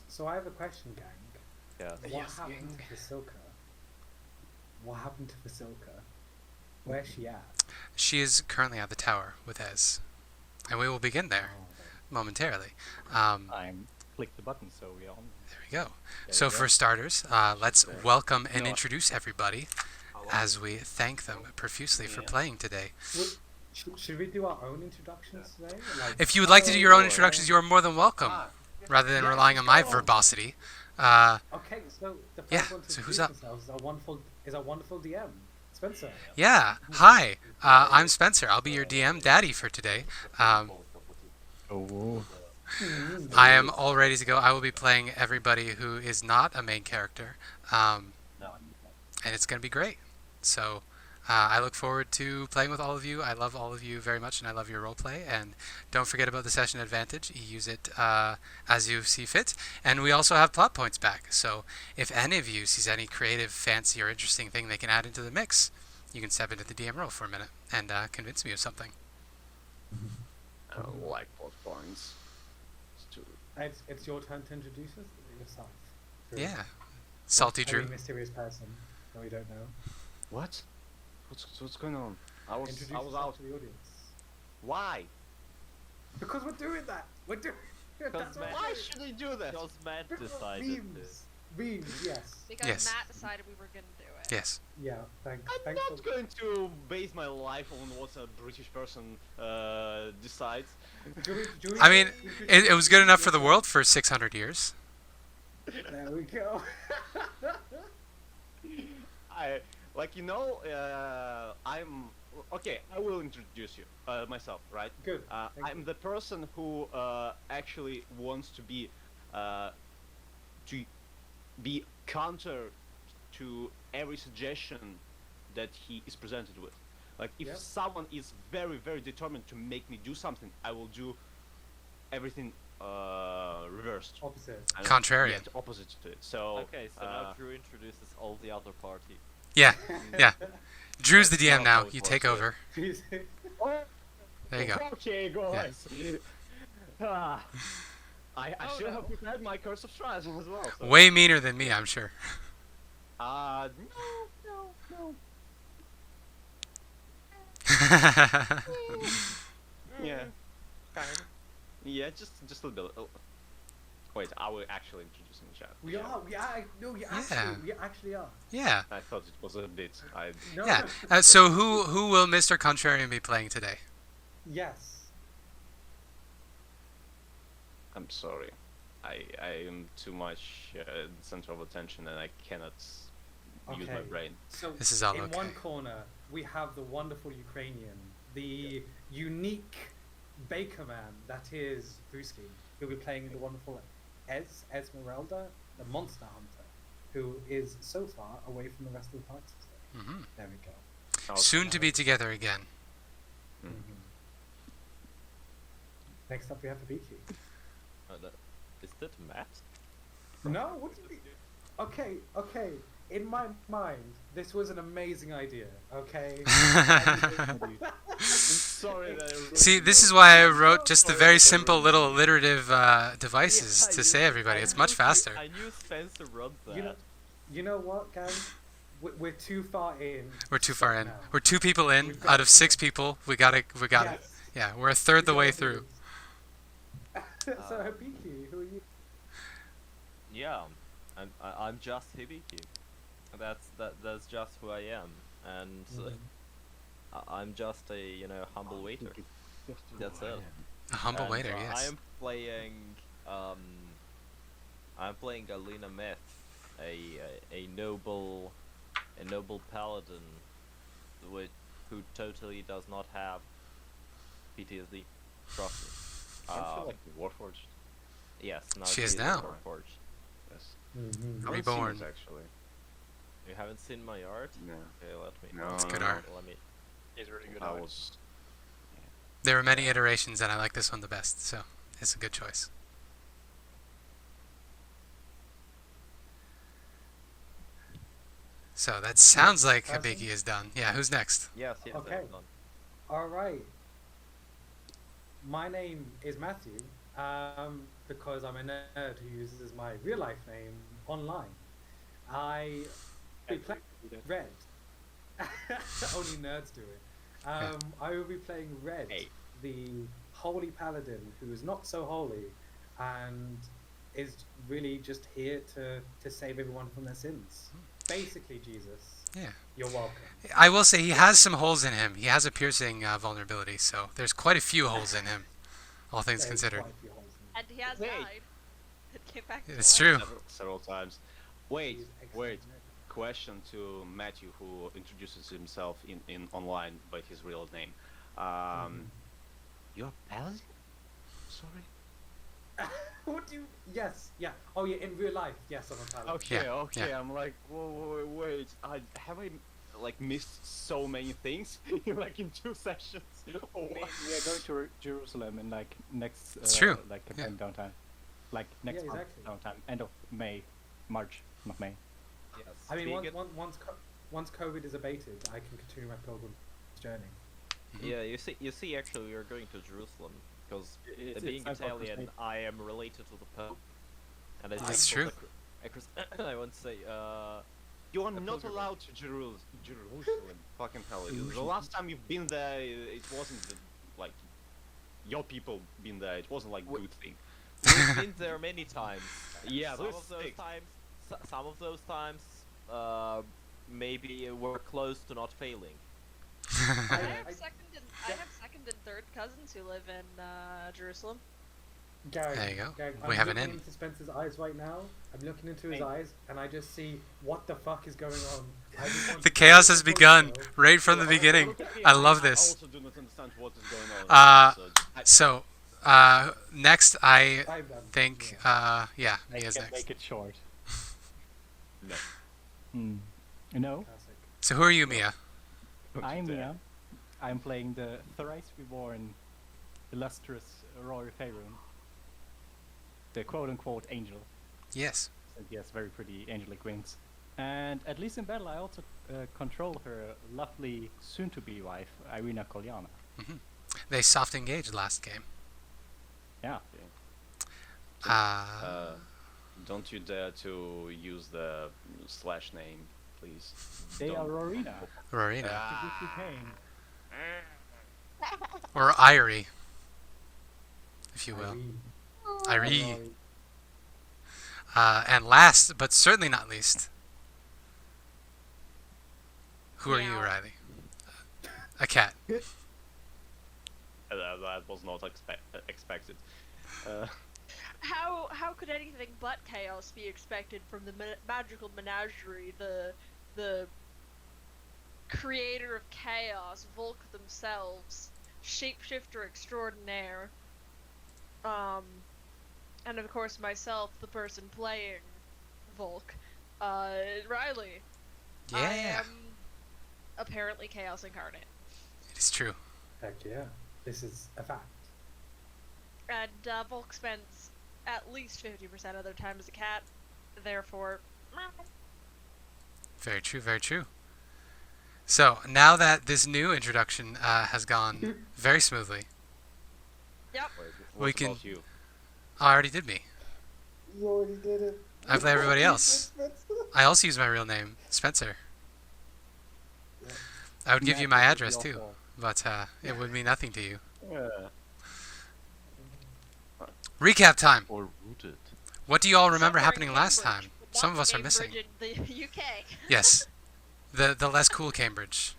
So I have a question, gang. Yeah. What Yes, happened gang. to Vasilka? What happened to Vasilka? Where's she at? She is currently at the tower with Ez, and we will begin there momentarily. I'm click the button, so we are on. There we go. There So we go. for starters, let's welcome and No. introduce everybody as we thank them profusely for playing today. Should we do our own introductions today? Like, If you would like to do your own introductions, you are more than welcome, rather than Yeah, relying on my go on. verbosity. okay, so the Yeah, first one to so who's introduce up? themselves is our wonderful DM, Spencer. Yeah, hi, I'm Spencer. I'll be your DM daddy for today. Oh. I am all ready to go. I will be playing everybody who is not a main character, and it's going to be great. So I look forward to playing with all of you. I love all of you very much, and I love your roleplay. And don't forget about the session advantage. You use it as you see fit. And we also have plot points back. So if any of you sees any creative, fancy, or interesting thing they can add into the mix, you can step into the DM role for a minute and convince me of something. I don't like plot points. It's your turn to introduce us yourself. Drew. Yeah. Salty Any Drew. mysterious person that we don't know. What? What's going on? I was Introduce out. yourself to the audience. Why? Because we're doing that. We're doing. That's what Why we're should I do that? Because Matt doing. decided Memes. Memes. Yes. Because Yes. Matt decided we were gonna do it. Yes. Yeah. Thanks. I'm Thanks not for. going to base my life on what a British person decides. I mean, it was good enough for the world for 600 years. There we go. I'm okay. I will introduce you myself, right? Good. Thank I'm you. the person who actually wants to be counter to every suggestion that he is presented with. Like if Yeah. someone is very, very determined to make me do something, I will do everything reversed. Opposite. And Contrarian. yeah, opposite to it. So Okay, so now Drew introduces all the other party. Yeah. Yeah. Drew's the That's DM not now. how it You works, take yeah. over. There you go. Okay, guys. I Oh, should no. have prepared my Curse of Strahd as well. So. Way meaner than me, I'm sure. No. Yeah. Kind. Yeah, just a little bit. Oh. Wait, I will actually introduce in the chat. We are. We actually are. Yeah. I thought it was a bit. No. Yeah. So who will Mr. Contrarian be playing today? Yes. I'm sorry. I am too much center of attention and I cannot use my Okay. brain. So This is all in okay. one corner we have the wonderful Ukrainian, the unique baker man that is Brewski, who'll be playing the wonderful Ezmerelda, the monster hunter, who is so far away from the rest of the party today. Hmm. There we go. Soon to be together again. Mhm. Next up we have Hibiki. Is that Matt? No, what do you mean? Okay. In my mind, this was an amazing idea. Okay. I'm sorry that I See, this is why I wrote just the very simple little alliterative devices to say everybody. It's much faster. I knew Spencer wrote that. You know what, guys? We're too far in. We're too far in. now. We're 2 people in We've got out of to 6 people. We got it. Yes. Yeah, we're a third the We way gotta do through. this. So Hibiki, who are you? Yeah, I'm just Hibiki. That's just who I am, and I'm just a humble waiter. That's it. A humble And, waiter, I yes. am playing Ireena Myth, a noble paladin, who totally does not have PTSD. Trust me. I feel like Warforged. Yes, now She is is now. Warforged. Yes. Mm-hmm. I haven't seen Reborn. this, actually. You haven't seen my art? No. Okay, let me. No, It's good art. Let me. He's really good I at it. was. There are many iterations, and I like this one the best, so it's a good choice. So that sounds like Person? Hibiki is done. Yeah, who's next? Yes, Okay. that's done. All right. My name is Matthew, because I'm a nerd who uses my real life name online. I will be playing Red. Only nerds do it. I will be playing Red, the holy paladin who is not so holy, and is really just here to save everyone from their sins. Basically, Jesus. Yeah. You're welcome. I will say he has some holes in him. He has a piercing vulnerability, so there's quite a few holes in him, all things There's considered. quite a few holes in it. And he has died. It came back to It's life. true. Several times. Wait, He's wait. excellent. Question to Matthew, who introduces himself in online by his real name. You're Paladin? Sorry. What do you? Yes, yeah. Oh, yeah. In real life, yes, I'm a paladin. Okay, Yeah, okay. yeah. I'm like, whoa, wait. I like missed so many things like in 2 sessions. Or We what? are going to Jerusalem in like next. It's true. Like campaign downtime, like next Yeah, month exactly. downtime, end of May, March, not May. Yes. I mean, Speaking- once COVID is abated, I can continue my pilgrim's journey. Yeah, you see, actually, we are going to Jerusalem because It's being time for Italian, crusade. I am related to the Pope, and I That's think true. I want to say, You are A not pilgrimage. allowed to Jerusalem. Fucking hell. The last time you've been there, it wasn't like your people been there. It wasn't like good thing. we've been there many times. Yeah, some those of those things. times, some of those times, maybe we're close to not failing. I have I- second and third cousins who live in Jerusalem. Gary, There you go. Gary, We I'm have an looking in. into Spencer's eyes right now. I'm looking into his Hey. eyes, and I just see what the fuck is going on. I just want The to chaos know has the begun photo. right from the beginning. Look at me, I love this. also do not understand what is going on. So, next I I'm done. think, Yeah. yeah, Make Mia's it, next. make it short. No. No, Classic. So who are you, Mia? I'm There. Mia. I'm playing the thrice reborn, illustrious Rory Fahrun, the quote-unquote angel. Yes. And he has very pretty angelic wings. And at least in battle, I also control her lovely soon-to-be wife, Ireena Kolyana. They soft engaged last game. Yeah. Don't you dare to use the slash name, please. They are Don't. Rorina. Rorina. To give you pain. Or Irie, if you will. Irene. Irie. And last, but certainly not least, who are you, Meow. Riley? A cat. That was not expected. How could anything but chaos be expected from the magical menagerie, the creator of chaos, Volk themselves, shapeshifter extraordinaire, and of course myself, the person playing Volk, Riley. I Yeah, am apparently chaos incarnate. it is true. Heck yeah. This is a fact. And Volk spends at least 50% of their time as a cat, therefore. Very true, very true. So, now that this new introduction has gone very smoothly, Yep. Wait, We what can- about you? I already did me. You already did it. I play everybody else. I also use my real name, Spencer. I would give you my address too, but it would mean nothing to you. Recap time. Or rooted. What do you all remember Somewhere in happening last Cambridge, time? not Some of us are Cambridge missing. in the UK. Yes, the less cool Cambridge,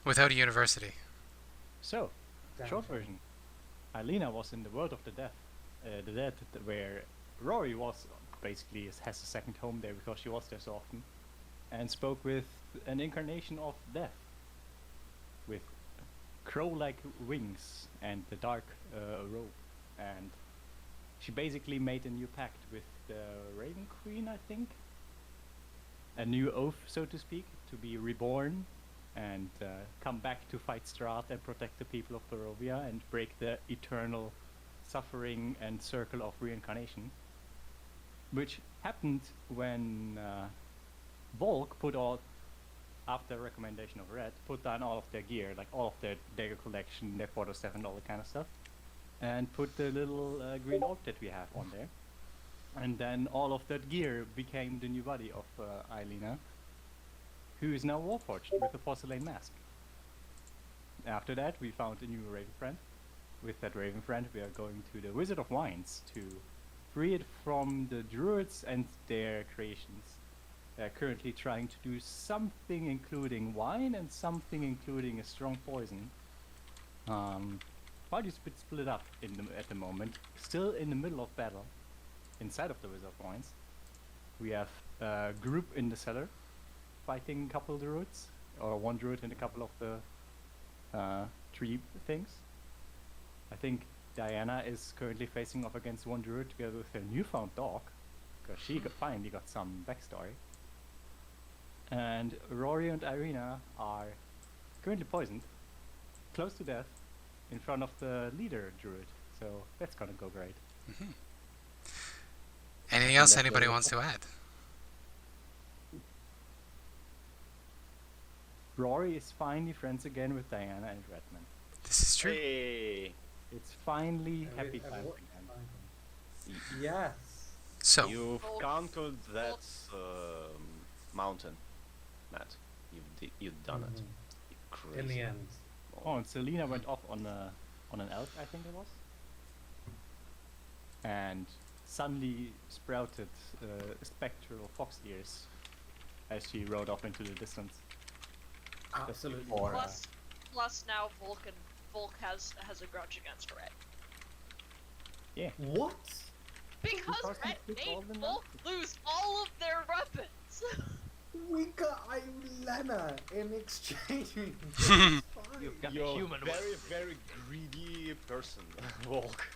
without a university. So, Damn. short version. Ireena was in the world of the dead, where Rory was basically has a second home there because she was there so often, and spoke with an incarnation of death, with crow-like wings and the dark robe, and she basically made a new pact with the Raven Queen, I think. A new oath, so to speak, to be reborn and come back to fight Strahd and protect the people of Barovia and break the eternal suffering and circle of reincarnation. Which happened when Volk put all, after recommendation of Red, put down all of their gear, like all of their dagger collection, their quarterstaff and all that kind of stuff. and put the little green orb that we have on there. And then all of that gear became the new body of Ireena, who is now Warforged with a porcelain mask. After that, we found a new Raven friend. With that Raven friend, we are going to the Wizard of Wines to free it from the Druids and their creations. They're currently trying to do something including wine and something including a strong poison. Party's a bit split up at the moment. Still in the middle of battle, inside of the Wizard of Wines. We have a group in the cellar, fighting a couple druids, or one druid and a couple of the tree things. I think Diana is currently facing off against one druid together with her newfound dog, because she finally got some backstory. And Rory and Ireena are currently poisoned, close to death, in front of the leader druid. So that's gonna go great. Anything else anybody wants to add? Rory is finally friends again with Diana and Redmond. This is true. Hey, It's finally happy Have times what- again. Yes. So, you've Volk. conquered that mountain, Matt. You've done it. Mhm. You crazy. In the end. Oh, and Selena went off on an elk, I think it was, and suddenly sprouted spectral fox ears as she rode off into the distance. Absolutely. Or, Plus now Volk has a grudge against Red. What? Because Because he Red took all made the Volk lose all of their weapons. We got Ilena in exchange. You're got a human very, very greedy person, Volk.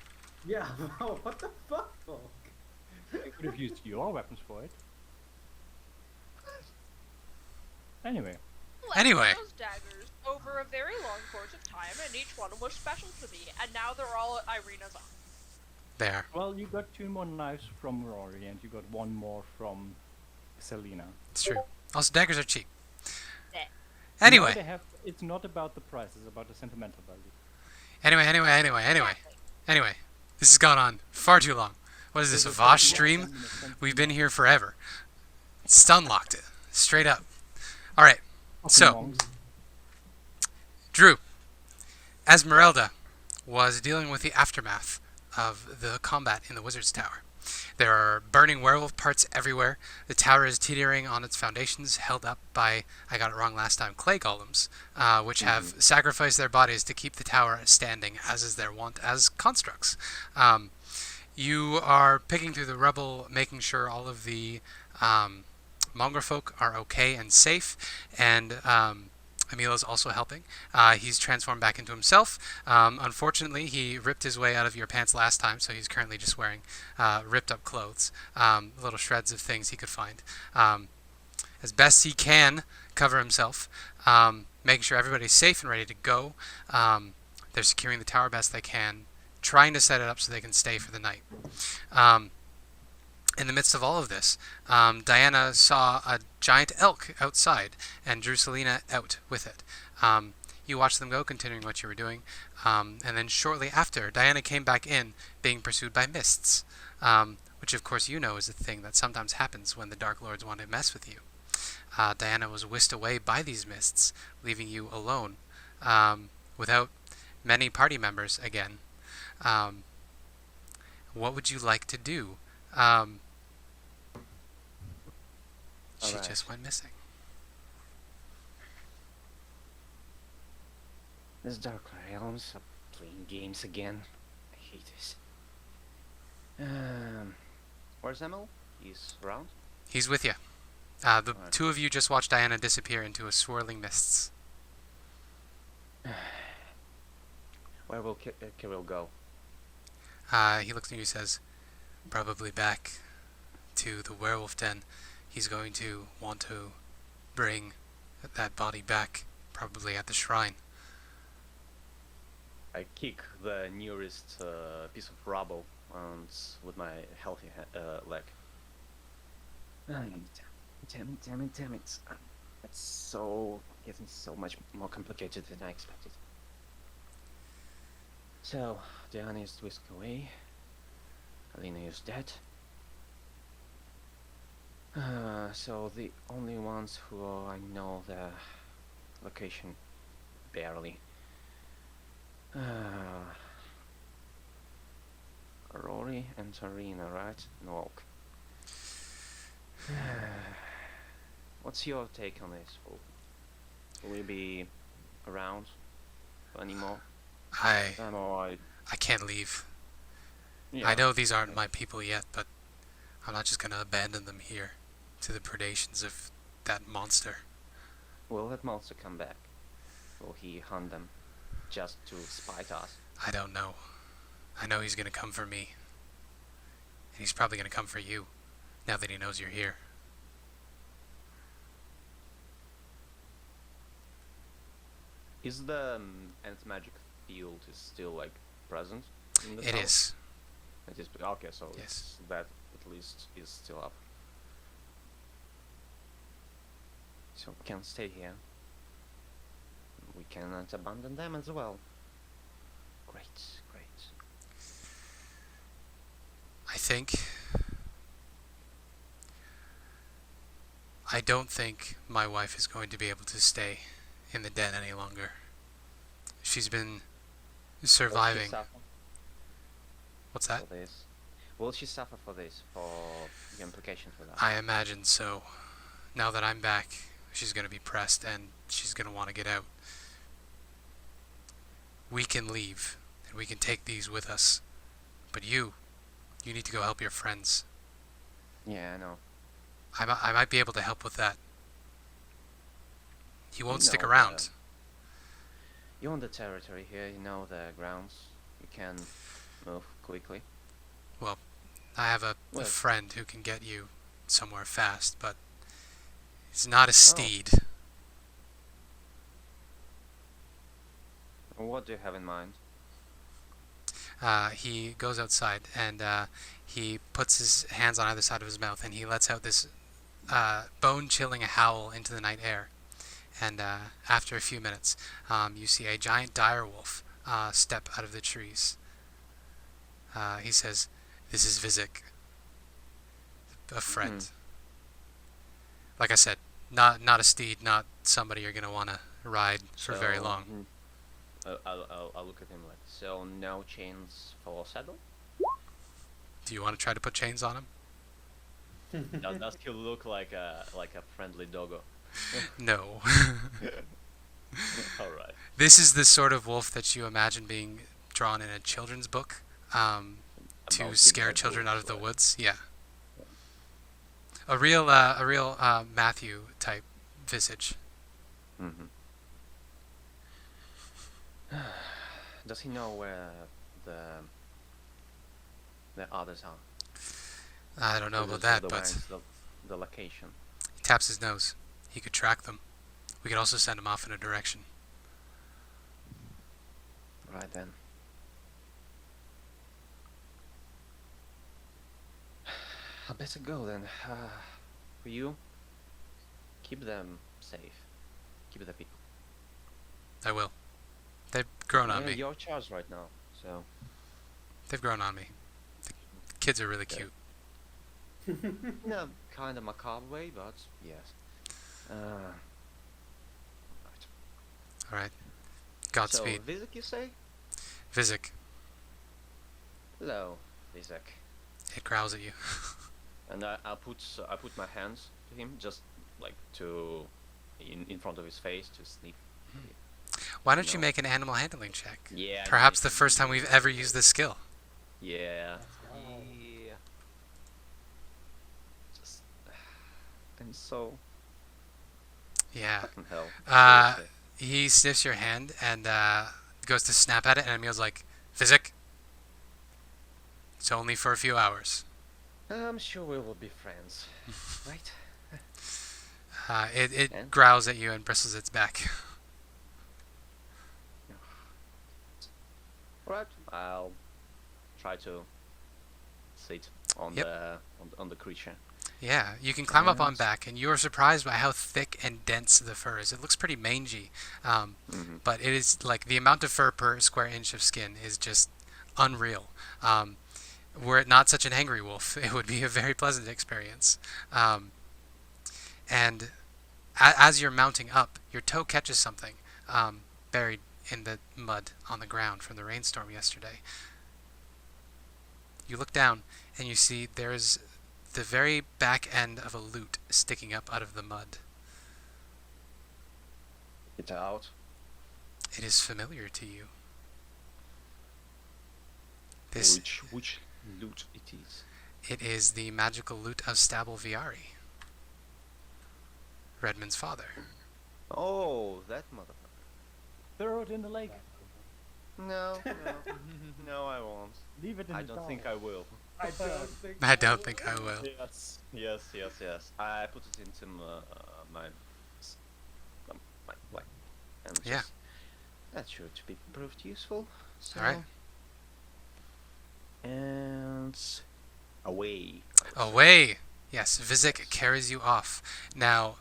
Yeah, what the fuck, Volk? I could have used your weapons for it. Anyway, Anyway. Those daggers over a very long course of time, and each one was special to me, and now they're all Ireena's own. there. well, you got 2 more knives from Rory, and you got 1 more from Selena. It's true. Also, daggers are cheap. Yeah. Now Anyway, they have, it's not about the price; it's about the sentimental value. anyway. This has gone on far too long. What is this, a Vosh stream? We've been here forever. Stun locked it. Straight up. Alright, so, Monks. Drew. Ezmerelda was dealing with the aftermath of the combat in the Wizard's Tower. There are burning werewolf parts everywhere. The tower is teetering on its foundations, held up by, I got it wrong last time, clay golems, which have sacrificed their bodies to keep the tower standing, as is their wont as constructs. You are picking through the rubble, making sure all of the mongrel folk are okay and safe, and Emila's also helping. He's transformed back into himself. Unfortunately, he ripped his way out of your pants last time, so he's currently just wearing ripped up clothes, little shreds of things he could find. As best he can, cover himself, making sure everybody's safe and ready to go. They're securing the tower best they can, trying to set it up so they can stay for the night. In the midst of all of this, Diana saw a giant elk outside and drew Selena out with it. You watched them go, continuing what you were doing, and then shortly after, Diana came back in, being pursued by mists, which of course you know is a thing that sometimes happens when the Dark Lords want to mess with you. Diana was whisked away by these mists, leaving you alone, without many party members again. What would you like to do? She Alright. just went missing. This Dark Realms are playing games again. I hate this. Where's Emil? He's around? He's with you. The Alright. two of you just watched Diana disappear into a swirling mists. Where will Kirill go? He looks at you and says, probably back to the werewolf den. He's going to want to bring that body back, probably at the shrine. I kick the nearest piece of rubble with my healthy leg. Damn it. It's so getting so much more complicated than I expected. So, Diana is whisked away. Ilena is dead. So the only ones who I know the location barely. Rory and Ireena, right? And Volk. What's your take on this? Will we be around anymore? I know I can't leave. yeah. I know these aren't my people yet, but I'm not just gonna abandon them here to the predations of that monster. Will that monster come back? Will he hunt them just to spite us? I don't know. I know he's gonna come for me. And he's probably gonna come for you, now that he knows you're here. Is the anti-magic field is still like present in the It town? is. It is. Okay, so Yes. it's, that at least is still up. So we can stay here. We cannot abandon them as well. Great, great. I don't think my wife is going to be able to stay in the den any longer. She's been surviving. Will she suffer What's that? for this? Will she suffer for this? For the implications for that? I imagine so. Now that I'm back, she's going to be pressed and she's going to want to get out. We can leave and we can take these with us. But you need to go help your friends. Yeah, I know. I might be able to help with that. He won't stick No, around. You own the territory here, you know the grounds. You can move quickly. I have a Well- friend who can get you somewhere fast, but he's not a steed. What do you have in mind? He goes outside and he puts his hands on either side of his mouth and he lets out this bone-chilling howl into the night air. And after a few minutes, you see a giant direwolf step out of the trees. He says, "This is Vizik, a friend." Like I said, not a steed, not somebody you're gonna want to ride for very long. I'll look at him like, so no chains for saddle? Do you want to try to put chains on him? Does he look like a friendly doggo? No. Alright. This is the sort of wolf that you imagine being drawn in a children's book About to big scare bad children out of wolves, the right? woods. Yeah. A real Matthew type visage. Mm-hmm. Does he know where the others are? I don't know Or about just that, the but ones, the location. he taps his nose. He could track them. We could also send him off in a direction. Right then. I better go then. For you, keep them safe. Keep the people. I will. They've grown on Yeah, me. you're charged right now, so They've grown on me. The kids are really cute. in a kind of macabre way, but yes. Right. All right. Godspeed. So, Vizek, you say? Vizik. Hello, Vizek. It growls at you. And I put my hands to him, just like in front of his face to sniff. Why don't you No. make an animal handling check? Yeah. Perhaps the first time we've ever used this skill. Yeah. Wow. Yeah. Just. I'm so Yeah. fucking hell. Uh, he sniffs your hand and goes to snap at it, and Emil's like, "Vizik, it's only for a few hours." I'm sure we will be friends, right? It And? growls at you and bristles its back. Alright, I'll try to sit on Yep. the creature. Yeah, you can climb up on Yes. back, and you're surprised by how thick and dense the fur is. It looks pretty mangy, but it is like the amount of fur per square inch of skin is just unreal. Were it not such an angry wolf, it would be a very pleasant experience. And as you're mounting up, your toe catches something buried in the mud on the ground from the rainstorm yesterday. You look down, and you see there's the very back end of a lute sticking up out of the mud. Get out. It is familiar to you. This Which loot it is? it is the magical lute of Stabble Viari, Redmond's father. Oh, that motherfucker. Throw it in the lake. No, no, I won't. Leave it in I the don't dog. think I will. I don't think. I don't think I will. Yes. I put it into my like, and Yeah. just, that should be proved useful. So, All right. And away. Away! Yes, Vizek carries you off. Now,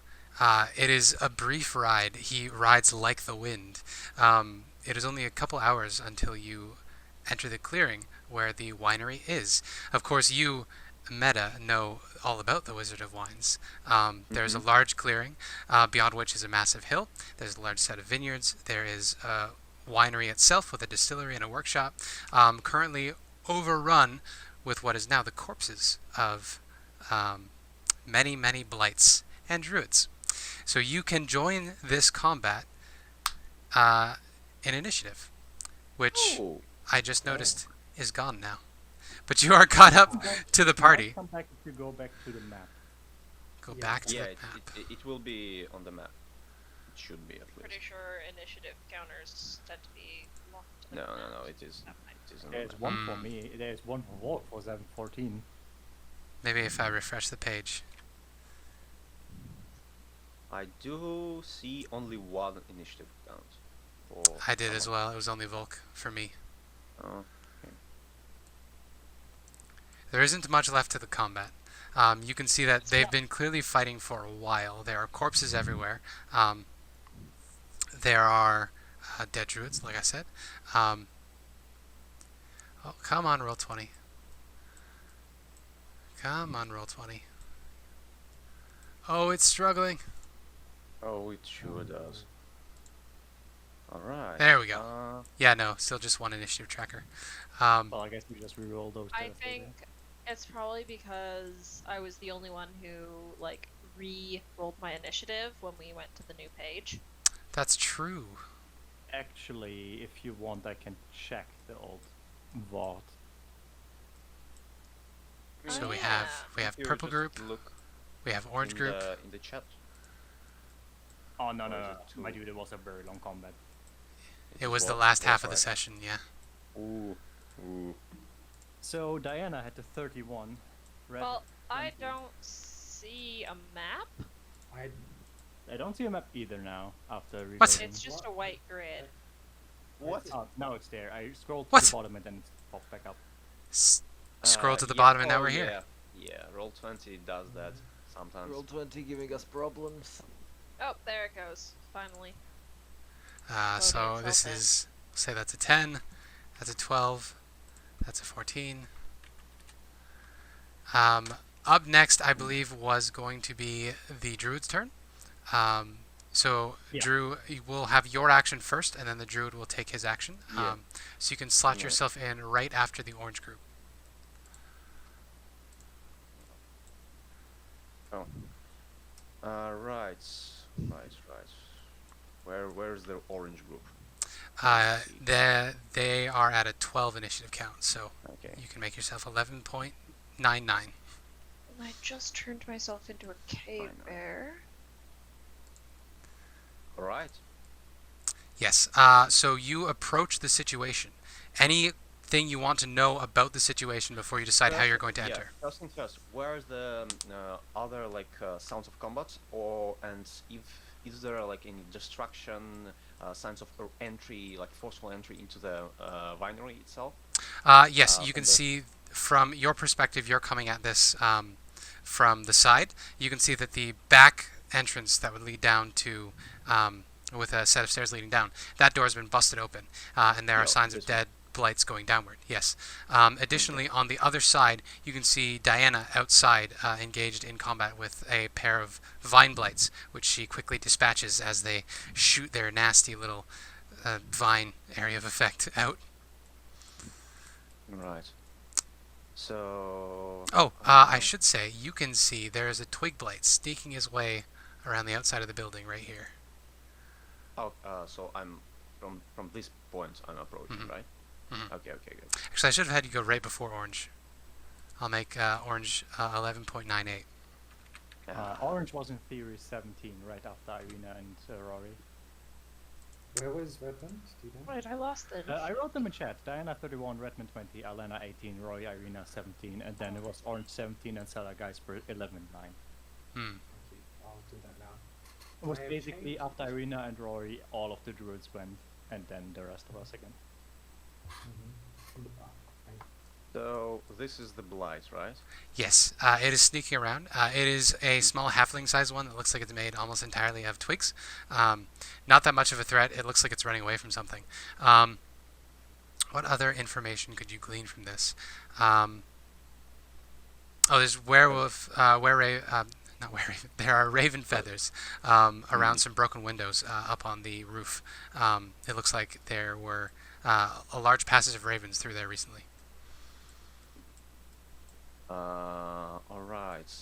it is a brief ride. He rides like the wind. It is only a couple hours until you enter the clearing where the winery is. Of course, you, Meta, know all about the Wizard of Wines. There's a large clearing, beyond which is a massive hill. There's a large set of vineyards. There is a winery itself with a distillery and a workshop, currently overrun with what is now the corpses of many, many blights and druids. So you can join this combat in initiative, which Oh, I just noticed is gone now. But you are caught up to the party. Come back if you go back to the map. Go Yeah. back to yeah, the it, map. it will be on the map. It should be at Pretty least. sure initiative counters tend to be locked to the No, ground. it is. That might It is on the There's map. one for me. There's one for Volk for 714. Maybe if I refresh the page. I do see only one initiative count. For I did as someone. well. It was only Volk for me. Oh, There isn't much left to the combat. You can see that they've been clearly fighting for a while. There are corpses everywhere. There are dead druids, like I said. Oh, come on, roll 20. Come on, roll 20. Oh, it's struggling. oh, it sure does. All right. There we go. Yeah, no, still just one initiative tracker. Well, I guess we just reroll those. I dice, think it's probably because I was the only one who like re-rolled my initiative when we went to the new page. That's true. Actually, if you want, I can check the old vault. So Oh, we yeah. have Here, purple just group, Look we have orange in group. in the chat. Oh no, Or no, is no! it My two? dude, it was a very long combat. It was the Both- last both half of the right. session, yeah. Ooh. So Diana had the 31. Red, Well, I 20. don't see a map. I don't see a map either now after reloading. What? It's just a white grid. What? Oh, now it's there. I scrolled to What? the bottom and then it popped back up. Scroll to the Yeah, bottom and now oh, we're here. Yeah, roll 20 does that sometimes. Roll 20 giving us problems. Oh, there it goes. Finally. So Loading this itself in. is, say that's a 10, that's a 12, that's a 14. Up next, I believe, was going to be the Druid's turn. So, Yeah. Drew, you will have your action first, and then the Druid will take his action. Yeah. So you can slot Right. yourself in right after the orange group. Oh. Right. Where's the orange group? They are at a 12 initiative count, so Okay. you can make yourself 11.99. I just turned myself into a cave Fine. bear. All right. Yes. So you approach the situation. Anything you want to know about the situation before you decide how you're going to Yeah, enter? first thing first. Where's the other sounds of combat, and if is there like any destruction, signs of entry, like forceful entry into the winery itself? Yes, you from can the- see from your perspective, you're coming at this from the side, you can see that the back entrance that would lead down to, with a set of stairs leading down, that door has been busted open, and there are signs of dead blights going downward. Yes. Additionally, on the other side, you can see Diana outside, engaged in combat with a pair of vine blights, which she quickly dispatches as they shoot their nasty little vine area of effect out. Right. So. Oh, I should say, you can see there is a twig blight sneaking his way around the outside of the building right here. Oh, so I'm from this point I'm approaching, Mhm. right? Mhm. Okay, good. Actually, I should have had you go right before orange. I'll make orange 11.98. Orange was in theory 17 right after Ireena and Rory. Where was Redmond? Do you know? Right, I lost it. I wrote them in chat. Diana 31, Redmond 20, Ilena 18, Rory, Ireena 17, and then it was Orange 17 and Salah Geisper 11 9. Hmm. Okay, I'll do that now. It was I have basically changed. after Ireena and Rory, all of the druids went, and then the rest of us again. So this is the blight, right? Yes, it is sneaking around. It is a small halfling-sized one that looks like it's made almost entirely of twigs. Not that much of a threat. It looks like it's running away from something. What other information could you glean from this? There's werewolf, not wereraven. There are raven feathers around some broken windows up on the roof. It looks like there were a large passage of ravens through there recently. Alright.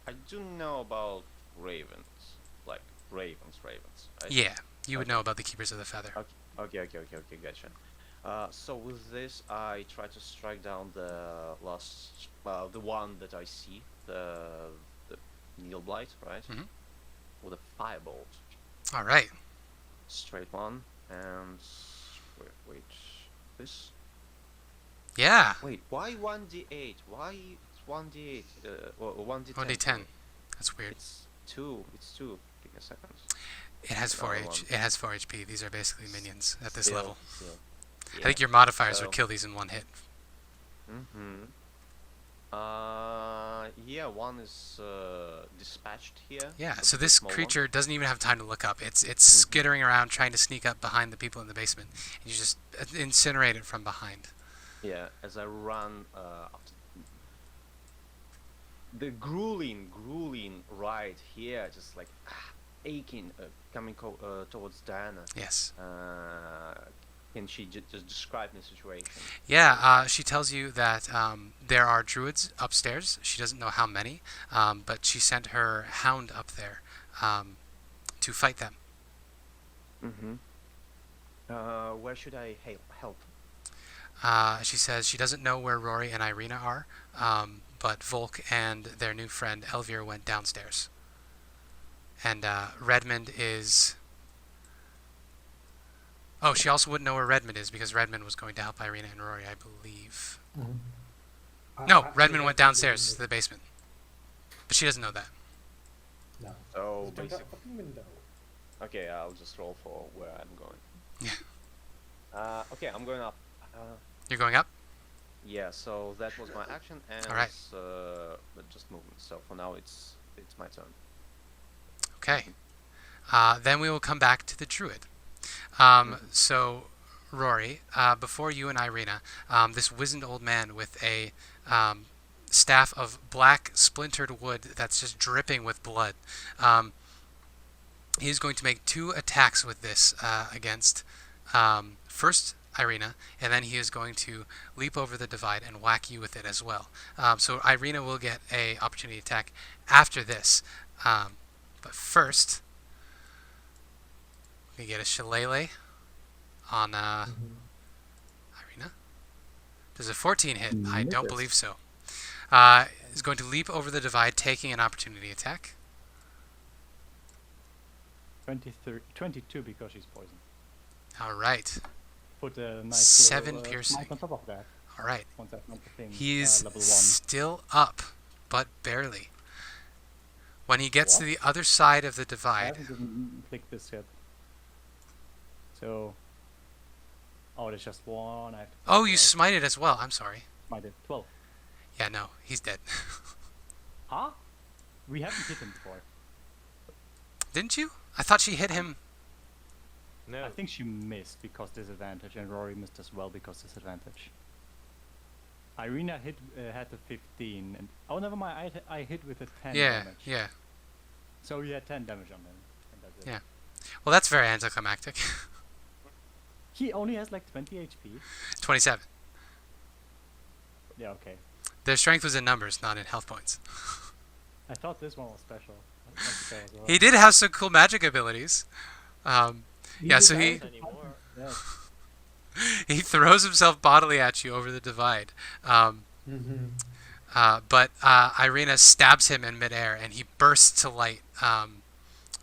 I do know about ravens. Like ravens. Right? Yeah, you would know about the Keepers of the Feather. Okay, gotcha. So with this, I try to strike down the last, the one that I see, the needle blight, right? Mhm. With a firebolt, All right. straight one, and wait, this. Yeah. Wait, why 1d8? Why 1d8? 1d10. 1d10. That's weird. It's two. Give me a second. It has 4 another one. It has 4 HP. These are basically minions at this Still, level. still. I think your modifiers so- would kill these in one hit. Yeah, one is dispatched here. Yeah. the- So the this small one. creature doesn't even have time to look up. It's skittering around trying to sneak up behind the people in the basement. And you just incinerate it from behind. Yeah, as I run after the grueling ride here, just like aching, coming towards Diana. Yes. Can she just describe the situation? Yeah, she tells you that there are druids upstairs. She doesn't know how many, but she sent her hound up there to fight them. Where should I help? She says she doesn't know where Rory and Ireena are, but Volk and their new friend Elvir went downstairs. And Redmond is... Oh, she also wouldn't know where Redmond is because Redmond was going to help Ireena and Rory, I believe. No, Redmond went downstairs to the basement. But she doesn't know that. No. So Just jump out basically, the fucking window. okay, I'll just roll for where I'm going. Yeah. Okay, I'm going up. You're going up? Yeah, so that was my action and Alright. just movement. So for now, it's my turn. Okay. Then we will come back to the druid. So, Rory, before you and Ireena, this wizened old man with a staff of black splintered wood that's just dripping with blood, he's going to make 2 attacks with this against first Ireena, and then he is going to leap over the divide and whack you with it as well. So Ireena will get a opportunity attack after this. But first, we get a shillelagh on Ireena. Does a 14 hit? I don't believe so. Is going to leap over the divide, taking an opportunity attack. 22 because she's poisoned. All right. Put a nice 7 little, piercing. smite on top of that. All right. Once I've not the thing. He's level 1. still up, but barely. When he gets to What? the other side of the I divide, haven't even clicked this yet. So. Oh, there's just one. I have to oh, you smite smited as well. I'm sorry. it. 12. Yeah, no, he's dead. Huh? We haven't hit him before. Didn't you? I thought she hit him. No. I think she missed because disadvantage, and Rory missed as well because disadvantage. Ireena had a 15, and oh, never mind. I hit with a 10 Yeah, damage. yeah. So you had 10 damage on him. And that's it. Yeah. Well, that's very anticlimactic. He only has like 20 HP. 27. Yeah, okay. Their strength was in numbers, not in health points. I thought this one was special. I like to say as well. He did have some cool magic abilities. Yeah, so he Anymore. Yeah. he throws himself bodily at you over the divide. Mm-hmm. But Ireena stabs him in midair, and he bursts to light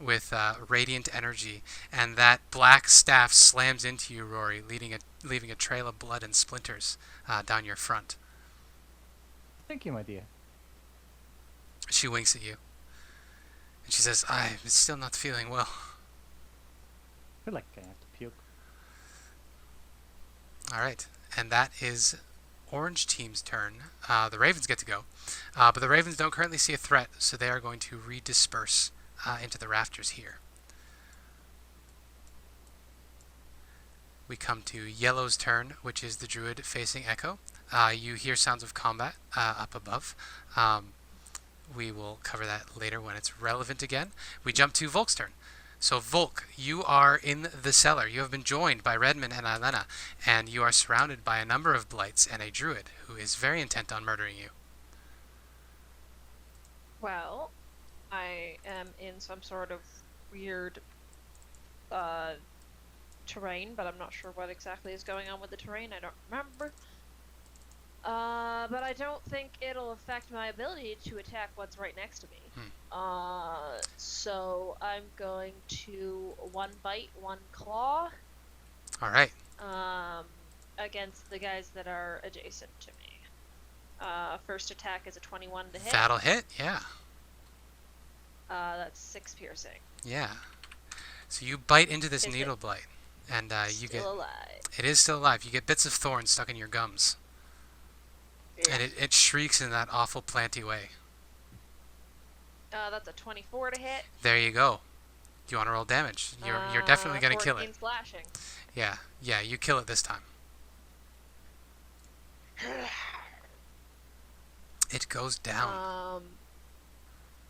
with radiant energy, and that black staff slams into you, Rory, leaving a trail of blood and splinters down your front. Thank you, my dear. She winks at you, and she says, "I'm still not feeling well." I feel like I have to puke. All right, and that is Orange Team's turn. The Ravens get to go, but the Ravens don't currently see a threat, so they are going to redisperse into the rafters here. We come to Yellow's turn, which is the Druid facing Echo. You hear sounds of combat up above. We will cover that later when it's relevant again. We jump to Volk's turn. So Volk, you are in the cellar. You have been joined by Redmond and Ilena, and you are surrounded by a number of blights and a druid who is very intent on murdering you. Well, I am in some sort of weird terrain, but I'm not sure what exactly is going on with the terrain. I don't remember. But I don't think it'll affect my ability to attack what's right next to me. So I'm going to one bite, one claw. All right. Against the guys that are adjacent to me. First attack is a 21 to hit. That'll hit, yeah. That's 6 piercing. Yeah. So you bite into this Is needle it blight, and you get... Still alive. It is still alive. You get bits of thorn stuck in your gums. Yeah. And it shrieks in that awful planty way. That's a 24 to hit. There you go. Do you want to roll damage? You're definitely going to kill it. 14 slashing. Yeah, you kill it this time. It goes down.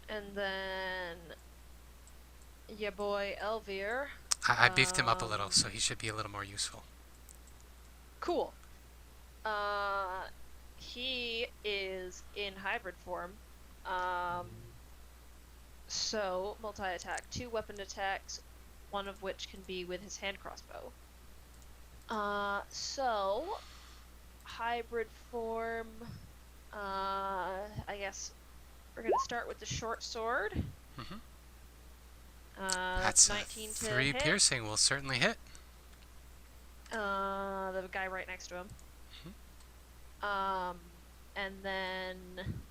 And then your boy Elvir. I beefed him up a little, so he should be a little more useful. Cool. He is in hybrid form. So multi-attack, 2 weapon attacks, one of which can be with his hand crossbow. So hybrid form. I guess we're gonna start with the short sword. Mhm. That's That's 19 to 3 hit. piercing will certainly hit. The guy right next to him. And then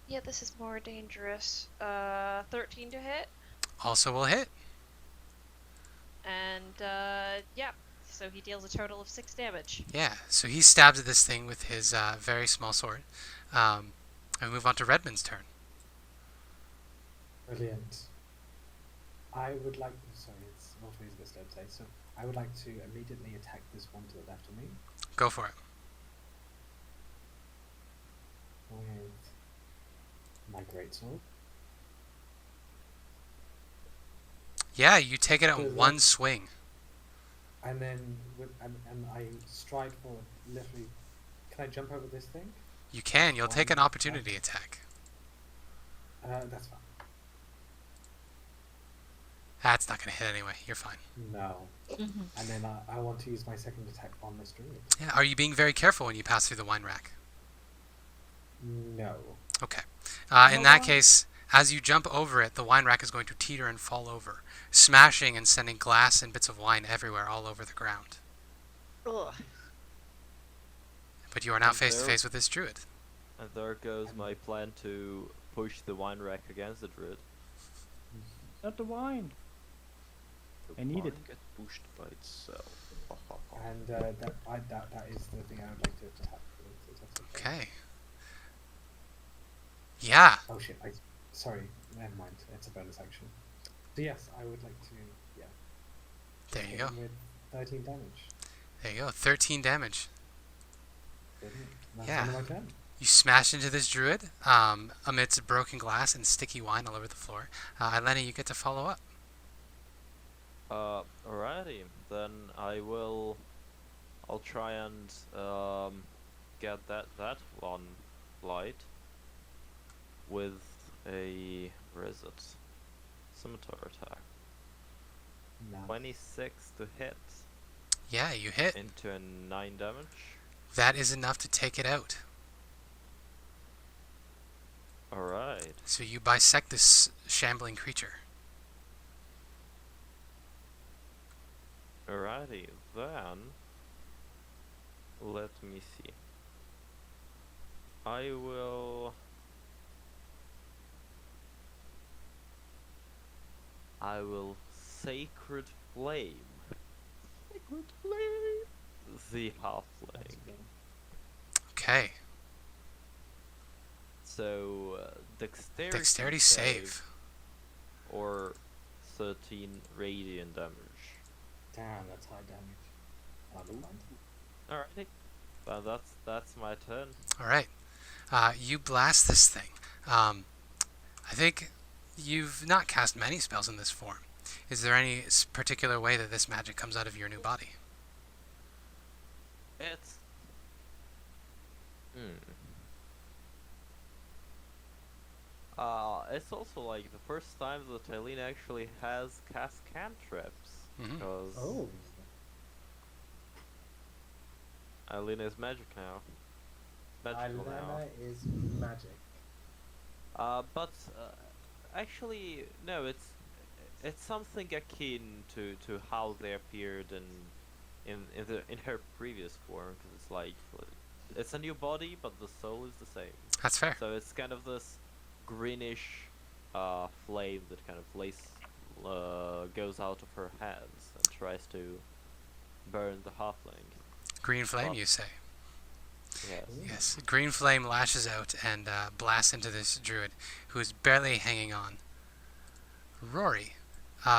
yeah, this is more dangerous. 13 to hit. Also will hit. And yeah, so he deals a total of 6 damage. Yeah, so he stabs at this thing with his very small sword. And we move on to Redmond's turn. Brilliant. I would like... Sorry, it's not always a bit slow today. So I would like to immediately attack this one to the left of me Go for it. with my greatsword. Yeah, you take it at Good one luck. swing. And then and I stride forward, literally. Can I jump over this thing? You can. You'll take an opportunity attack. That's fine. That's not going to hit anyway. You're fine. No. And then I want to use my second attack on this druid. Yeah. Are you being very careful when you pass through the wine rack? No. Okay. In that case, as you jump over it, the wine rack is going to teeter and fall over, smashing and sending glass and bits of wine everywhere all over the ground. Ugh. But you are now And face to there- face with this druid. And there goes my plan to push the wine rack against the druid. Not the wine. The I need it. barn Get pushed by itself. And that is the thing I would like to attack with. Is that okay? Okay. Yeah. Oh shit! Sorry, never mind. It's a bonus action. So yes, I would like to. Yeah. There just you hit go. him with 13 damage. There you go. 13 damage. Brilliant. That's Yeah. the end of my turn. You smash into this druid amidst broken glass and sticky wine all over the floor. Ilena, you get to follow up. Alrighty, then I'll try and get that one light with where is it? Scimitar attack. Nice. 26 to hit Yeah, you hit. into a 9 damage. That is enough to take it out. Alright. So you bisect this shambling creature. Alrighty, then let me see. I will Sacred Flame. Sacred Flame. The halfling. Okay. So Dexterity save. or 13 radiant damage. Damn, that's high damage. I don't mind. Alrighty. Well, that's my turn. All right. You blast this thing. I think you've not cast many spells in this form. Is there any particular way that this magic comes out of your new body? It's it's also like the first time that Ireena actually has cast cantrips, Mhm. because Oh. Ireena is magic now. Magical now. Ilena is magic. But actually, no. It's something akin to how they appeared in her previous form, because it's like it's a new body, but the soul is the same. That's fair. So it's kind of this greenish flame that kind of goes out of her hands and tries to burn the halfling. Green flame, Well- you say? Yes. Yes. Green flame lashes out and blasts into this druid, who is barely hanging on. Rory,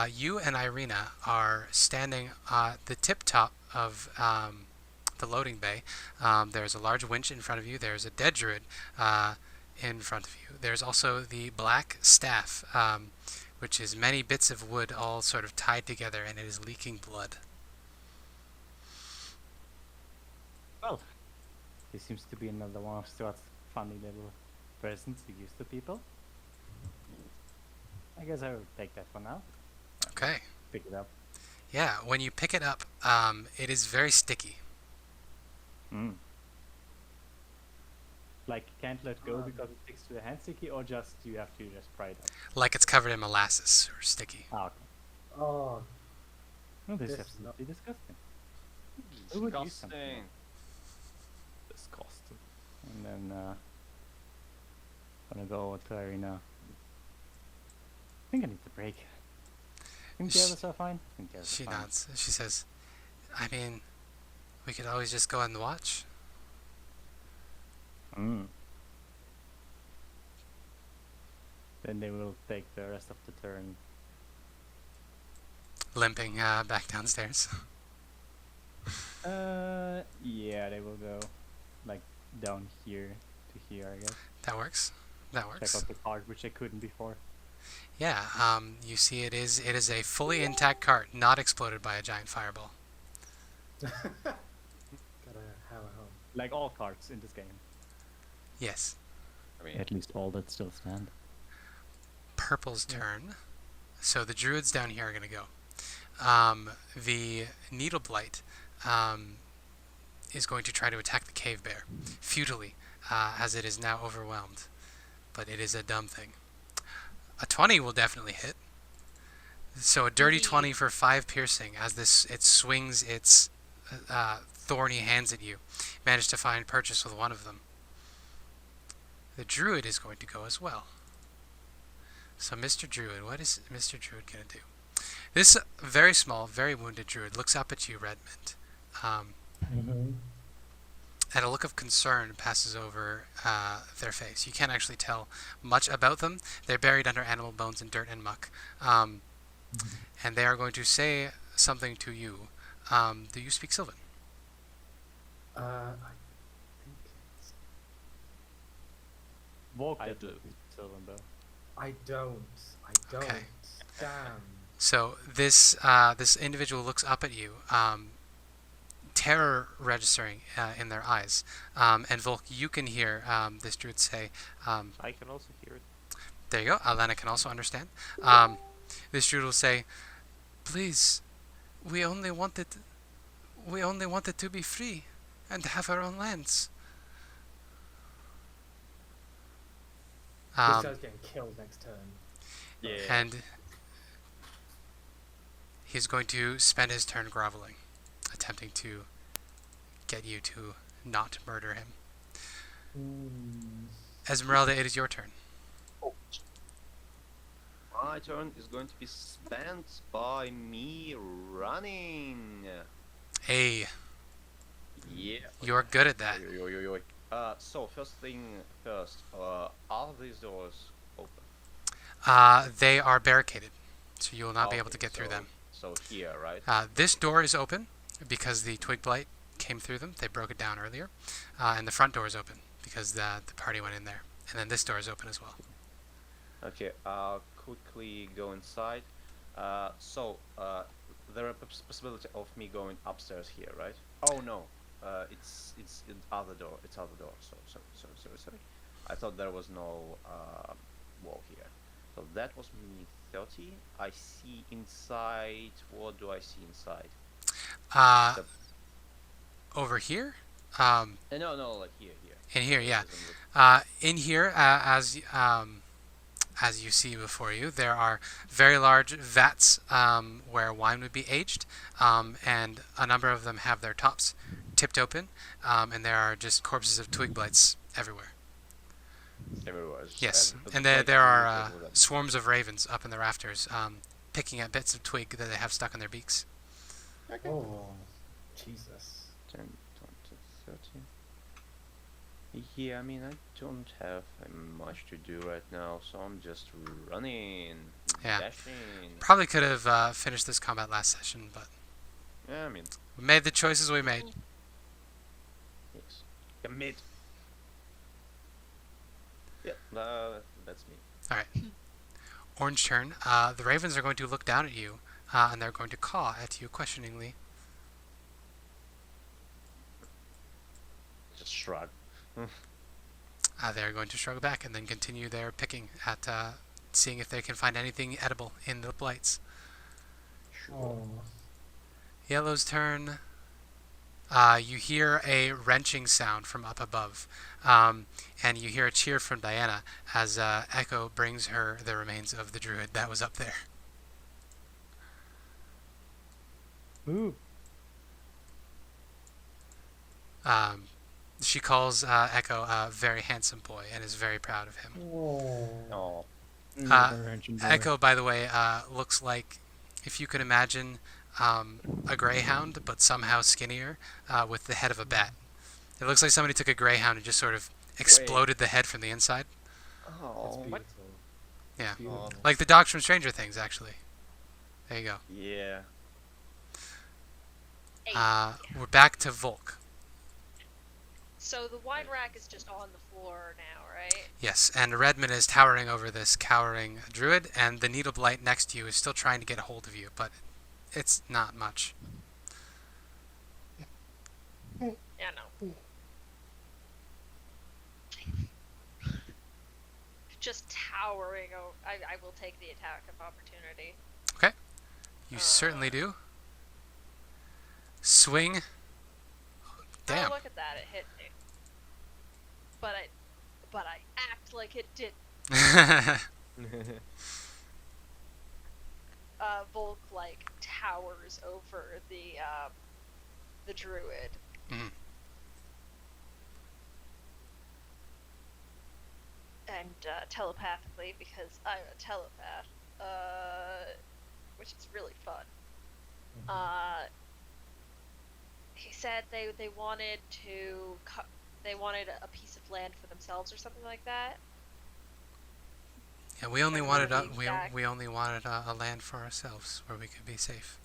you and Ireena are standing at the tip top of the loading bay. There's a large winch in front of you. There's a dead druid in front of you. There's also the black staff, which is many bits of wood all sort of tied together, and it is leaking blood. Well, this seems to be another one of Stuart's funny little presents he gives to people. I guess I will take that for now. Okay. Pick it up. Yeah, when you pick it up, it is very sticky. Mm. Like can't let go because it sticks to the hand sticky, or just you have to just pry it up. Like it's covered in molasses or sticky. Ah, okay. Oh, No, this is This- absolutely disgusting. Who would use something Disgusting. Disgusting. And then gonna go over to Ireena. I think I need a break. Think the Sh- others are fine? I think the others She are fine. nods. She says, I mean, we could always just go and watch. Mm. Then they will take the rest of the turn. Limping back downstairs. Yeah, they will go like down here to here, I guess. That works. That Check works. out the card, which I couldn't before. Yeah, you see it is a fully intact cart, not exploded by a giant fireball. gotta have a home. Like all cards in this game. Yes. I mean, At least all that still stand. Purple's turn. So the druids down here are going to go. The Needle Blight is going to try to attack the cave bear, futilely, as it is now overwhelmed. But it is a dumb thing. A 20 will definitely hit. So a dirty 20 for 5 piercing as it swings its thorny hands at you. Managed to find purchase with one of them. The druid is going to go as well. So Mr. Druid, what is Mr. Druid going to do? This very small, very wounded druid looks up at you, Redmond, and a look of concern passes over their face. You can't actually tell much about them. They're buried under animal bones and dirt and muck. And they are going to say something to you. Do you speak Sylvan? I think it's... Volk I definitely do. Sylvan though. I don't. Okay. Damn. So this this individual looks up at you, terror registering in their eyes. And Volk, you can hear this druid say, I can also hear it. there you go, Ilena can also understand. This druid will say, please, we only wanted to be free and have our own lands. This guy's getting killed next turn. Yeah. And he's going to spend his turn groveling, attempting to get you to not murder him. Ezmerelda, it is your turn. My turn is going to be spent by me running. Hey, Yeah. you're good at that. Oi, oi, oi, oi. So first thing first, are these doors open? They are barricaded, so you will not be able to Okay, get through so- them. So here, right? This door is open because the twig blight came through them. They broke it down earlier. And the front door is open because the party went in there. And then this door is open as well. Okay, I'll quickly go inside. So, there is a possibility of me going upstairs here, right? Oh no, it's the other door. It's other door. So sorry. I thought there was no wall here. So that was me 30. I see inside. What do I see inside? The- Over here? No, like here. In here, yeah. Doesn't look- In here, as you see before you, there are very large vats where wine would be aged, and a number of them have their tops tipped open, and there are just corpses of twig blights everywhere. Everywhere. Yes, But and like there are all of them. swarms of ravens up in the rafters, picking at bits of twig that they have stuck in their beaks. Oh, Jesus. 10, 20, 30. Yeah, I mean, I don't have much to do right now, so I'm just running, Yeah. dashing. Probably could have finished this combat last session, but Yeah, I mean, we made the choices we made. yes. Commit. Yeah, that's me. All right. Orange turn. The ravens are going to look down at you, and they're going to caw at you questioningly. Just shrug. They're going to shrug back and then continue their picking at seeing if they can find anything edible in the blights. Oh. Yellow's turn. You hear a wrenching sound from up above, and you hear a cheer from Diana as Echo brings her the remains of the druid that was up there. Ooh. She calls Echo a very handsome boy and is very proud of him. Oh. Echo, by the way, looks like, if you could imagine, a greyhound, but somehow skinnier, with the head of a bat. It looks like somebody took a greyhound and just sort of exploded the head from the inside. It's Oh, beautiful. Yeah. Beautiful. Like the dogs from Stranger Things, actually. There you go. yeah. We're back to Volk. So the wine rack is just on the floor now, right? Yes, and Redmond is towering over this cowering druid, and the needle blight next to you is still trying to get a hold of you, but it's not much. Yeah, no. Just towering over. I will take the attack of opportunity. You certainly do. Swing. Damn. Oh, look at that! It hit me. But I act like it did. Volk like towers over the druid. Mhm. And telepathically, because I'm a telepath, which is really fun. he said they wanted to they wanted a piece of land for themselves or something like that. Yeah, we only Can't wanted remember the exact- we only wanted a land for ourselves where we could be safe.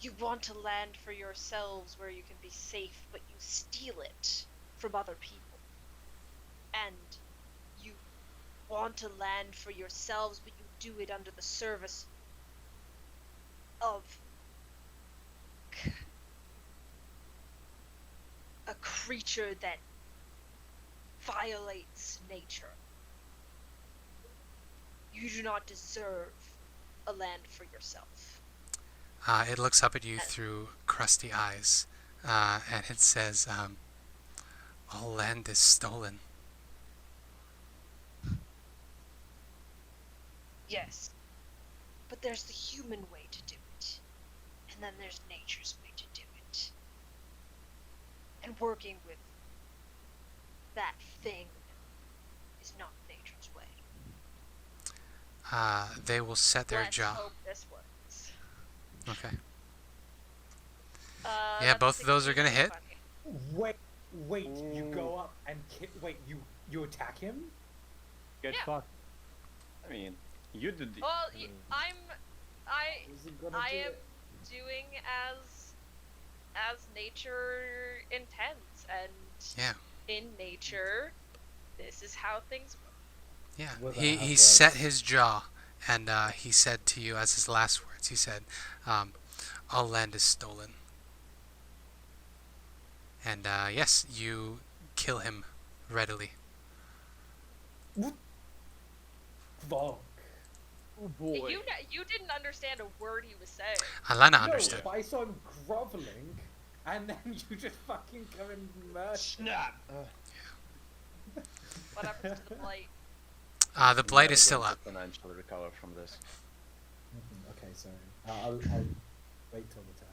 You want a land for yourselves where you can be safe, but you steal it from other people. And you want a land for yourselves, but you do it under the service of a creature that violates nature. You do not deserve a land for yourself. It looks up at you through crusty eyes, and it says, all land is stolen. Yes. But there's the human way to do it. And then there's nature's way to do it. And working with that thing is not nature's way. They will set their Let's jaw. hope this works. Okay. Yeah, That's both of those are gonna 16 hit. funny. Wait, you go up and you attack him? Get Yeah. fucked. I mean, you did the. Well, I Is he gonna I do am it? doing as nature intends, and Yeah. in nature, this is how things work. Yeah. Will they He have set words? his jaw, and he said to you as his last words, he said, all land is stolen. And yes, you kill him readily. Volk. Oh boy. You didn't understand a word he was saying. Alena No, understood. but I saw him groveling, and then you just fucking come and murder. Snap! What happens to the blight? The blight is still up. Financially recover from this. Okay, sorry. I'll wait till the turn.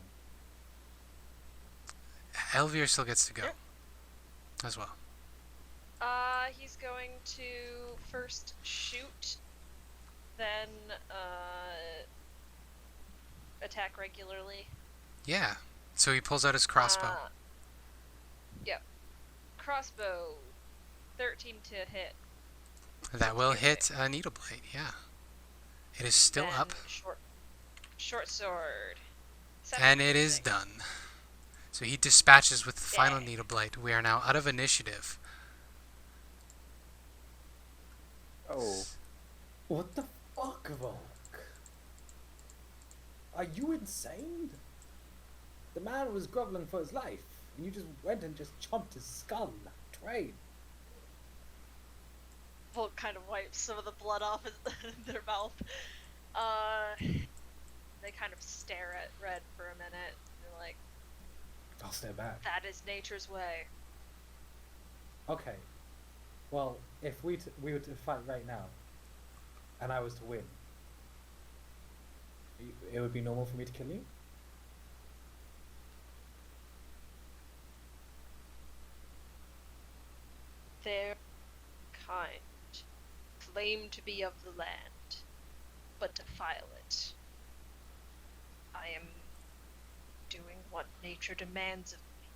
Elvier still gets to go. As well. He's going to first shoot, then attack regularly. Yeah. So he pulls out his crossbow. Yep. Crossbow, 13 to hit. That will Okay. hit a needle blade, yeah. It is still Then up, Short sword. and it is 17. done. So he dispatches with the final Yay. needle blade. We are now out of initiative. Oh. What the fuck, Volk? Are you insane? The man was groveling for his life, and you just went and just chomped his skull like a train. Volk kind of wipes some of the blood off their mouth. They kind of stare at Red for a minute. They're like, I'll step back. that is nature's way. Okay. Well, if we were to fight right now, and I was to win, it would be normal for me to kill you? Their kind claim to be of the land, but defile it. I am doing what nature demands of me.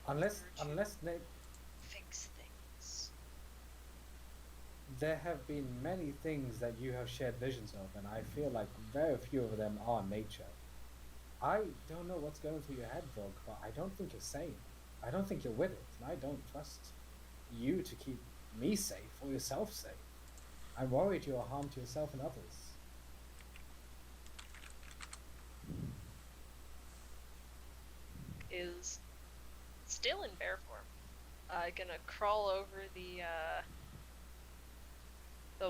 Unless Fix things. there have been many things that you have shared visions of, and I feel like very few of them are nature. I don't know what's going through your head, Volk, but I don't think you're sane. I don't think you're with it, and I don't trust you to keep me safe or yourself safe. I'm worried you are harm to yourself and others. Is still in bear form. Gonna crawl over the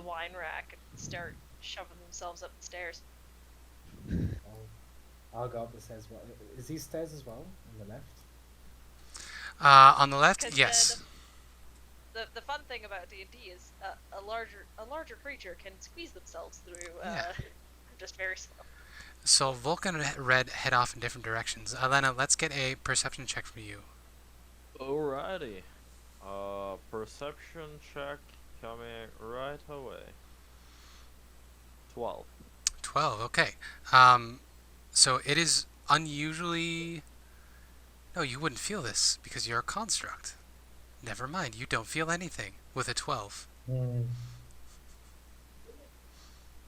wine rack and start shoving themselves up the stairs. I'll go up the stairs. Is these stairs as well on the left? On the left, 'Cause yes. The fun thing about D&D is a larger creature can squeeze themselves through Yeah. just very slow. So Vulcan and Red head off in different directions. Ilena, let's get a perception check from you. Alrighty. Perception check coming right away. 12. 12. Okay. So it is unusually. No, you wouldn't feel this because you're a construct. Never mind. You don't feel anything with a 12.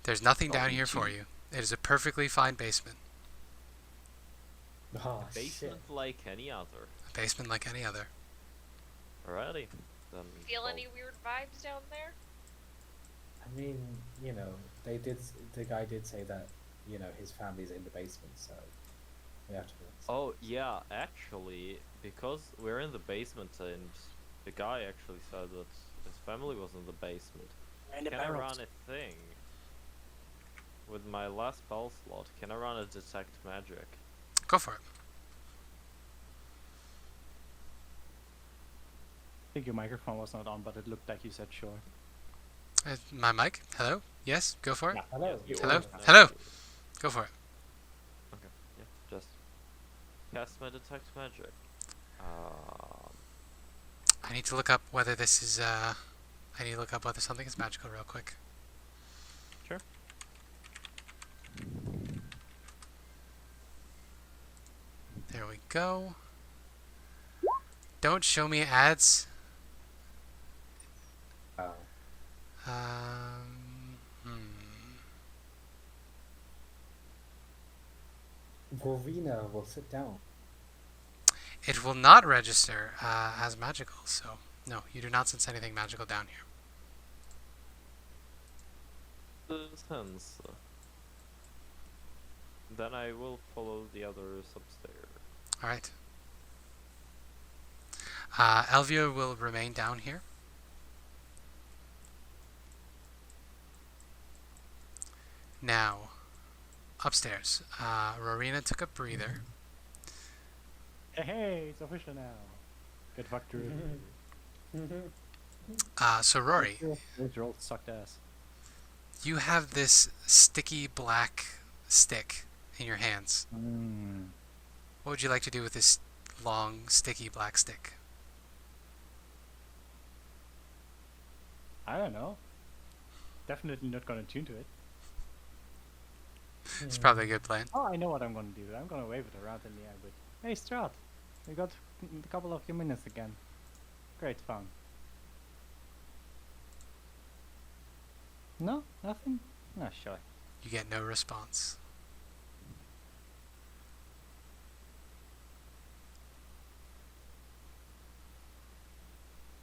There's nothing down here for you. It is a perfectly fine basement. Oh, Basement like any other. A basement like any other. Alrighty. Then Feel well, any weird vibes down there? I mean, you know, the guy did say that, you know, his family's in the basement, so we have to. Oh yeah, actually, because we're in the basement and the guy actually said that his family was in the basement. And the Can I barrels. run a thing? With my last spell slot, can I run a detect magic? Go for it. I think your microphone was not on, but it looked like you said sure. My mic? Hello? Yes? Go for it? Hello. Yes, Hello? no, Hello? Go for it. Okay, yeah, just cast my detect magic. I need to look up whether this is, I need to look up whether something is magical real quick. Sure. There we go. Don't show me ads. Oh. Gorina will sit down. It will not register as magical, so no, you do not sense anything magical down here. Sense. Then I will follow the others upstairs. Alright. Elvia will remain down here. Now, upstairs. Rorina took a breather. Hey, it's official now. Good fuck, Druid. So Rory, Those rolls sucked ass. you have this sticky black stick in your hands. What would you like to do with this long, sticky black stick? I don't know. Definitely not gonna tune to it. It's probably a good plan. Oh, I know what I'm gonna do. I'm gonna wave it around in the air with, "Hey, Strahd, we got a couple of your minutes again. Great fun." No, nothing. No, sure. You get no response.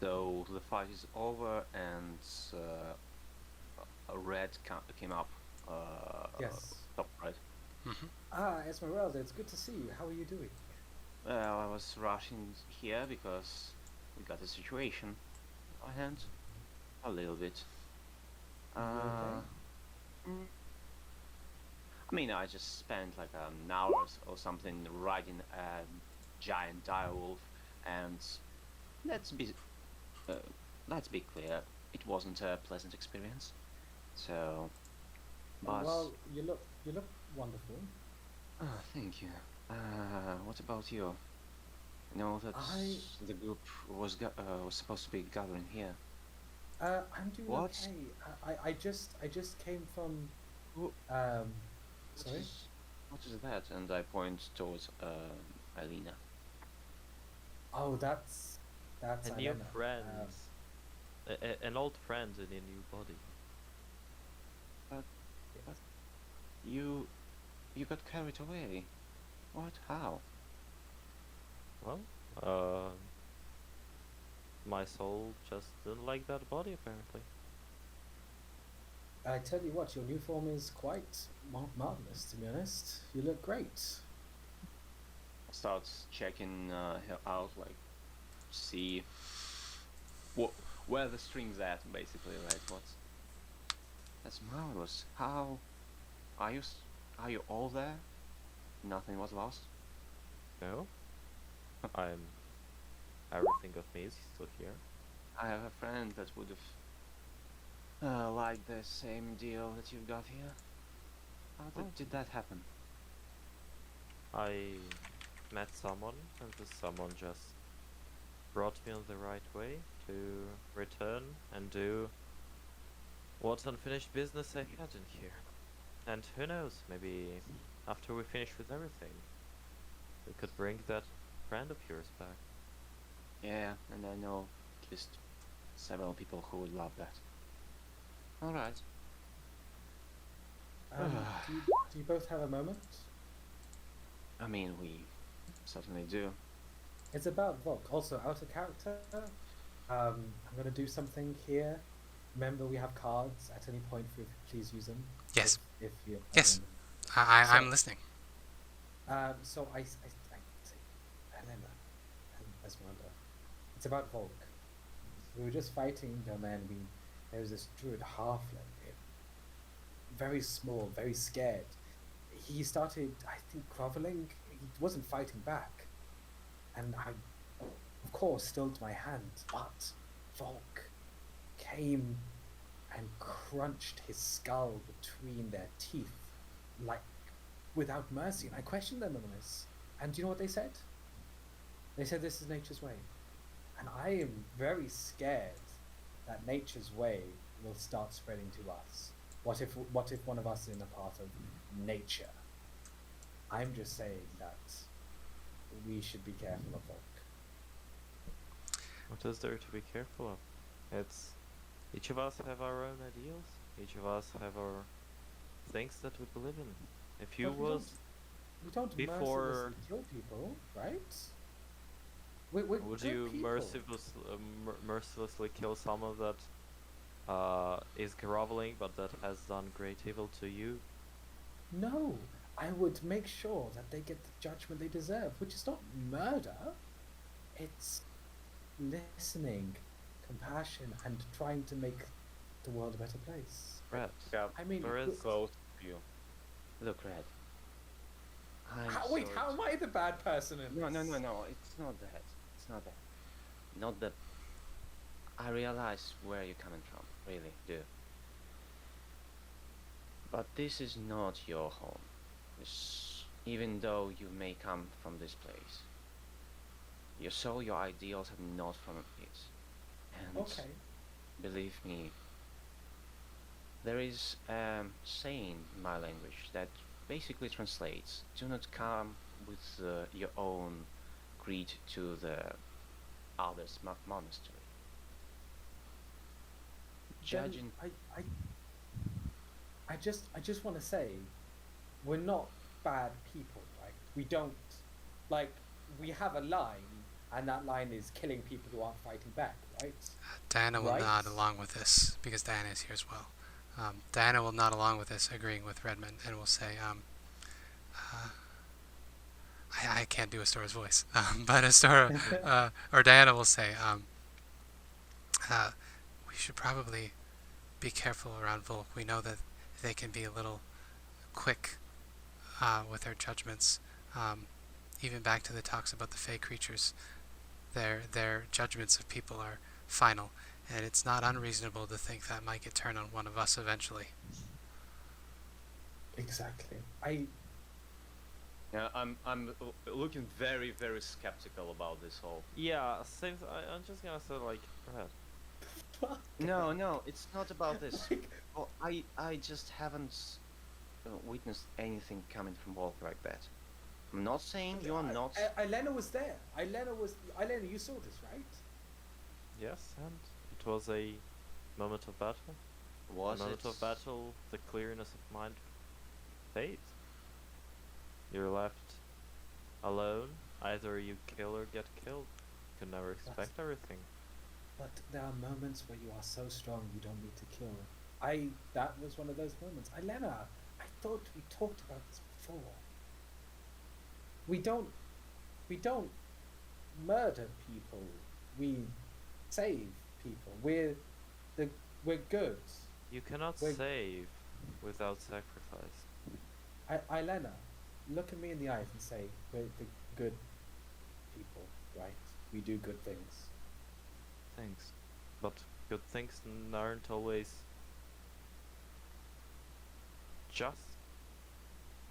So the fight is over, and a red came up. Yes. Top right. Ah, Ezmerelda, it's good to see you. How are you doing? Well, I was rushing here because we got a situation on hand. A little bit. okay? I mean, I just spent like an hour or something riding a giant direwolf, and let's be clear, it wasn't a pleasant experience. So, but Well, you look wonderful. thank you. What about you? I know that the group was supposed to be gathering here. I'm doing What? okay. I just came from. What Sorry. what is that? And I point towards Ireena. Oh, that's A new Ilena. friend. An old friend in a new body. You got carried away. What? How? Well, my soul just didn't like that body apparently. I tell you what, your new form is quite marvelous. To be honest, you look great. Start checking her out, like see where the string's at, basically, right? That's marvelous. How are you all there? Nothing was lost. No? Everything of me is still here. I have a friend that would have liked the same deal that you've got here. How did that happen? I met someone, and this someone just brought me on the right way to return and do what unfinished business I had in here. And who knows, maybe after we finish with everything, we could bring that friend of yours back. Yeah, and I know at least several people who would love that. Alright. Do you both have a moment? I mean, we certainly do. It's about Volk. Also, out of character, I'm going to do something here. Remember, we have cards. At any point, please use them. Yes. If you. Yes. So- I'm listening. So I say, Elena and Ezmerelda. It's about Volk. We were just fighting them, and there was this druid halfling, very small, very scared. He started, I think, groveling. He wasn't fighting back, and I, of course, stilled my hand. But Volk came and crunched his skull between their teeth, like without mercy. And I questioned them on this. And do you know what they said? They said this is nature's way. And I am very scared that nature's way will start spreading to us. What if one of us is in a part of nature? I'm just saying that we should be careful of Volk. What is there to be careful of? It's each of us have our own ideals. Each of us have our things that we believe in. If you But we don't before- mercilessly kill people, right? We're would good you people. mercilessly kill someone that is groveling but that has done great evil to you? No, I would make sure that they get the judgment they deserve, which is not murder. It's listening, compassion, and trying to make the world a better place. Red. Yeah, I mean, Whereas- look- close to you. Look, Red. wait, how am I the bad person in No, this? no, it's not that. It's not that. Not that. I realize where you're coming from, really do. But this is not your home. Even though you may come from this place. Your ideals are not from it. And Okay. believe me, there is a saying in my language that basically translates, do not come with your own greed to the other's monastery. Judging. Then I just want to say, we're not bad people, right? We don't, like, we have a line, and that line is killing people who aren't fighting back, right? Diana will Right. nod along with this because Diana is here as well. Diana will nod along with this, agreeing with Redmond, and will say, I can't do Astora's voice, but Astora, or Diana will say, we should probably be careful around Volk. We know that they can be a little quick with their judgments. Even back to the talks about the Fey creatures, their judgments of people are final, and it's not unreasonable to think that might get turned on one of us eventually. Exactly. Yeah, I'm looking very, very skeptical about this whole. Yeah, same. I'm just gonna say like, Red. No, it's not about this. Like, Well, I just haven't witnessed anything coming from Volk like that. I'm not saying you are not. Ilena was there. Ilena, you saw this, right? Yes, and it was a moment of battle. Was A moment it? of battle, the clearness of mind fades. You're left alone. Either you kill or get killed. You can never expect everything. But there are moments where you are so strong you don't need to kill. That was one of those moments. Ilena, I thought we talked about this before. We don't murder people. We save people. We're good. You cannot Wait. save without sacrifice. Ilena, look at me in the eyes and say we're the good people, right? We do good things. Thanks. But good things aren't always just.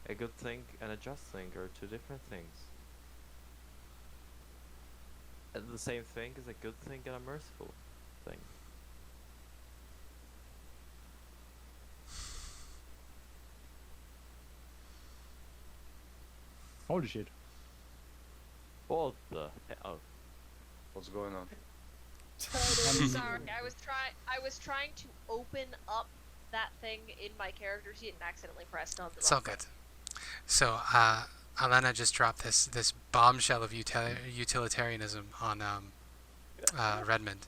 A good thing and a just thing are two different things. And the same thing is a good thing and a merciful thing. Holy shit. What the hell? What's going on? Sorry, I was trying to open up that thing in my character sheet and accidentally pressed on the It's all wrong good. So, Ilena just dropped this bombshell of utilitarianism on Redmond,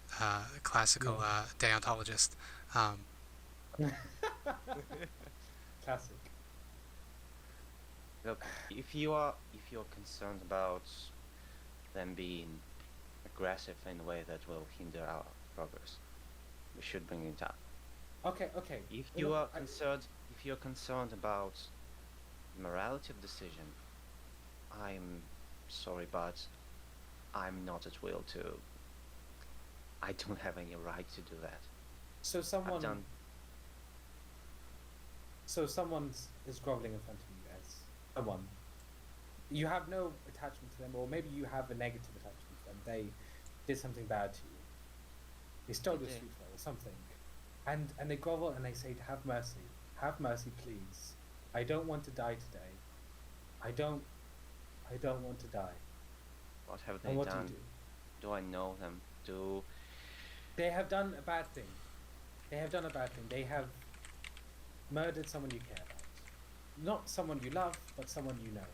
classical deontologist. Classic. Look, if you're concerned about them being aggressive in a way that will hinder our progress, we should bring it up. Okay. If You you know, are concerned, if you're concerned about morality of decision, I'm sorry, but I'm not at will to. I don't have any right to do that. So I've someone. done. So someone is groveling in front of you as someone. You have no attachment to them, or maybe you have a negative attachment to them. They did something bad to you. They stole your They did. street or something, and they grovel and they say, "Have mercy, please. I don't want to die today. I don't want to die." What have they And what done? do you do? Do I know them? Do They have done a bad thing. They have murdered someone you care about. Not someone you love, but someone you know.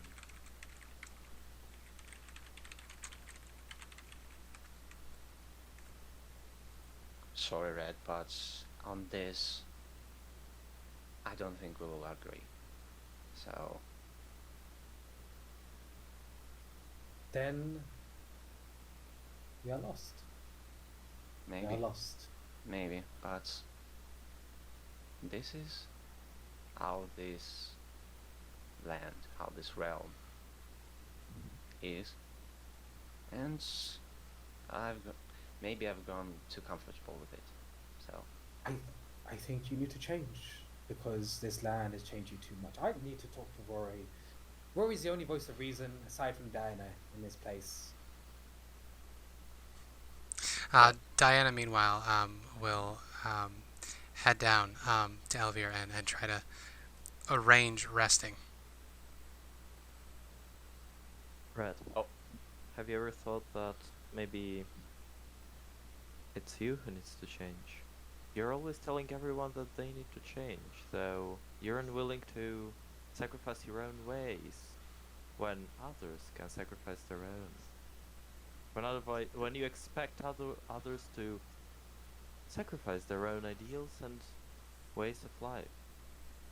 sorry, Red, but on this, I don't think we will agree. So Then we are lost. We maybe. are lost. Maybe, but this is how this land, how this realm is, and maybe I've gone too comfortable with it. So I think you need to change because this land has changed you too much. I need to talk to Rory. Rory's the only voice of reason aside from Diana in this place. Diana, meanwhile, will head down to Elvir and try to arrange resting. Red. Oh. Have you ever thought that maybe it's you who needs to change? You're always telling everyone that they need to change, though you're unwilling to sacrifice your own ways when others can sacrifice their own. When you expect others to sacrifice their own ideals and ways of life,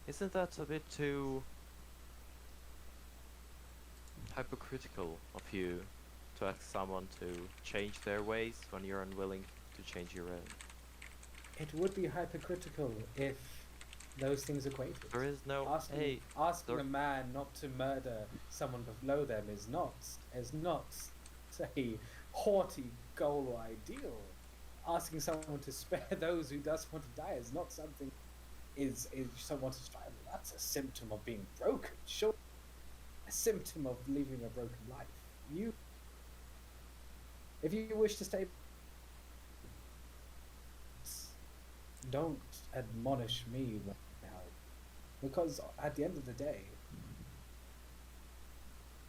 isn't that a bit too hypocritical of you to ask someone to change their ways when you're unwilling to change your own? It would be hypocritical if those things equated. There is no Asking there- a man not to murder someone below them is not a haughty goal or ideal. Asking someone to spare those who does want to die is not something is someone to strive with. That's a symptom of being broken. Sure, a symptom of living a broken life. If you wish to stay, don't admonish me now, because at the end of the day,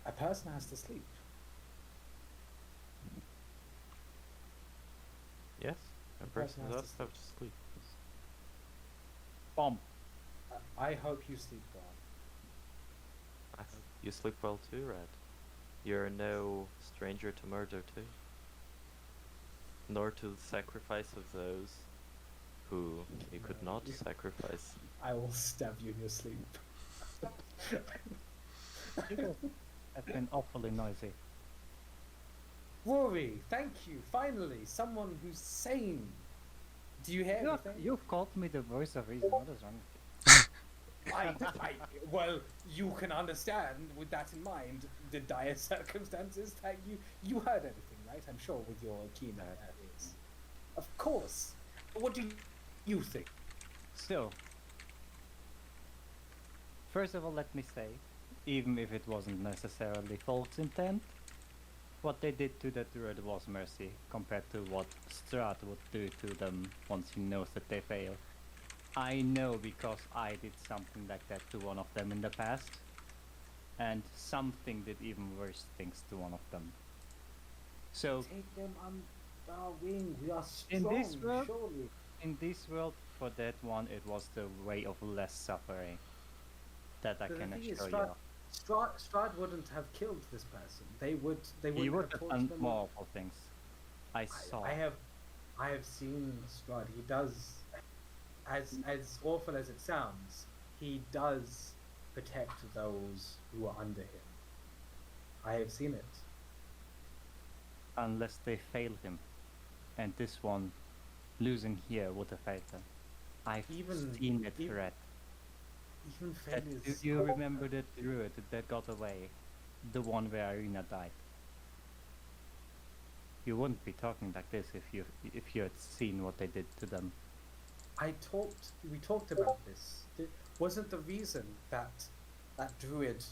a person has to sleep. Yes, a person person has to does have to sleep. Bomb. I hope you sleep well. I hope you sleep well too, Red. You're no stranger to murder too. Nor to the sacrifice of those who you could not sacrifice. I will stab you in your sleep. That's been awfully noisy. Rory, thank you. Finally, someone who's sane. Do you hear anything? You've called me the voice of reason. What is wrong with Well, you can understand with that in mind the dire circumstances that you heard everything, right? I'm sure with your keen ears. Of course. What do you think? So, first of all, let me say, even if it wasn't necessarily Volk's intent, what they did to the Druid was mercy compared to what Strahd would do to them once he knows that they fail. I know because I did something like that to one of them in the past. and something did even worse things to one of them. So Take them under our wing. We are In strong, this world- surely. in this world, for that one, it was the way of less suffering. That I But the can thing is, assure you. Strahd wouldn't have killed this person. They wouldn't He would have have tortured done them. more awful things. I saw. I have seen Strahd. He does, as awful as it sounds, he does protect those who are under him. I have seen it. Unless they failed him. And this one, losing here would have failed them. I've Even- seen it even- threat. Even Do failures. you remember the Druid that got away? The one where Ireena died? You wouldn't be talking like this if you had seen what they did to them. We talked about this. Wasn't the reason that that druid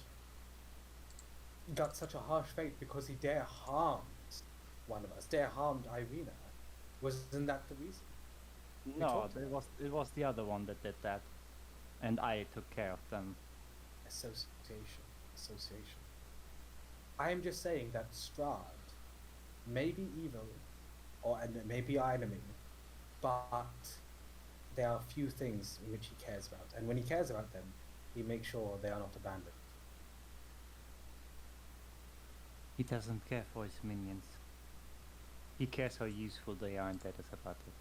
got such a harsh fate because he harmed one of us, harmed Ireena? Wasn't that the reason? No, talked it was the other one that did that, and I took care of them. Association. I am just saying that Strahd may be evil, and may be our enemy, but there are few things in which he cares about, and when he cares about them, he makes sure they are not abandoned. He doesn't care for his minions. He cares how useful they are, and that is about it.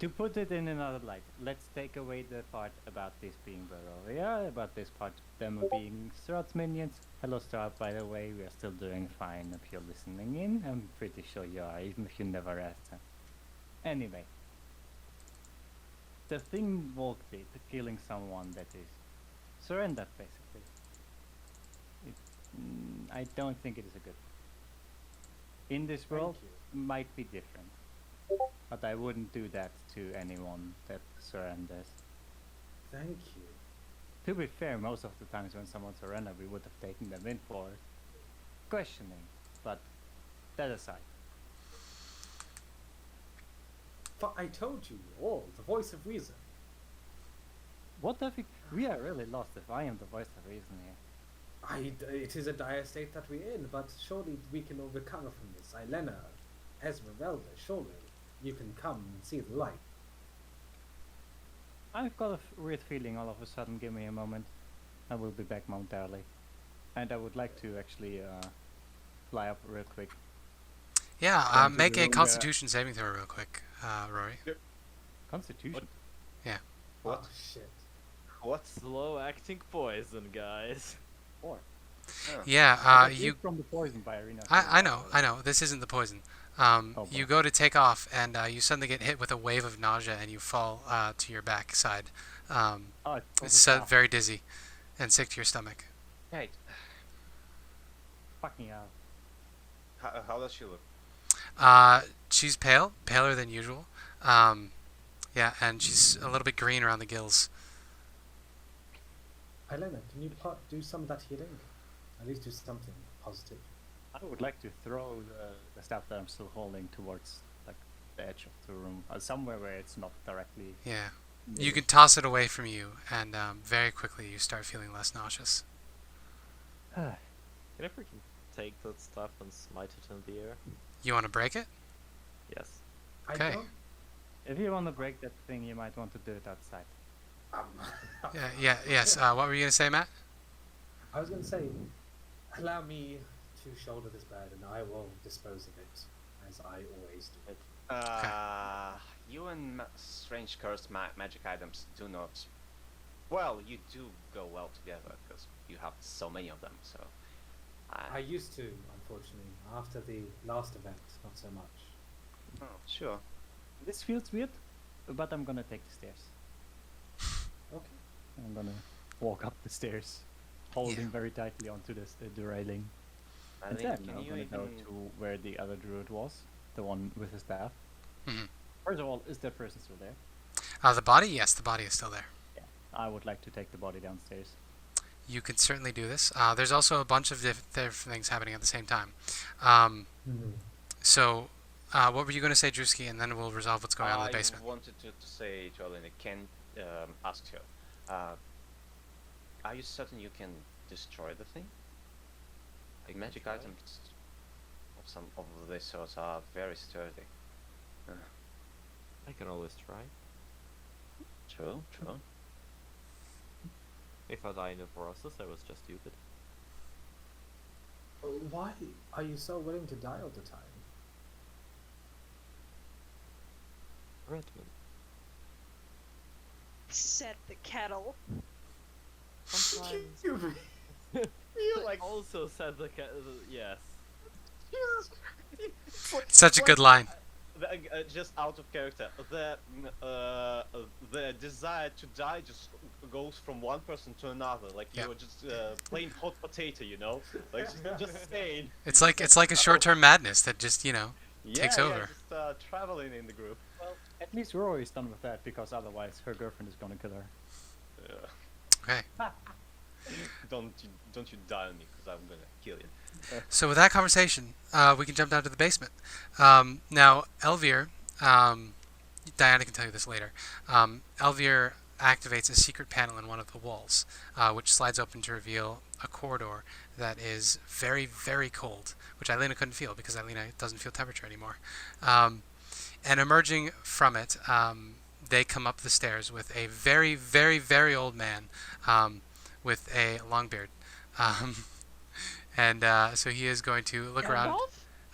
To put it in another light, let's take away the part about this being Barovia, about this part them being Strahd's minions. Hello Strahd, by the way, we are still doing fine if you're listening in. I'm pretty sure you are, even if you never asked her. Anyway. The thing Volk did, killing someone that is surrendered, basically. I don't think it is a good thing. In this world, Thank might be different. But I wouldn't do that to anyone that surrenders. Thank you. To be fair, most of the times when someone surrendered, we would have taken them in for questioning. But that aside. But I told you all, the voice of reason. What the fuck? We are really lost if I am the voice of reason here. It is a dire state that we're in, but surely we can all recover from this. Ilena, Ezmerelda, surely you can come and see the light. I've got a weird feeling all of a sudden. Give me a moment. I will be back momentarily. And I would like to actually fly up real quick. Yeah, Going to make the a room Constitution saving throw real quick, Rory. Constitution. What? Oh shit. What? Slow acting poison, guys. Or Yeah, you you. from the poison by Ireena. I know. This isn't the poison. You boy. go to take off, and you suddenly get hit with a wave of nausea, and you fall to your backside. Oh, It's very dizzy, and sick to your stomach. Hey, fucking hell. how does she look? She's paler than usual. Yeah, and she's a little bit green around the gills. Ilena, can you do some of that healing? At least do something positive. I would like to throw the stuff that I'm still holding towards like the edge of the room, somewhere where it's not directly. Yeah. near You the can toss it away from you, and very quickly you start feeling less nauseous. Can I freaking take that stuff and smite it in the air? You want to break it? Yes. Okay. I don't, If you want to break that thing, you might want to do it outside. Yes. What were you gonna say, Matt? I was going to say, allow me to shoulder this burden. I will dispose of it, as I always do. You and strange cursed magic items do not. Well, you do go well together because you have so many of them. So. I used to, unfortunately. After the last event, not so much. Oh, sure. This feels weird, but I'm gonna take the stairs. Okay. I'm gonna walk up the stairs, holding very tightly onto the railing. And Eileen, then can I'm you gonna go even- to where the other druid was, the one with the staff. Mhm. First of all, is that person still there? The body? Yes, the body is still there. Yeah. I would like to take the body downstairs. You can certainly do this. There's also a bunch of different things happening at the same time. So, what were you going to say, Drewski, and then we'll resolve what's going on in the basement. I wanted to say to Elena, can ask her, are you certain you can destroy the thing? Like magic items of some of this sort are very sturdy. I can always try. True. If I die in the process, I was just stupid. Why are you so willing to die all the time? Redmond. Said the kettle. Sometimes. You like Also said the yes. Such a good line. Just out of character, the desire to die just goes from one person to another. Like Yeah. you're just plain hot potato, you know. Like just saying. It's like a short-term madness that just takes Yeah, over. just traveling in the group. Well, at least Rory's done with that because otherwise her girlfriend is gonna kill her. Okay. Don't you die on me, because I'm gonna kill you. So with that conversation, we can jump down to the basement. Now, Elvir, Diana can tell you this later. Elvir activates a secret panel in one of the walls, which slides open to reveal a corridor that is very, very cold, which Ireena couldn't feel because Ireena doesn't feel temperature anymore. And emerging from it, they come up the stairs with a very, very, very old man with a long beard. And so he is going to look around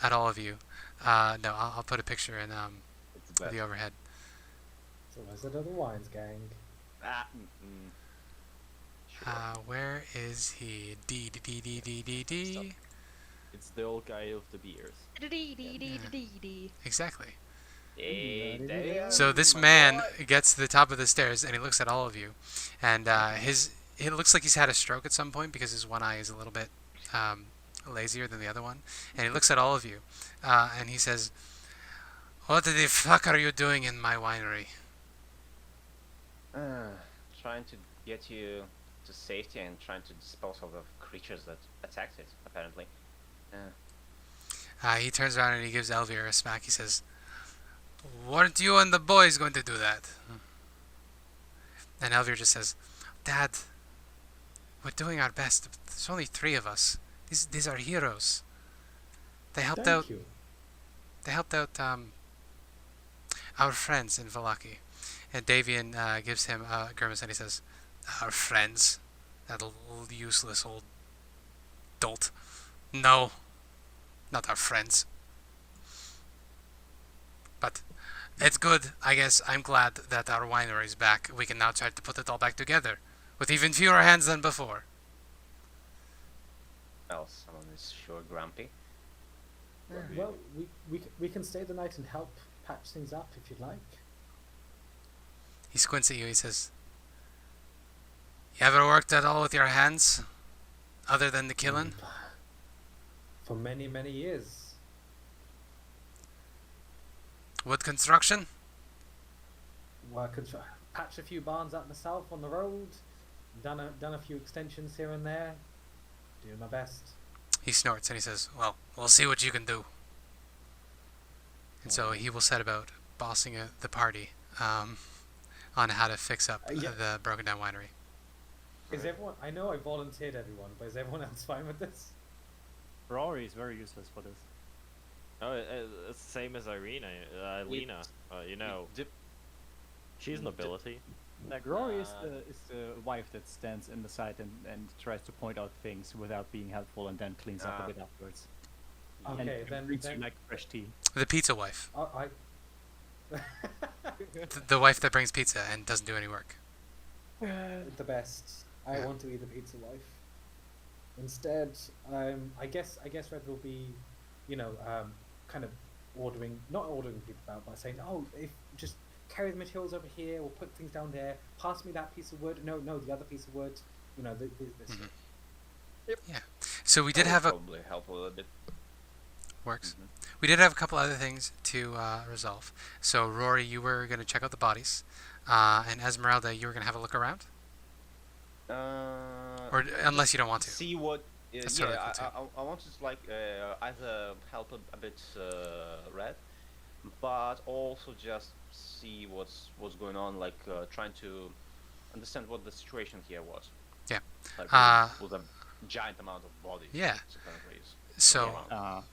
at all of you. No, I'll put a picture in the overhead. So Wizard of the Wines gang. Where is he? D. It's the old guy of the beers. Exactly. Hey, there. So this man gets to the top of the stairs and he looks at all of you, and it looks like he's had a stroke at some point because his one eye is a little bit lazier than the other one, and he looks at all of you, and he says, "What the fuck are you doing in my winery?" Trying to get you to safety and trying to dispose of the creatures that attacked it, apparently. He turns around and he gives Elvir a smack. He says, "Weren't you and the boys going to do that?" And Elvir just says, "Dad, we're doing our best. There's only 3 of us. These are heroes. They helped out. Thank you. They helped out our friends in Vallaki." And Davian gives him a grimace and he says, "Our friends? That old useless old dolt. No, not our friends. But it's good, I guess. I'm glad that our winery is back. We can now try to put it all back together, with even fewer hands than before." Well, someone is sure grumpy. Well, we can stay the night and help patch things up if you'd like. He squints at you. He says, "You ever worked at all with your hands, other than the killing?" For many, many years. Wood construction? Well, I could patch a few barns out myself on the road. Done a few extensions here and there. Doing my best. He snorts and he says, "Well, we'll see what you can do." And so he will set about bossing the party on how to fix up Yeah. the broken down winery. Is everyone? I know I volunteered everyone, but is everyone else fine with this? Rory is very useless for this. Oh, it's the same as Ireena. Ilena. She's nobility. Like Rory is the wife that stands in the side and tries to point out things without being helpful and then cleans up a bit afterwards. Okay, and then treats you like fresh tea. The pizza wife. I The wife that brings pizza and doesn't do any work. the best. I Yeah. want to be the pizza wife. Instead, I guess Red will be, kind of not ordering people about, but saying, "Oh, if just carry the materials over here, we'll put things down there. Pass me that piece of wood. No, the other piece of wood. This." Mhm. Yeah. So we did have a probably help a little bit. works. We did have a couple other things to resolve. So Rory, you were going to check out the bodies, and Ezmerelda, you were going to have a look around, or unless you don't want to. See what? That's totally Yeah, cool I wanted to either help a bit Red, but also just see what's going on, trying to understand what the situation here was. Yeah. Like, was a giant amount of bodies. Yeah. So apparently it's So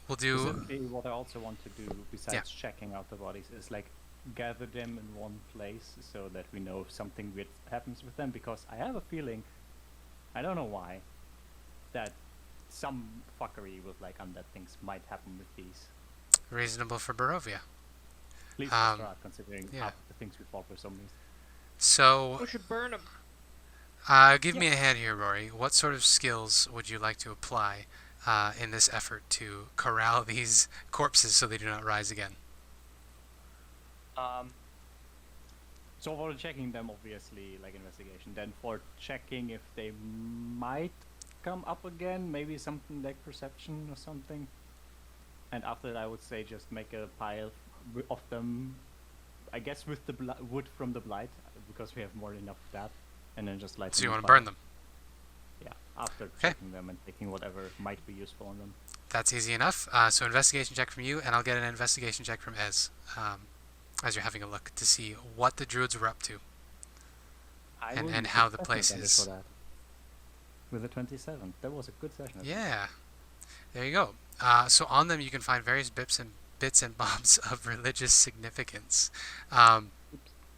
we'll do. Specifically, what I also want to do, besides checking out the bodies, is like gather them in one place so that we know if something weird happens with them. Because I have a feeling, I don't know why, that some fuckery with like undead things might happen with these. Reasonable for Barovia. At least for Strahd, considering half the things we fought were zombies. So, We should burn them. give me a hand here, Rory. What sort of skills would you like to apply in this effort to corral these corpses so they do not rise again? So for checking them, obviously, like investigation. Then for checking if they might come up again, maybe something like perception or something. And after that, I would say just make a pile of them, I guess with the wood from the blight, because we have more than enough of that. And then just light them. So you on want to fire. burn them? Yeah, after checking them and taking whatever might be useful on them. That's easy enough. So investigation check from you, and I'll get an investigation check from Ez, as you're having a look to see what the druids were up to. And how the place is. For that. With a 27. That was a good session. Yeah. There you go. So on them you can find various bits and bobs of religious significance.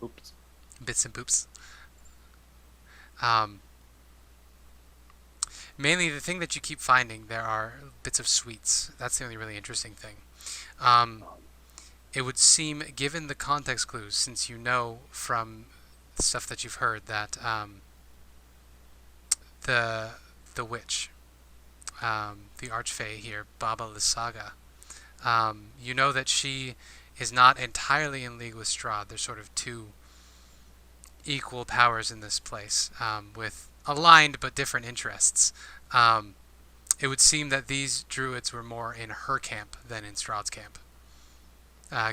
Oops. Bits and boops. Mainly the thing that you keep finding, there are bits of sweets. That's the only really interesting thing. It would seem, given the context clues, since you know from the stuff that you've heard that the witch, the archfey here, Baba Lysaga, you know that she is not entirely in league with Strahd. There's sort of two equal powers in this place, with aligned but different interests. It would seem that these druids were more in her camp than in Strahd's camp,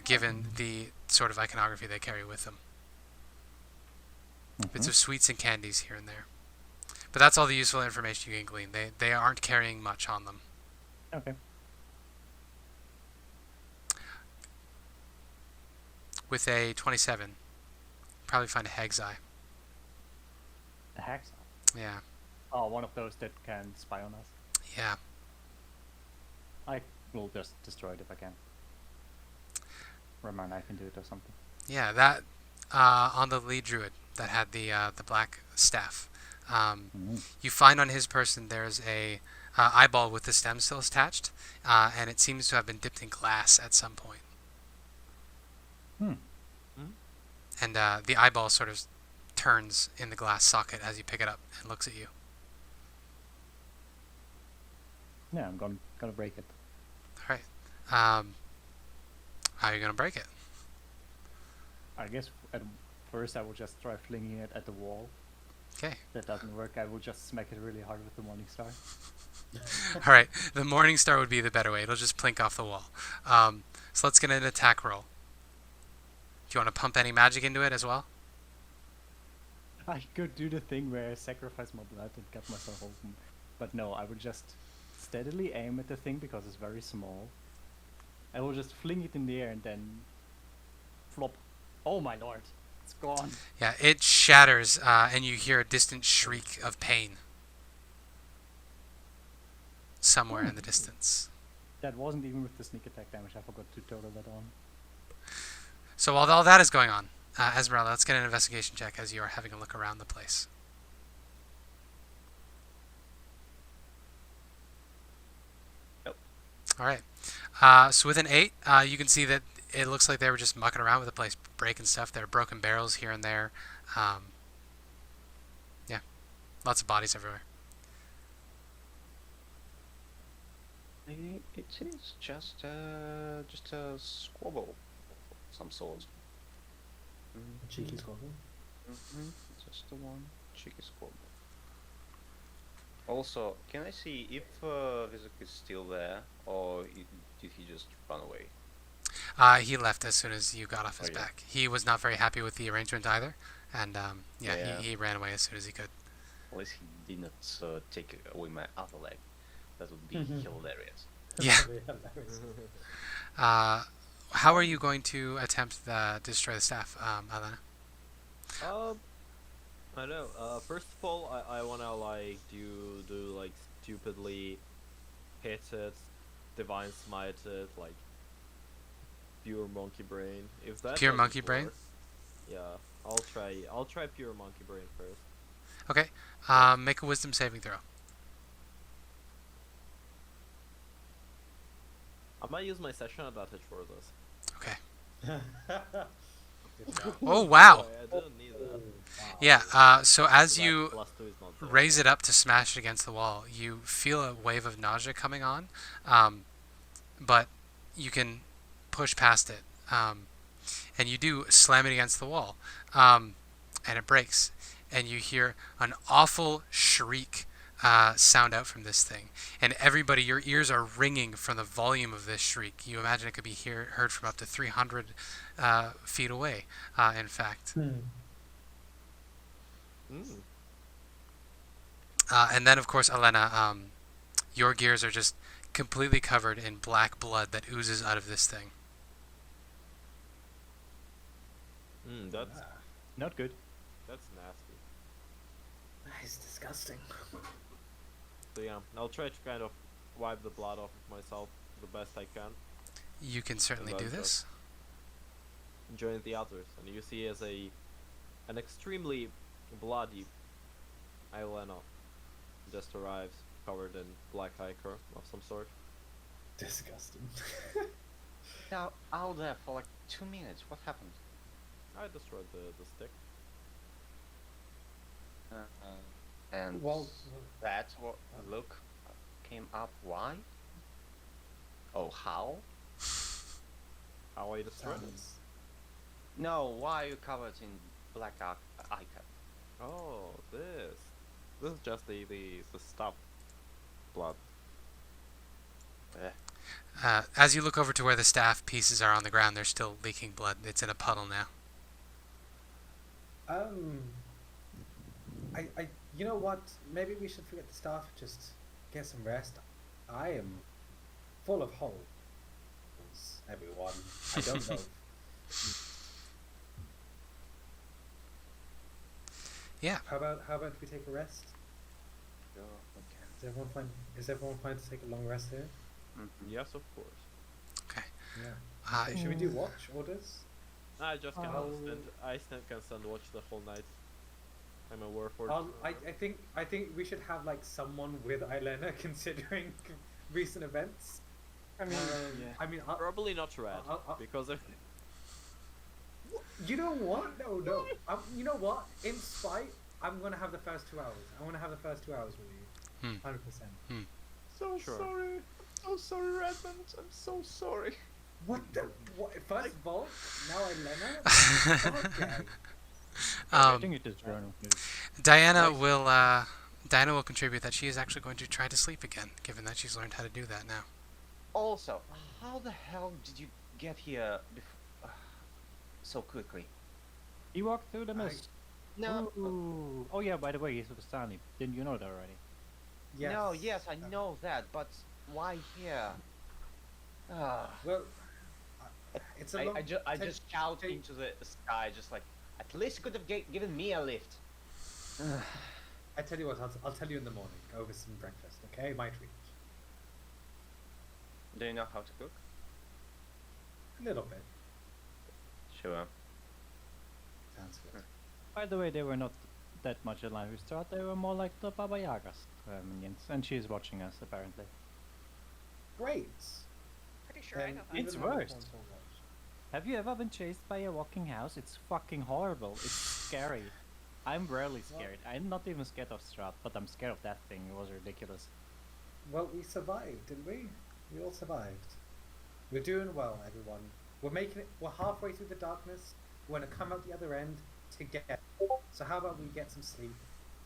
given the sort of iconography they carry with them. Bits of sweets and candies here and there. But that's all the useful information you can glean. They aren't carrying much on them. Okay. With a 27, probably find a hag's eye. A hag's eye? Yeah. Oh, one of those that can spy on us. Yeah. I will just destroy it if I can. Run my knife into it or something. Yeah, that on the lead druid that had the black staff. You find on his person there's a eyeball with the stem still attached, and it seems to have been dipped in glass at some point. And the eyeball sort of turns in the glass socket as you pick it up and looks at you. Yeah, I'm gonna break it. All right. How are you gonna break it? I guess at first I will just try flinging it at the wall. Okay. If that doesn't work, I will just smack it really hard with the Morning Star. All right. The Morning Star would be the better way. It'll just plink off the wall. So let's get an attack roll. Do you want to pump any magic into it as well? I could do the thing where I sacrifice my blood and cut myself open. But no, I would just steadily aim at the thing because it's very small. I will just fling it in the air and then flop. Oh my lord, it's gone. Yeah, it shatters, and you hear a distant shriek of pain somewhere in the distance. That wasn't even with the sneak attack damage. I forgot to total that on. So while all that is going on, Ezmerelda, let's get an investigation check as you are having a look around the place. Nope. All right. So with an 8, you can see that it looks like they were just mucking around with the place, breaking stuff. There are broken barrels here and there. Yeah, lots of bodies everywhere. It is just a squabble of some sort. A cheeky squabble. Just the one cheeky squabble. Also, can I see if Vizuk is still there, or did he just run away? He left as soon as you got off his back. He was not very happy with the arrangement either, and he ran away as soon as he could. At least he did not take away my other leg. That would be hilarious. Yeah. How are you going to attempt to destroy the staff, Ilena? I don't know. First of all, I wanna like do like stupidly hit it, divine smite it, like pure monkey brain. If that Pure doesn't monkey brain? work, yeah, I'll try pure monkey brain first. Okay. Make a wisdom saving throw. I might use my session advantage for this. Okay. Good job. Oh wow. I didn't need that. Yeah. So as So that you +2 is not there. raise it up to smash it against the wall, you feel a wave of nausea coming on, but you can push past it, and you do slam it against the wall, and it breaks, and you hear an awful shriek sound out from this thing, and everybody, your ears are ringing from the volume of this shriek. You imagine it could be heard from up to 300 feet away, in fact. Mm. And then, of course, Ilena, your gears are just completely covered in black blood that oozes out of this thing. That's Not good. nasty. It's disgusting. So yeah, I'll try to kind of wipe the blood off of myself the best I can. You can certainly do this. Join the others, and you see as an extremely bloody Ireena just arrives, covered in black ichor of some sort. Disgusting. Now, out there for like 2 minutes. What happened? I destroyed the stick. And Well, that look came up. Why? Oh, how? How I destroyed it? No, why are you covered in black ichor? Oh, this is just the stuff blood. As you look over to where the staff pieces are on the ground, they're still leaking blood. It's in a puddle now. You know what? Maybe we should forget the staff. Just get some rest. I am full of holes. Everyone, I don't know. Yeah. How about we take a rest? Sure. Is everyone fine to take a long rest here? Yes, of course. Okay. Yeah. Should we do watch orders? I just can Oh. can stand watch the whole night. I'm a Warforged. I think we should have like someone with Ilena considering recent events. I mean, I mean, Probably not red, because if you know what? No. You know what? In spite, I'm gonna have the first 2 hours. I want to have the first 2 hours with you. 100%. So Sure. sorry. I'm so sorry, Redmond. I'm so sorry. What the? What? First Volk, now Ilena. Okay. I think it is journal. Diana will contribute that she is actually going to try to sleep again, given that she's learned how to do that now. Also, how the hell did you get here so quickly? He walked through the mist. No. Ooh. Oh yeah, by the way, he's a Vistani. Didn't you know that already? Yes. No, yes, I know that, but why here? Well, it's a long. I just shout into the sky, just like, at least you could have given me a lift. I tell you what, I'll tell you in the morning over some breakfast, okay? My treat. Do you know how to cook? A little bit. Sure. Sounds good. By the way, they were not that much alive with Strahd. They were more like the Baba Yagas minions, and she's watching us apparently. Great. Pretty sure I Then know even It's on the worse. console watch. Have you ever been chased by a walking house? It's fucking horrible. It's scary. I'm rarely scared. I'm not even scared of Strahd, but I'm scared of that thing. It was ridiculous. Well, we survived, didn't we? We all survived. We're doing well, everyone. We're making it. We're halfway through the darkness. We're gonna come out the other end together. So how about we get some sleep,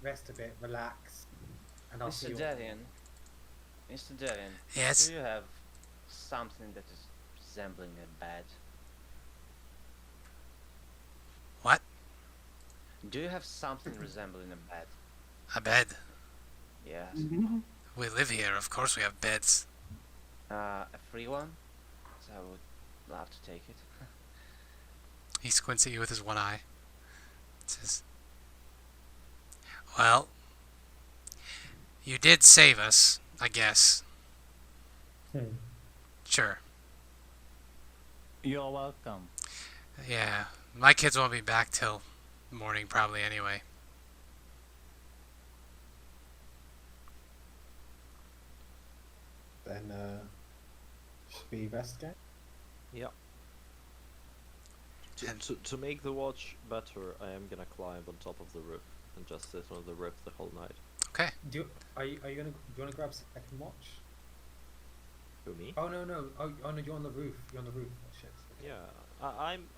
rest a bit, relax, and I'll see Mr. you. Devian. Mr. Devian. Yes. Do you have something that is resembling a bed? What? Do you have something resembling a bed? A bed. Yes. We live here. Of course we have beds. A free one? So I would love to take it. He squints at you with his one eye. Says, well, You did save us, I guess. Sure. You're welcome. Yeah. My kids won't be back till morning probably anyway. Then, should we investigate? Yeah. And- To make the watch better, I am gonna climb on top of the roof and just sit on the roof the whole night. Okay. Do you wanna grab second watch? Who, me? Oh no. Oh no, you're on the roof. You're on the roof. Oh, shit. Okay. Yeah, I'm.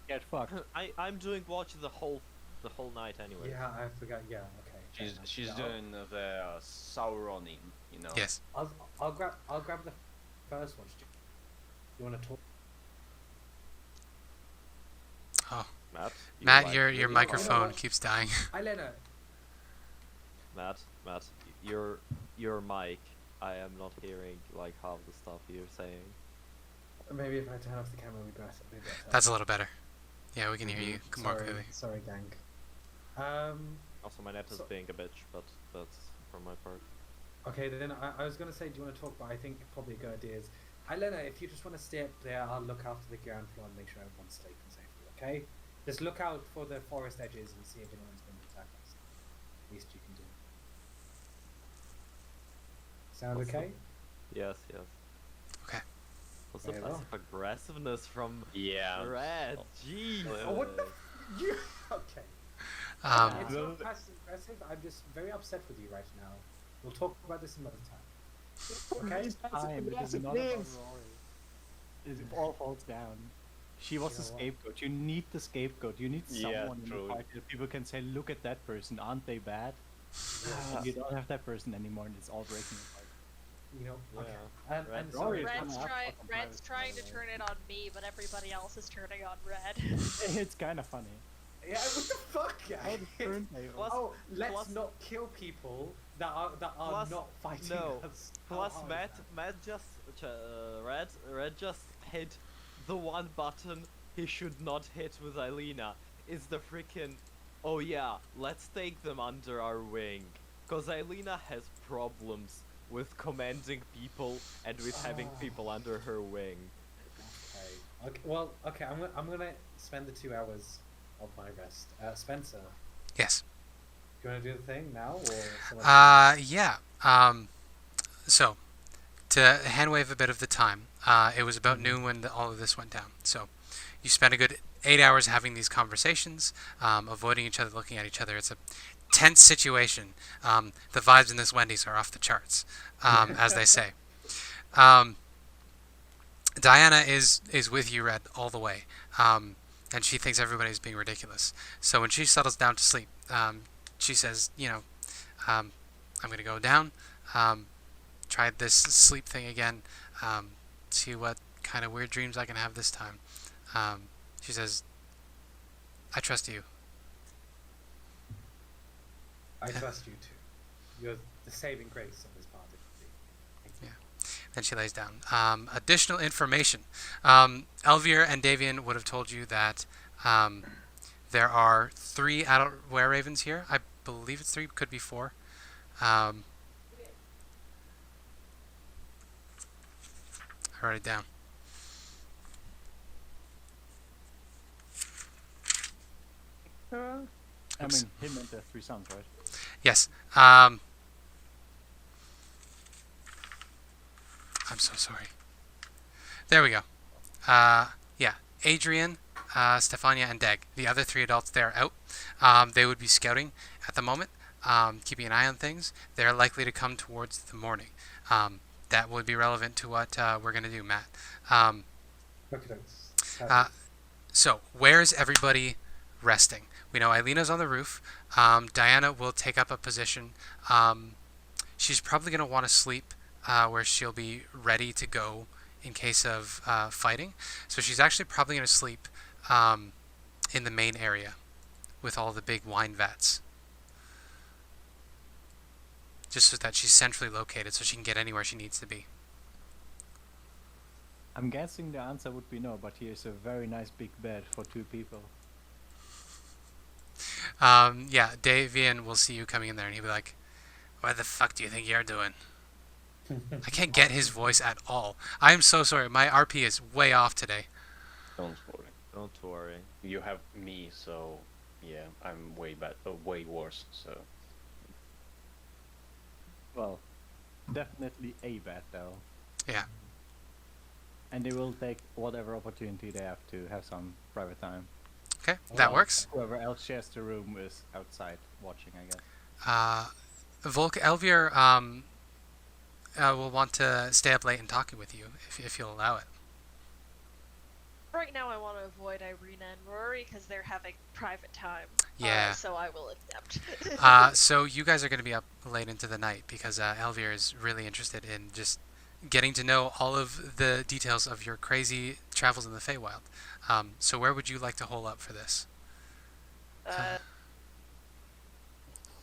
Get fucked. I'm doing watch the whole night anyway. Yeah, I forgot. Yeah, okay. fair enough. She's Yeah, doing the Sauroning, you know. Yes. I'll grab the first watch. Do you wanna talk? Oh, Matt. you Matt, like your really microphone what? keeps dying. Ilena. Matt, your mic. I am not hearing like half the stuff you're saying. Maybe if I turn off the camera, we better. That's a little better. Yeah, we can hear you more Sorry, clearly. sorry, gang. Also, my net is So- being a bitch, but that's from my part. Okay, then I was gonna say, do you want to talk? But I think probably a good idea is, Ilena, if you just want to stay up there, I'll look after the ground floor and make sure everyone's sleeping safely. Okay? Just look out for the forest edges and see if anyone's going to attack us. Least you can do. Sound Awesome. okay? Yes. Okay. What's the Very well. passive aggressiveness from Yeah. Red? Jeez. Oh, what the? You okay? Um, It's not passive aggressive. I'm just very upset with you right now. We'll talk about this another time. Okay? Time. It is not about Rory. It all falls down. She was the You know what? scapegoat. You need the scapegoat. You need Yeah, someone in true. the party that people can say, "Look at that person. Aren't they bad?" And you don't have that person anymore, and it's all breaking apart. You know. Okay. Yeah. And Red- sorry. Rory is Red's, kinda try- fucking Red's private, trying by to the way. turn it on me, but everybody else is turning on Red. It's kind of funny. Yeah. What the fuck, How guys? the turntable. Plus- Oh, let's plus- not kill people that are plus- not fighting no. us. How Plus, hard is Matt that? just Red just hit the one button he should not hit with Ireena. Is the freaking, oh yeah, let's take them under our wing. Cause Ireena has problems with commanding people and with having people under her wing. Okay. Okay. Well. Okay. I'm gonna spend the 2 hours of my rest. Spencer, yes. do you want to do the thing now or? Someone Yeah. So, to hand wave a bit of the time, it was about noon when all of this went down. So, you spent a good 8 hours having these conversations, avoiding each other, looking at each other. It's a tense situation. The vibes in this Wendy's are off the charts, as they say. Diana is with you, Red, all the way, and she thinks everybody's being ridiculous. So when she settles down to sleep, she says, I'm going to go down, try this sleep thing again, see what kind of weird dreams I can have this time. She says, I trust you. I trust you too. You're the saving grace of this party. Thank you. Then she lays down. Additional information. Elvir and Davian would have told you that there are 3 adult were-ravens here. I believe it's 3, could be 4. I wrote it down. I Oops. mean, him and the 3 sons, right? Yes. I'm so sorry. There we go. Yeah. Adrian, Stefania, and Dag. The other 3 adults, they're out. They would be scouting at the moment, keeping an eye on things. They're likely to come towards the morning. That would be relevant to what we're going to do, Matt. Okay, So, where's everybody resting? We know Ilena's on the roof. Diana will take up a position. She's probably going to want to sleep where she'll be ready to go in case of fighting. So she's actually probably going to sleep in the main area with all the big wine vats. Just so that she's centrally located so she can get anywhere she needs to be. I'm guessing the answer would be no, but here's a very nice big bed for 2 people. Yeah, Davian will see you coming in there and he'll be like, What the fuck do you think you're doing? I can't get his voice at all. I am so sorry. My RP is way off today. Don't worry. Don't worry. You have me, so yeah, I'm way worse. So Well, definitely a bad though. Yeah. And they will take whatever opportunity they have to have some private time. Okay, that works. Whoever else shares the room is outside watching, I guess. Volk, Elvier will want to stay up late and talking with you if you'll allow it. Right now, I want to avoid Ireena and Rory because they're having private time. Yeah. So I will accept. So you guys are going to be up late into the night because Elvier is really interested in just getting to know all of the details of your crazy travels in the Feywild. So where would you like to hole up for this?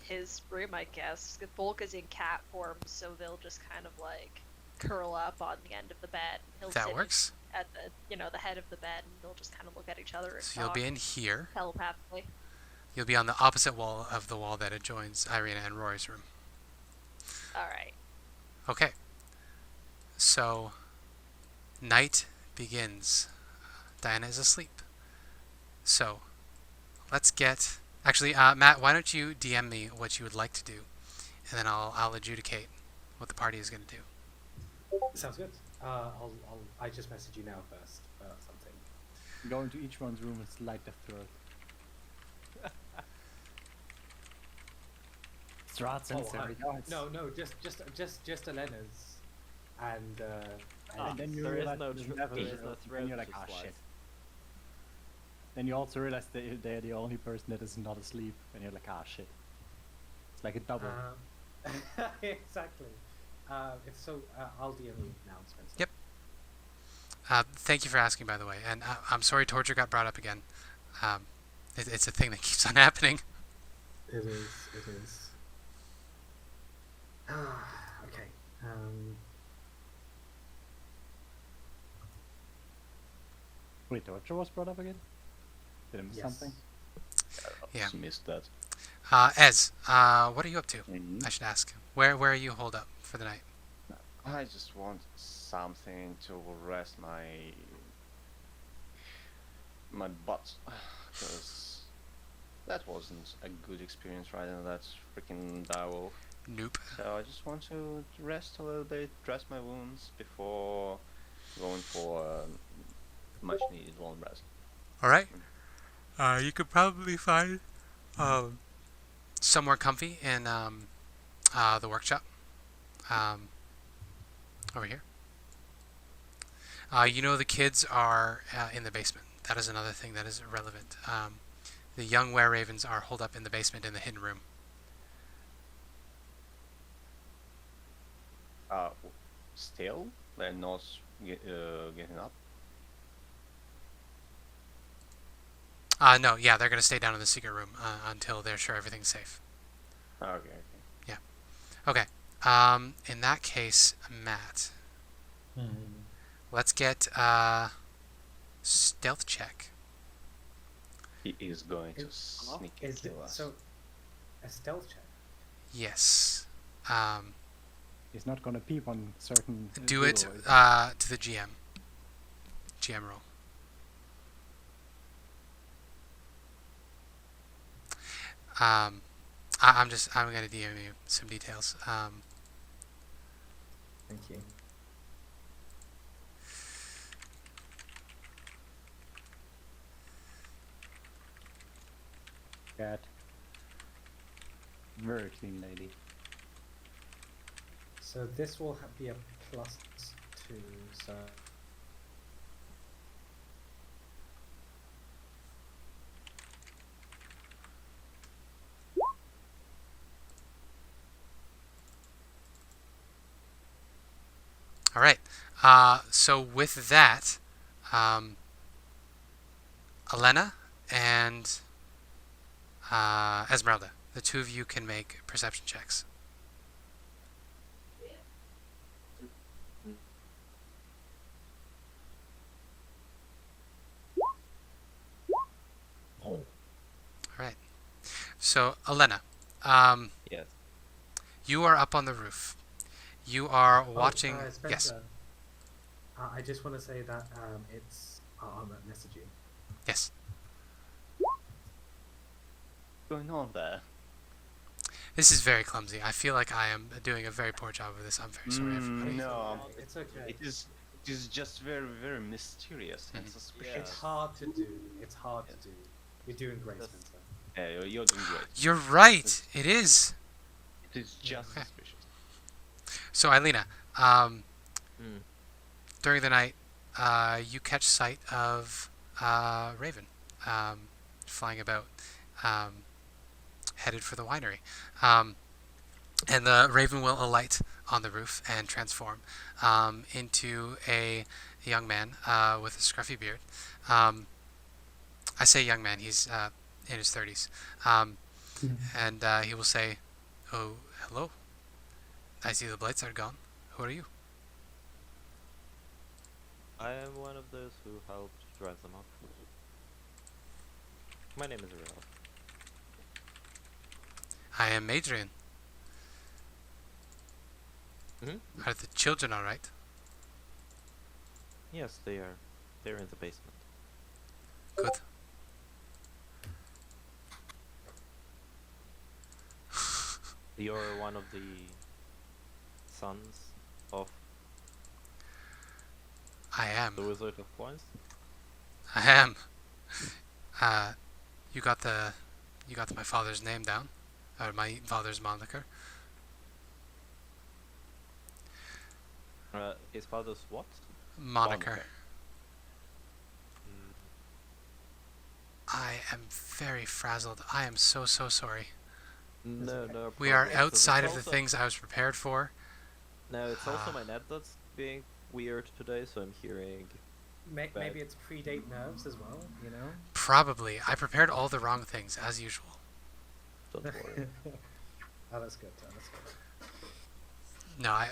His room, I guess. The Volk is in cat form, so they'll just kind of like curl up on the end of the bed. He'll That sit works. at the head of the bed, and they'll just kind of look at each other and So you'll talk be in here. telepathically. You'll be on the opposite wall of the wall that adjoins Ireena and Rory's room. All right. Okay. So, night begins. Diana is asleep. So, let's get... Actually, Matt, why don't you DM me what you would like to do, and then I'll adjudicate what the party is going to do. Sounds good. I just message you now first for something. Go into each one's room and slight their throat. Strahd sends their regards. No, just Elena's, and And then you there is realize no there's tr- never there is zero, no and throat you're like, to ah, slice. shit. Then you also realize they're the only person that is not asleep, and you're like, ah, shit. It's like a double. exactly. If so, I'll DM you now, Spencer. Yep. Thank you for asking, by the way. And I'm sorry torture got brought up again. It's a thing that keeps on happening. It is. It is. Okay. Wait, torture was brought up again? Did I miss Yes. something? Yeah. just missed that. Ez, what are you up to? Mhm. I should ask. Where are you holed up for the night? I just want something to rest my butt, because that wasn't a good experience riding that freaking direwolf. Nope. So I just want to rest a little bit, dress my wounds before going for much needed long rest. All right. You could probably find somewhere comfy in the workshop. Over here. The kids are in the basement. That is another thing that is relevant. The young were-ravens are holed up in the basement in the hidden room. Still, they're not getting up. No, yeah, they're going to stay down in the secret room until they're sure everything's safe. Okay. Okay. In that case, Matt, let's get stealth check. He is going to Is- sneak and Is it, kill us. so a stealth check? Yes. He's not gonna peep on certain. Do it duos. to the GM. GM roll. I'm gonna DM you some details. Thank you. Cat. Very clean lady. So this will be a +2. So All right. So with that, Ilena and Ezmerelda, the two of you can make perception checks. All right. So Ilena, Yes. You are up on the roof. You are watching. Oh, Yes. Spencer, I just want to say that it's on that message you. Yes. What's going on there? This is very clumsy. I feel like I am doing a very poor job of this. I'm very sorry, everybody. No, It's okay. it is just very, very mysterious and Mhm. suspicious. It's hard to do. It's hard to do. You're doing great, That's- Spencer. Yeah, you're doing great. You're right. It is. It is just Okay. suspicious. So, Ileena, Mm. during the night, you catch sight of Raven flying about, headed for the winery. And the Raven will alight on the roof and transform into a young man with a scruffy beard. I say young man, he's in his 30s. And he will say, "Oh, hello. I see the blights are gone. Who are you?" I am one of those who helped drive them up. My name is Ariel. "I am Adrian. Mhm. Are the children all right?" Yes, they are. They're in the basement. Good. You're one of the sons of I am. the Wizard of Coins? I am. You got my father's name down, or my father's moniker. His father's what? Moniker. Mm, I am very frazzled. I am so sorry. No, no. We are problem. 'Cause it's outside of the also- things I was prepared for. No, it's also Ah. my net that's being weird today, so I'm hearing. Maybe it's predate nerves as well. You know. Probably. I prepared all the wrong things as usual. Don't worry. Oh, that's good. That's good. No,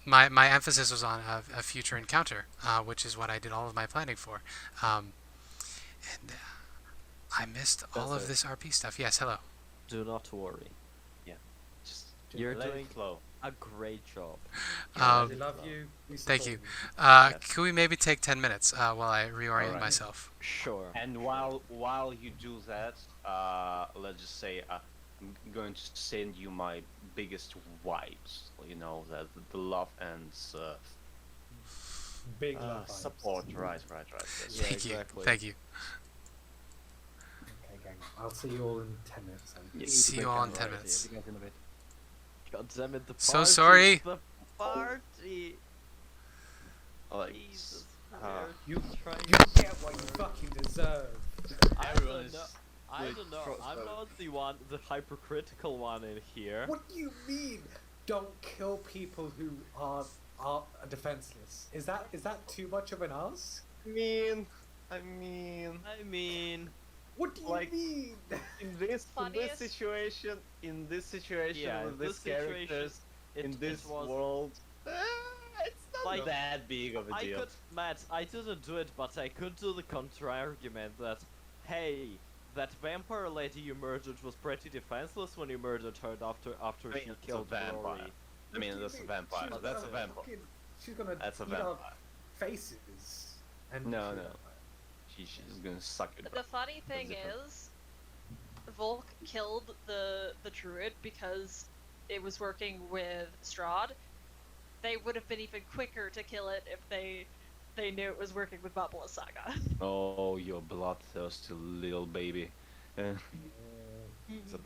my emphasis was on a future encounter, which is what I did all of my planning for. And I missed all of Spencer. this RP stuff. Yes, hello. Do not worry. Just You're let it doing flow. a great job. Um, We love you. We Thank support you. Yes. Could we maybe take 10 minutes while I reorient Alright. myself? Sure. And while you do that, let's just say I'm going to send you my biggest vibes. You know, the love and Big love vibes. support. Right. Yes. Yeah, Thank you. exactly. Thank you. Okay, gang. I'll see you all in 10 minutes. Then. Yeah, See you all in 10 right, minutes. See you guys in a bit. God damn it, the So party! sorry. The party! Like, Jesus. uh, You trying you get what you fucking deserve. I everyone don't is know. I like don't know. crossbow. I'm not the hypercritical one in here. What do you mean? Don't kill people who are defenseless. Is that too much of an ask? I mean, I mean, What do you Like- mean? in this Funniest- situation, yeah, with in these this situation, characters, it, in this it was world, it's not Like, that big of a I deal. could, Matt, I didn't do it, but I could do the counter argument that, hey, that vampire lady you murdered was pretty defenseless when you murdered her after I mean, she it's a killed vampire. Rory. I What mean, do you that's a mean? vampire. She's That's a gonna vampire. fucking- She's gonna That's a eat our vampire. faces. And No, she's no. a vampire. She's gonna suck it. The funny thing different. is, Volk killed the Druid because it was working with Strahd. They would have been even quicker to kill it if they knew it was working with Babala Saga. Oh, you bloodthirsty little baby. It's a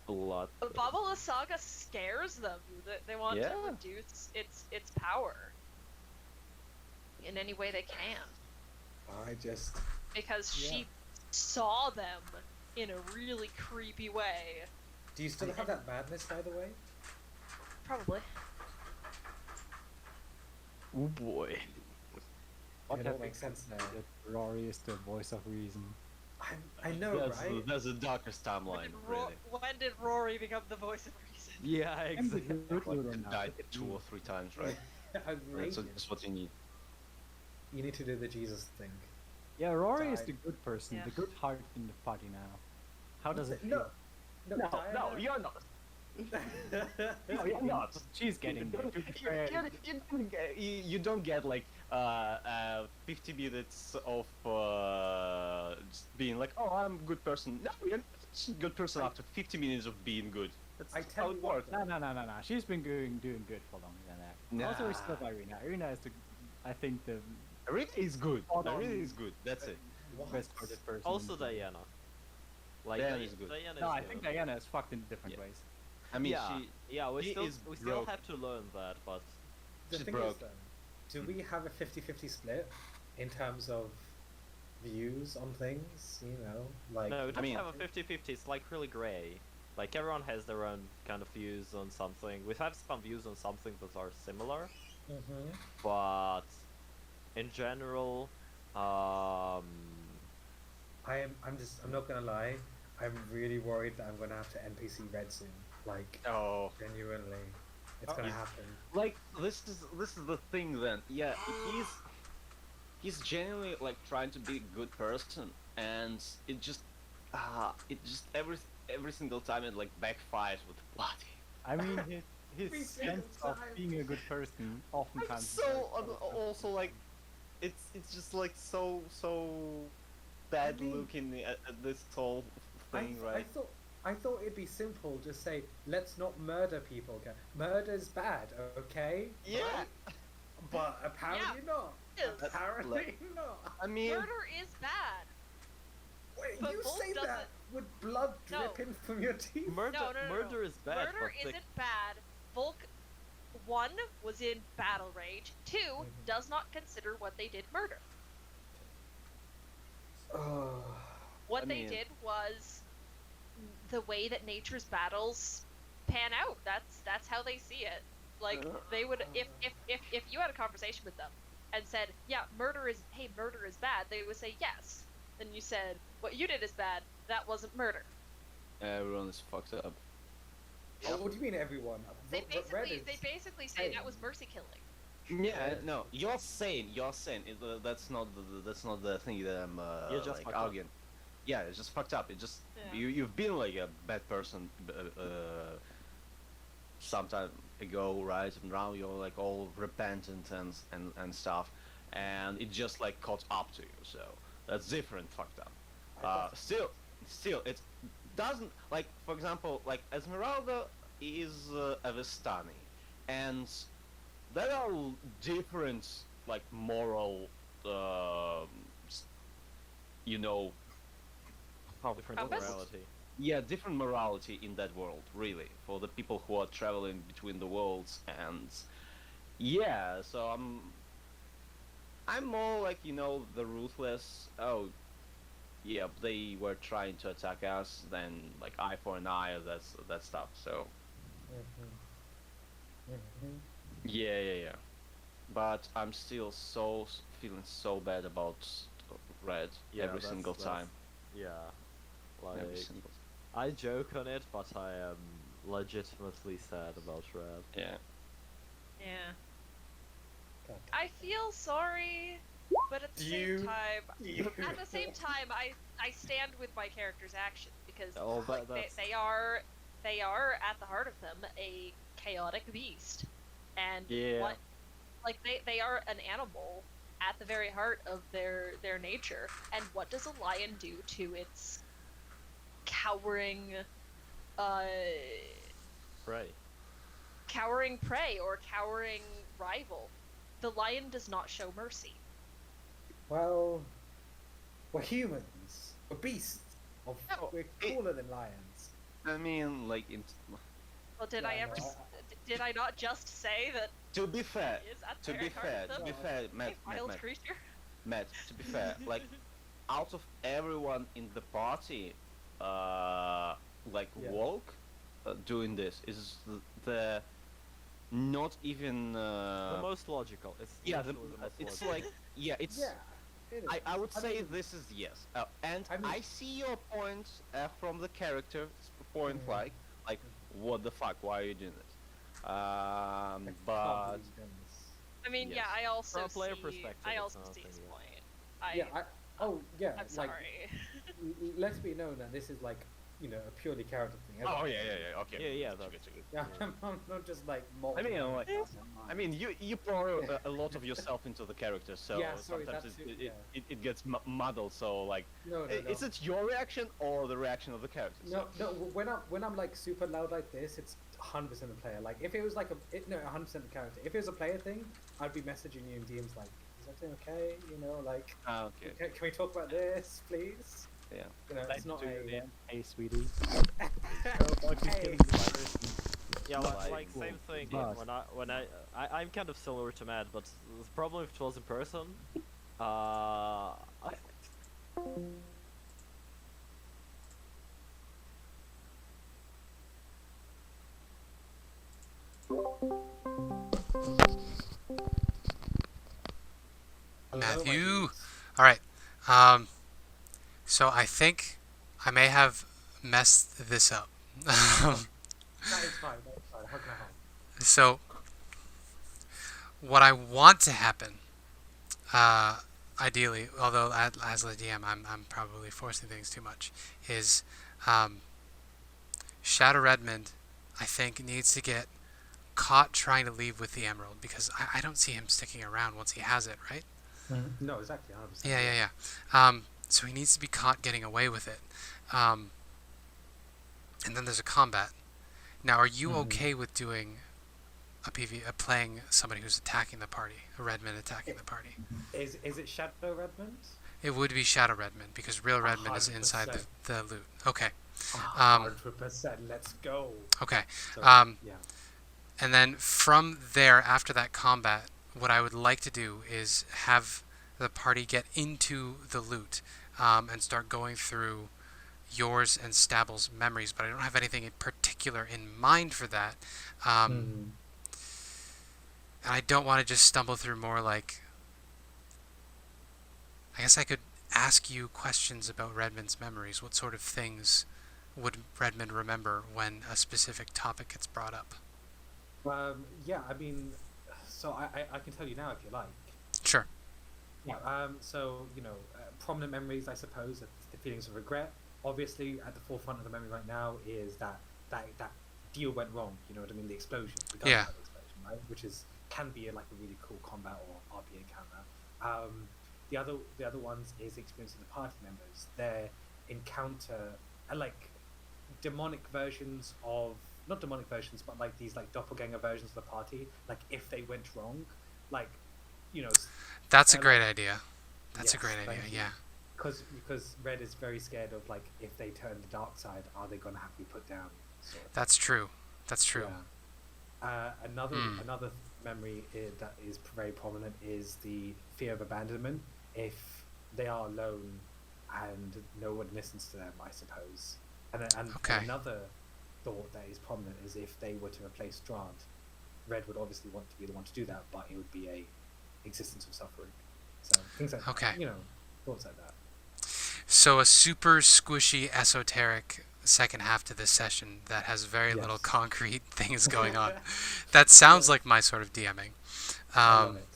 blood. But Babala Saga scares them. They want to Yeah. reduce its power in any way they can I just because Yeah. she saw them in a really creepy way. do you still have that madness, by the way? Probably. Oh boy. What It all have makes sense now. that Rory is the voice of reason? I know, right? That's the darkest timeline, really. When did Rory become the voice of reason? Yeah, exactly. Like, died 2 or 3 times, right? I'm That's raging. just what you need. You need to do the Jesus thing. Yeah, Rory is Died. the good person, Yeah. the good heart in the party now. How does it No, feel? no, No, Diana, no, you're not. No, you're not. She's getting there. To be fair. You don't get like 50 minutes of just being like, oh, I'm a good person. No, you're not a good person after 50 minutes of being good. That's I tell how you it what, works. No. She's been doing good for longer than that. Nah. Also, we still have Ireena. Ireena is I think the Ireena is good. Spot on. Ireena is good. That's it. what? best hearted person. Also in the game. Diana. Like Diana is good. Diana No, is I good. think Diana is fucked in different Yeah. ways. I mean, yeah, yeah, we she still is we still broke. have to learn that, but The She's thing broke. is, though, do we have a 50-50 split in terms of views on things? You know, like no, we don't mean- have a 50-50. It's like really grey. Like everyone has their own kind of views on something. We have some views on something that are similar, Mhm. but in general, I'm not gonna lie. I'm really worried that I'm gonna have to NPC Red soon. Like Oh. genuinely, it's gonna happen. Like this is the thing then. Yeah, he's genuinely like trying to be a good person, and it just every single time it like backfires with bloody. I mean, Every his single sense of time. being a good person I'm oftentimes. so also like it's just like so bad I mean- looking at this whole thing, I right? I thought it'd be simple. Just say, let's not murder people. Okay? Murder's bad, okay? Yeah. Right? But apparently not. Yes. Apparently not. I mean, Murder is bad. Wait, But you Volk say that doesn't- with blood No. dripping from your teeth? murder No. murder is bad. Murder but isn't bad. Volk, 1, was in battle rage. 2, does not consider what they did murder. Oh. What I they mean- did was the way that nature's battles pan out. That's how they see it. Like they would if you had a conversation with them and said, "Yeah, murder is bad," they would say yes. Then you said, "What you did is bad. That wasn't murder." everyone is fucked up. Oh, what do you mean, everyone? They Red basically say that sane. was mercy killing. Yeah, no, you're sane. That's not the thing that I'm You're just like fucked up. arguing. Yeah, it's just fucked up. It just Yeah. you've been like a bad person some time ago, right? And now you're like all repentant and stuff, and it just like caught up to you. So that's different. Fucked up. Still, it doesn't like. For example, like Ezmerelda is a Vistani, and there are different like moral, you know, different Compass? morality. yeah, different morality in that world, really, for the people who are traveling between the worlds, and yeah, so I'm more like, you know, the ruthless. Oh, yeah, they were trying to attack us, then like eye for an eye, that stuff. So yeah. But I'm still feeling so bad about Red Yeah, every that's- single that's- time. Yeah, like Every single. I joke on it, but I am legitimately sad about Red. Yeah. Yeah. God. I feel sorry, but at the You- same time, You- at the same time, I stand with my character's actions because Oh, but like, that's they are at the heart of them a chaotic beast, and Yeah. what like they are an animal at the very heart of their nature. And what does a lion do to its cowering right. cowering prey or cowering rival? The lion does not show mercy. Well, we're humans. We're beasts. No. We're cooler than lions. I mean, like, Well, did Yeah, I no, ever? Did I not just say that to be fair, he is at to the be very heart fair, of to them? be fair, Matt, A wild creature. to be fair, like, out of everyone in the party, like Yeah. Volk, doing this is the not even. The most logical. It's Yeah, literally the most it's logical. like it is. It is. I would I say mean- this is yes, and I mean- I see your point from the character point, Mhm. like, what the fuck? Why are you doing this? I can't But believe this. I mean, Yes. yeah, I also From a player see. perspective, I it's also not see his anyway. point. Yeah, I'm I'm like, sorry. let's be known that this is like a purely character thing. Oh yeah. Okay. Yeah, Good, that's good, good. Yeah, I'm not just like. I mean, like, multiple- I mean, you pour a lot of yourself into the character, so Yeah, sorry, sometimes that's it, it, it, yeah. it, it gets muddled. So like, No, is it your reaction or the reaction of the character? No. When I'm like super loud like this, it's 100% the player. Like if it was like 100% the character. If it was a player thing, I'd be messaging you in DMs like, is everything okay? Like, Okay. can we talk about this, please? Yeah. It's not a. Hey, sweetie. Hey. Yeah, But- like same thing. But- I'm kind of similar to Matt, but the problem if it was in person, Hello, my Matthew. dudes. All right. So I think I may have messed this up. That is fine. How can I help? So what I want to happen, ideally, although as the DM, I'm probably forcing things too much, is Shadow Redmond, I think, needs to get caught trying to leave with the emerald, because I don't see him sticking around once he has it, right? No, exactly. 100%. Yeah. So he needs to be caught getting away with it. And then there's a combat. Now, are you okay with doing playing somebody who's attacking the party, a Redmond attacking the party? Is it Shadow Redmond? It would be Shadow Redmond, because real Redmond is inside 100%. the loot. Okay. 100%. Let's go. Okay. So, Yeah. yeah. And then from there, after that combat, what I would like to do is have the party get into the loot and start going through yours and Stabble's memories, but I don't have anything in particular in mind for that. And I don't want to just stumble through more like... I guess I could ask you questions about Redmond's memories. What sort of things would Redmond remember when a specific topic gets brought up? Yeah, I mean, so I can tell you now if you like. Sure. Yeah. So prominent memories, I suppose, the feelings of regret. Obviously, at the forefront of the memory right now is that deal went wrong. You know what I mean? The explosion. The gunpowder explosion, right? Which can be like a really cool combat or RP encounter. The other ones is the experience of the party members. Their encounter, like demonic versions of, not demonic versions, but like these like doppelganger versions of the party. Like if they went wrong, like That's a and, great idea. That's a yes, great idea. thank you. Yeah. Because Red is very scared of like if they turn the dark side, are they gonna have to be put down? Sort of. That's true. That's true. Yeah. Another memory that is very prominent is the fear of abandonment. If they are alone and no one listens to them, I suppose. And Okay. another thought that is prominent is if they were to replace Strahd, Red would obviously want to be the one to do that, but it would be a existence of suffering. So things like Okay. that, thoughts like that. So a super squishy, esoteric second half to this session that has very Yes. little concrete things going on. That sounds like my sort of DMing. I love it.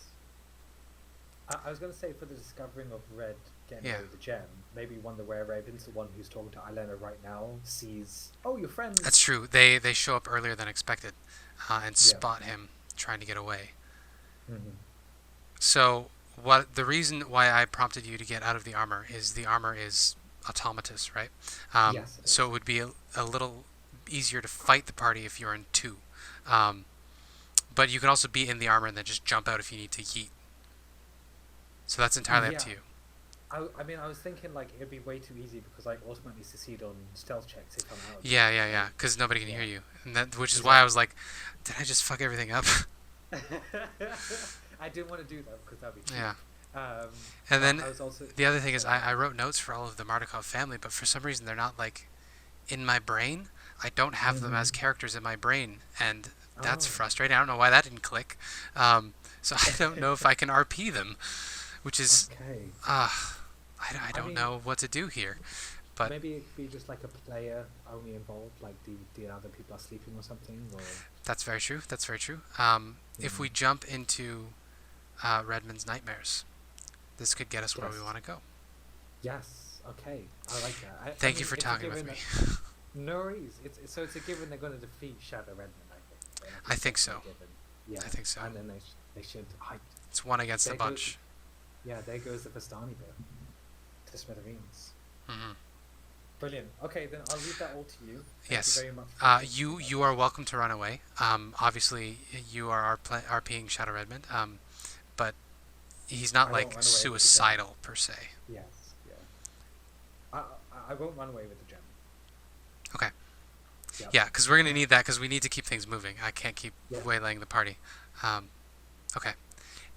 I was going to say for the discovering of Red getting away with the gem, maybe one of the Were Ravens, the one who's talking to Ilena right now, sees, oh, your friend. That's true. They show up earlier than expected and spot him trying to get away. Mhm. So the reason why I prompted you to get out of the armor is automatous, right? Yes, it So it would be a little easier to fight the party if you're in two. But you can also be in the armor and then just jump out if you need to yeet. So that's entirely up to you. I mean, I was thinking like it'd be way too easy because I ultimately succeed on stealth checks if I'm out. Yeah. Because nobody can hear you, and which is Exactly. why I was like, did I just fuck everything up? I didn't want to do that because that'd be cheap. Yeah. And And then I was also, the other thing is I wrote notes for all of the Mardukov family, but for some reason they're not like in my brain. I don't have them as characters in my brain, and that's frustrating. I don't know why that didn't click. So I don't know if I can RP them, which is okay. I don't mean, know what to do here. But Maybe it'd be just like a player only involved, like the other people are sleeping or something, or that's very true. That's very true. If we jump into Redmond's nightmares, this could get us where we Yes. want to go. yes, okay, I like that. Thank you for talking with me. No worries. It's a given they're going to defeat Shadow Redmond, I think. I think that's a so. given. Yeah. I think so. And then they should. It's one against a There goes- bunch. Yeah, there goes the Vistani bit. To smithereens. Hmm. Brilliant. Okay, then I'll leave that all to you. Thank Yes. you very much. for You are welcome to run away. Obviously, you are RPing Shadow Redmond. But he's not I won't like run away with the suicidal per se. Yes. Yeah. I won't run away with the gem. Okay. Yep. Yeah, because we're gonna need that because we need to keep things moving. I can't keep Yeah. waylaying the party. Okay.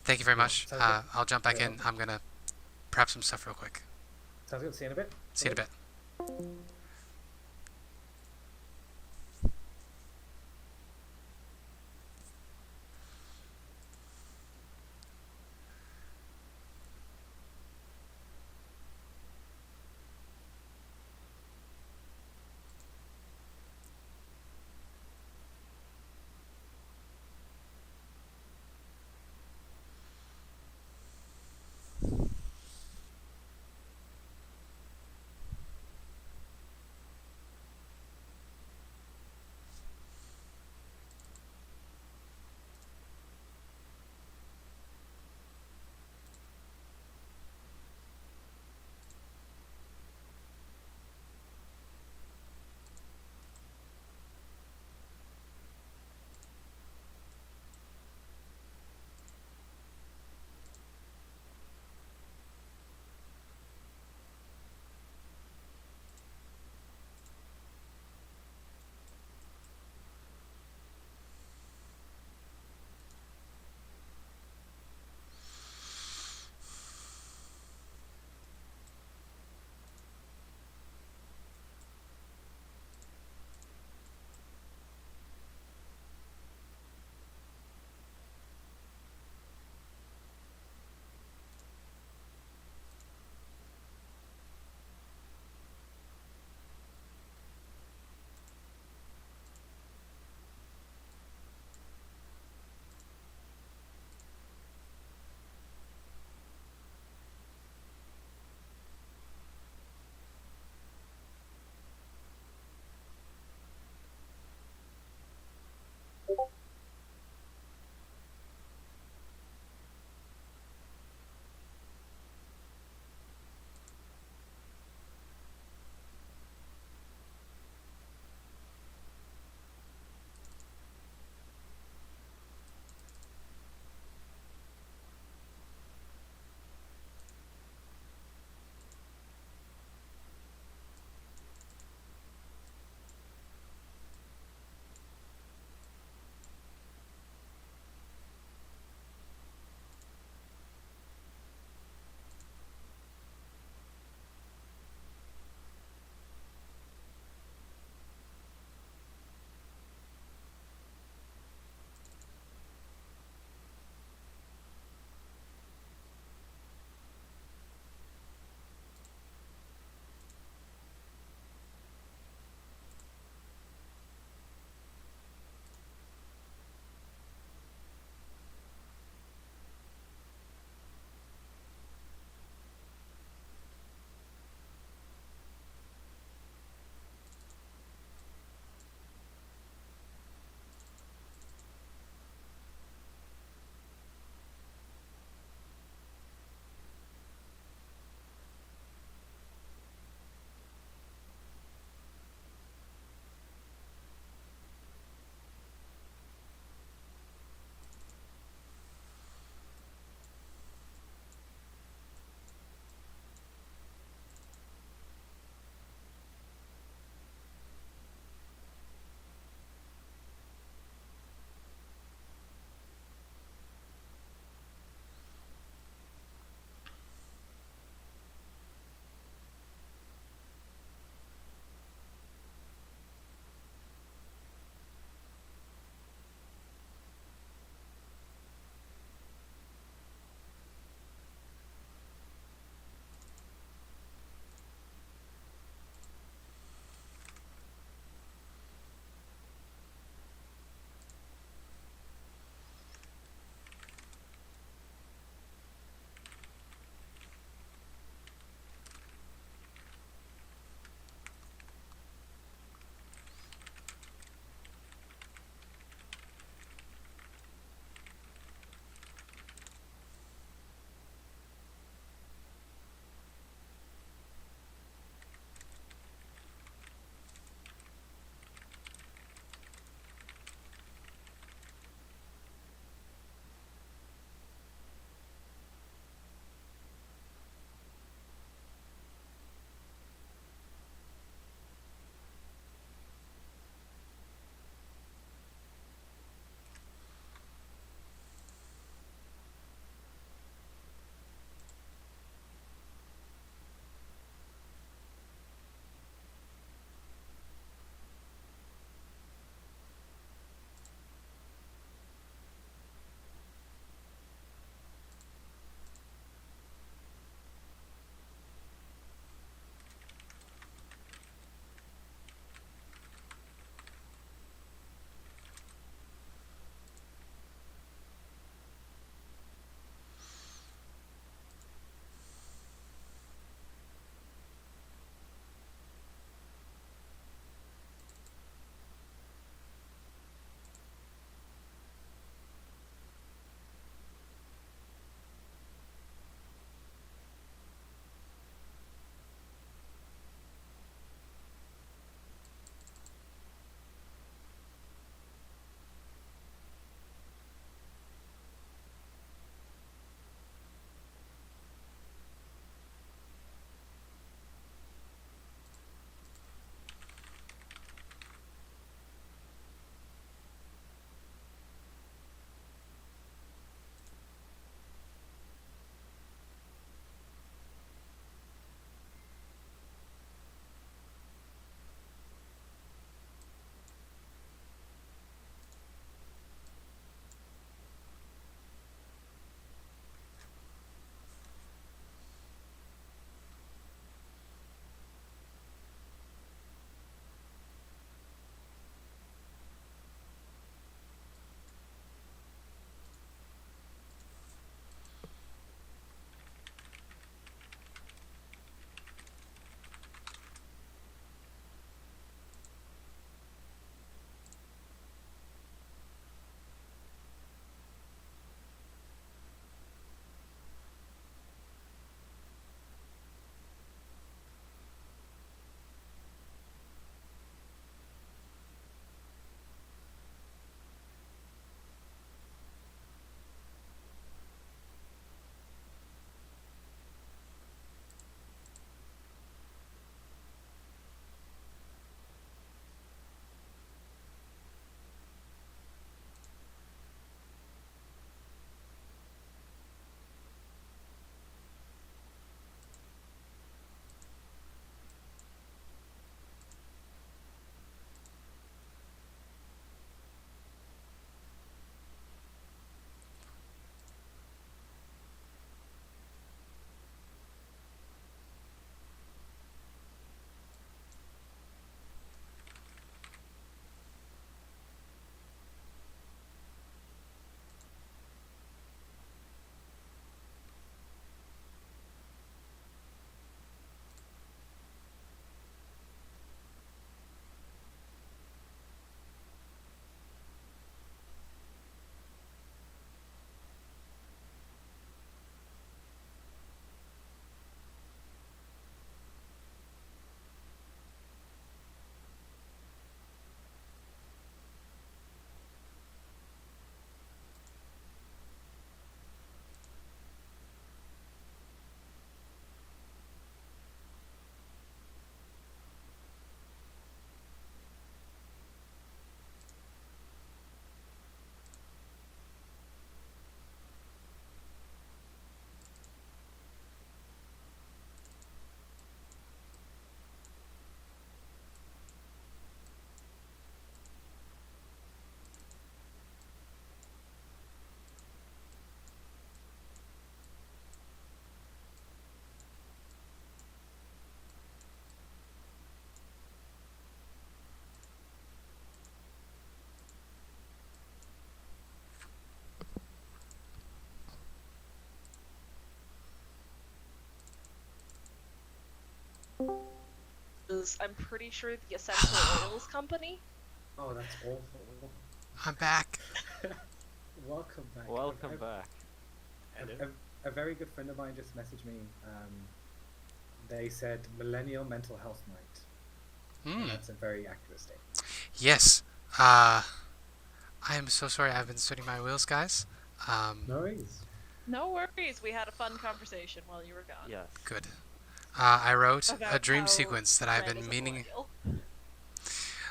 Thank you very Yeah, much. sounds good. I'll jump back Yeah. in. I'm gonna prep some stuff real quick. Sounds good. See you in a bit. See you in a Bye. bit. was, I'm pretty sure, the Essential Oils Company. Oh, that's awful. I'm back. Welcome back. Welcome back. A very good friend of mine just messaged me. They said Millennial Mental Health Night. And that's a very accurate statement. Yes. I am so sorry. I've been spinning my wheels, guys. No worries. No worries, we had a fun conversation while you were gone. Yes. Good. I wrote About a dream how sequence that I've red been is a meaning. boil.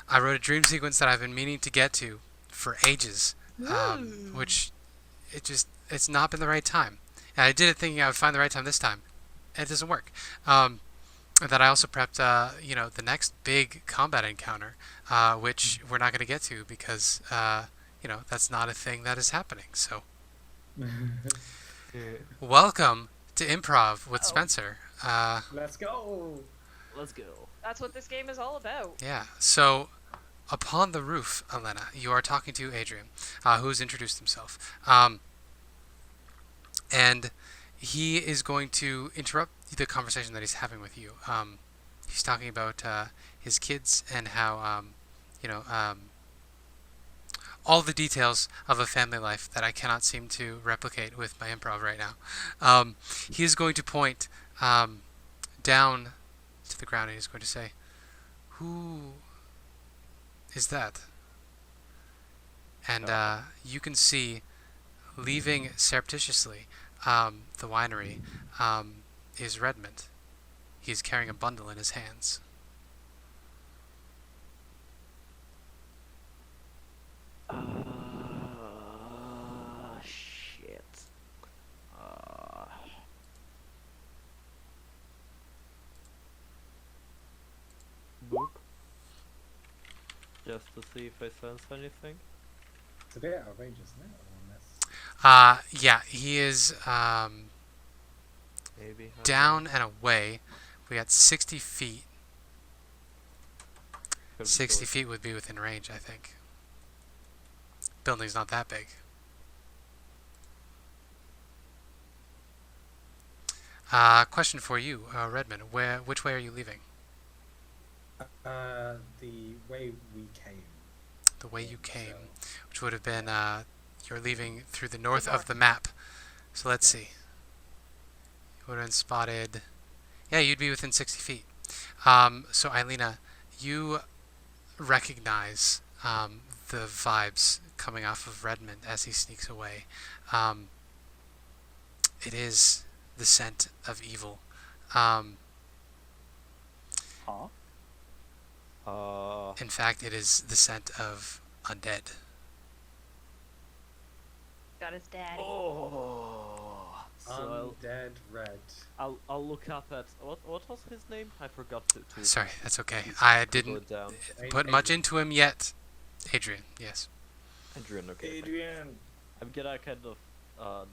I wrote a dream sequence that I've been meaning to get to for ages, which it's not been the right time. And I did it thinking I would find the right time this time, and it doesn't work. That I also prepped, the next big combat encounter, which we're not going to get to because, that's not a thing that is happening. So, welcome to Improv with Spencer. Let's go. Let's go. That's what this game is all about. Yeah. So, upon the roof, Ilena, you are talking to Adrian, who's introduced himself. And he is going to interrupt the conversation that he's having with you. He's talking about his kids and how, all the details of a family life that I cannot seem to replicate with my improv right now. He is going to point down to the ground and he's going to say, "Who is that?" And you can see, leaving surreptitiously the winery, is Redmond. He's carrying a bundle in his hands. Shit. Boop. Just to see if I sense anything. It's a bit outrageous, isn't it? Unless... Yeah, he is Maybe. down and away. We got 60 feet. Could be 60 close. feet would be within range, I think. Building's not that big. Question for you, Redmond. Which way are you leaving? The way we came. The way you came, which would have been you're leaving through the north of the map. So let's see. You would have been spotted. Yeah, you'd be within 60 feet. So Ireena, you recognize the vibes coming off of Redmond as he sneaks away. It is the scent of evil. In fact, it is the scent of undead. Got his daddy. Oh. So Undead Red. I'll look up at what was his name? I forgot to Sorry, that's okay. I go didn't down. put much into him yet. Adrian, yes. Adrian, okay. Adrian. I'm gonna kind of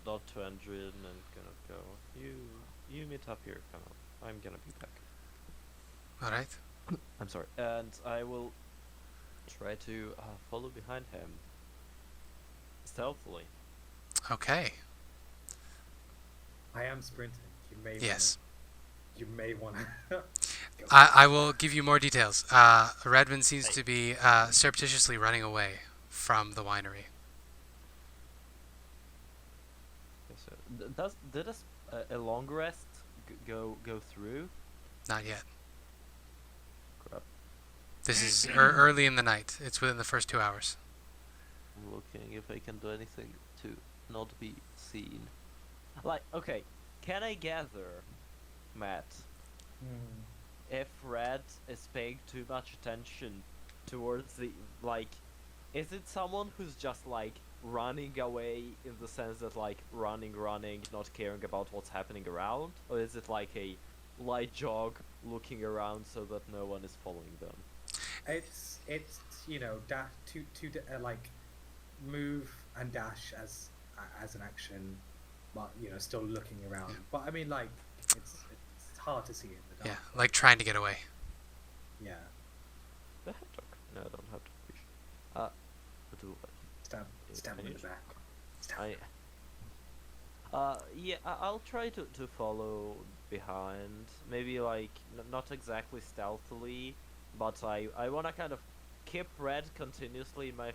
nod to Adrian and kind of go. You meet up here. Kind of. I'm gonna be back. All right. I'm sorry. And I will try to follow behind him stealthily. Okay. I am sprinting. You may Yes. You may want to. I will give you more details. Redmond seems to be surreptitiously running away from the winery. Okay, so did a long rest go through? Not yet. Crap. This is early in the night. It's within the first 2 hours. I'm looking if I can do anything to not be seen. Like, okay, can I gather, Matt, if Red is paying too much attention towards the, like, is it someone who's just, like, running away in the sense that, like, running, not caring about what's happening around? Or is it like a light jog looking around so that no one is following them? It's dash like move and dash as an action, but still looking around. But I mean, like it's hard to see in the dark. Yeah, like trying to get away. Yeah. Do I have to? No, I don't have to. What do Stab I him in need- the back. Stab I? him. Yeah, I'll try to follow behind. Maybe like not exactly stealthily, but I wanna kind of keep Red continuously in my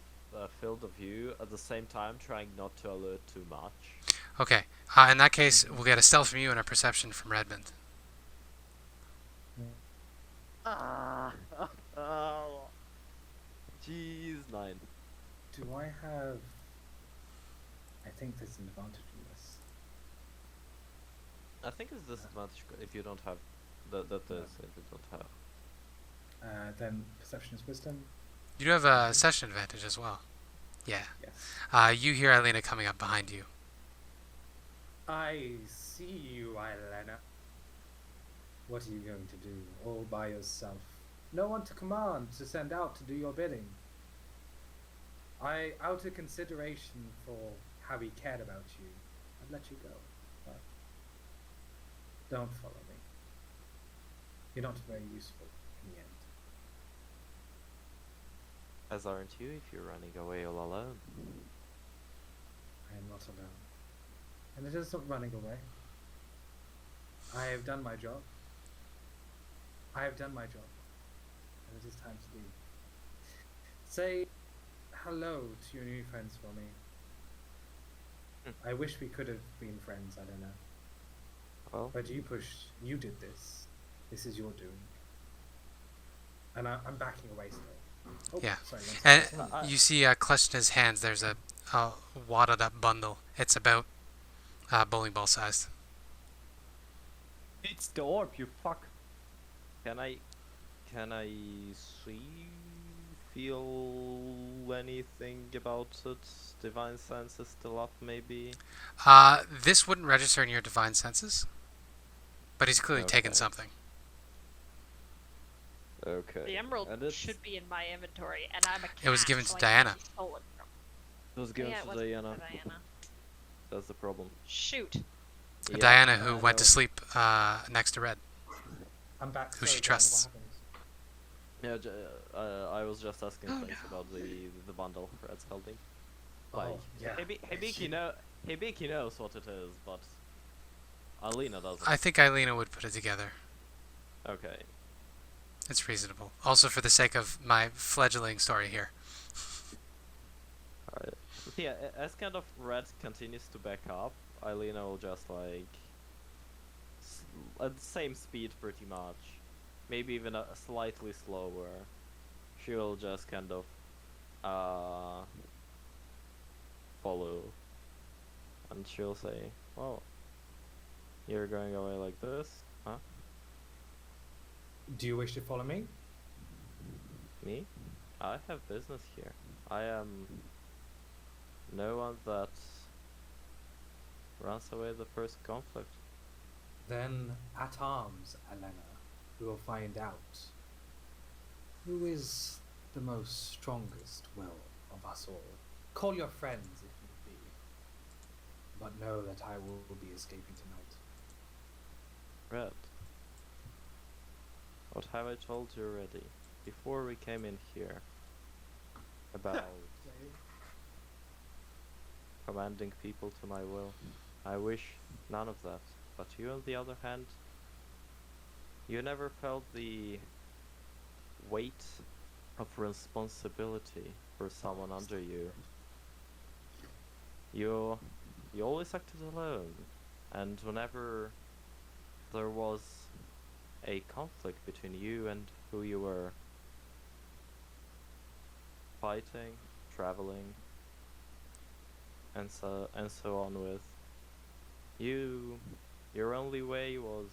field of view at the same time, trying not to alert too much. Okay. In that case, we'll get a stealth from you and a perception from Redmond. Oh, jeez, 9. Do I have? I think there's an advantage in this. I think it's disadvantage if you don't have if you don't have. Then perception is wisdom. You do have a session advantage as well. Yeah. Yes. You hear Ireena coming up behind you. I see you, Ilena. What are you going to do, all by yourself? No one to command, to send out to do your bidding. Out of consideration for how he cared about you, I'd let you go. But don't follow me. You're not very useful in the end. As aren't you if you're running away all alone? I am not alone. And it isn't running away. I have done my job. I have done my job. And it is time to leave. Say hello to your new friends for me. I wish we could have been friends, I don't know. Well, But you did this. This is your doing. And I'm backing away still. Oh, Yeah. sorry, one And second. you see clutched in his hands, there's a wadded up bundle. It's about bowling ball sized. It's the orb, you fuck. can I see, feel anything about it? Divine sense is still up, maybe. This wouldn't register in your divine senses, but he's clearly taken Okay. something. Okay. The emerald And it's- should be in my inventory, and I'm a cat. It was given to so I Diana. can't be stolen from. It was given Yeah, it to wasn't Diana. for Diana. That's the problem. Shoot. Yeah, Diana, who I went to know. sleep next to Red. I'm back. Who Sorry, she Daniel, trusts. what happened? Yeah, I was just asking things about the bundle Red's holding. Like, Oh, yeah. Hibiki knows what it is, but Ireena doesn't. I think Ireena would put it together. Okay. It's reasonable. Also for the sake of my fledgling story here. Alright. Yeah, as kind of Red continues to back up, Ireena will just like at the same speed pretty much, maybe even a slightly slower. She will just kind of follow, and she'll say, "Well, you're going away like this, huh? Do you wish to follow me? Me? I have business here. I am no one that runs away the first conflict." Then at arms, Elena, we will find out who is the most strongest will of us all. Call your friends if need be, but know that I will be escaping tonight. Red, what have I told you already before we came in here about commanding people to my will? I wish none of that. But you, on the other hand, you never felt the weight of responsibility for someone under you. You always acted alone, and whenever there was a conflict between you and who you were fighting, traveling, and so on with, your only way was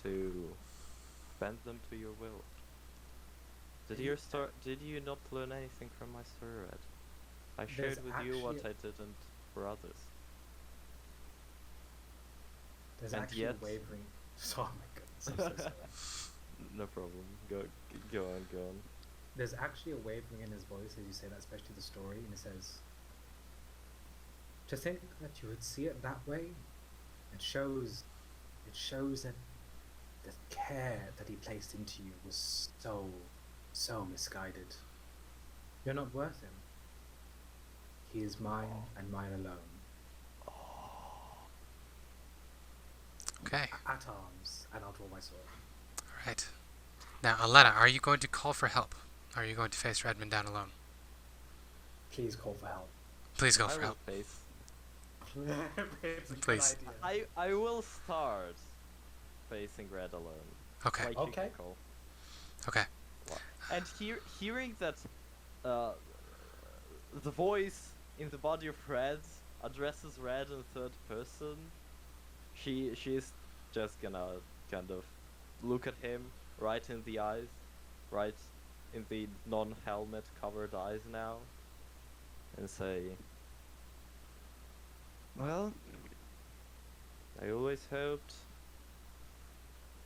to bend them to your will. Did you not learn anything from my story, Red? I shared There's with you what actually- I didn't for others. There's And actually yet- wavering. Oh my goodness, I'm so sorry. No problem. Go on. There's actually a wavering in his voice as you say that, especially the story, and he says, "To think that you would see it that way, it shows that the care that he placed into you was so misguided. You're not worth him. He is mine and mine alone." Okay. at arms, and I'll draw my sword. All right. Now, Ilena, are you going to call for help? Are you going to face Redmond down alone? Please call for help. Please go I for will help. face. It's a good Please. idea. I will start facing Red alone. Okay. Like Okay. you can call. Okay. And hearing that the voice in the body of Red addresses Red in third person, she's just gonna kind of look at him right in the eyes, right in the non-helmet covered eyes now, and say, "Well, I always hoped,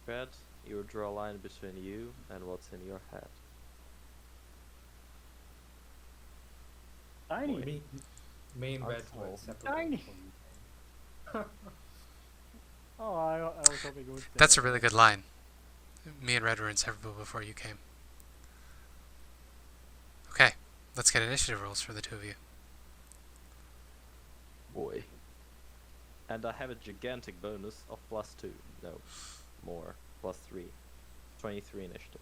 Red, you would draw a line between you and what's in your head." Tiny. Me and Red Artful. were separated Tiny. before you came. Oh, I was hoping it would. That's a really good line. Me and Red were inseparable before you came. Okay. Let's get initiative rolls for the two of you. Boy. And I have a gigantic bonus of +2. No, more. +3. 23 initiative.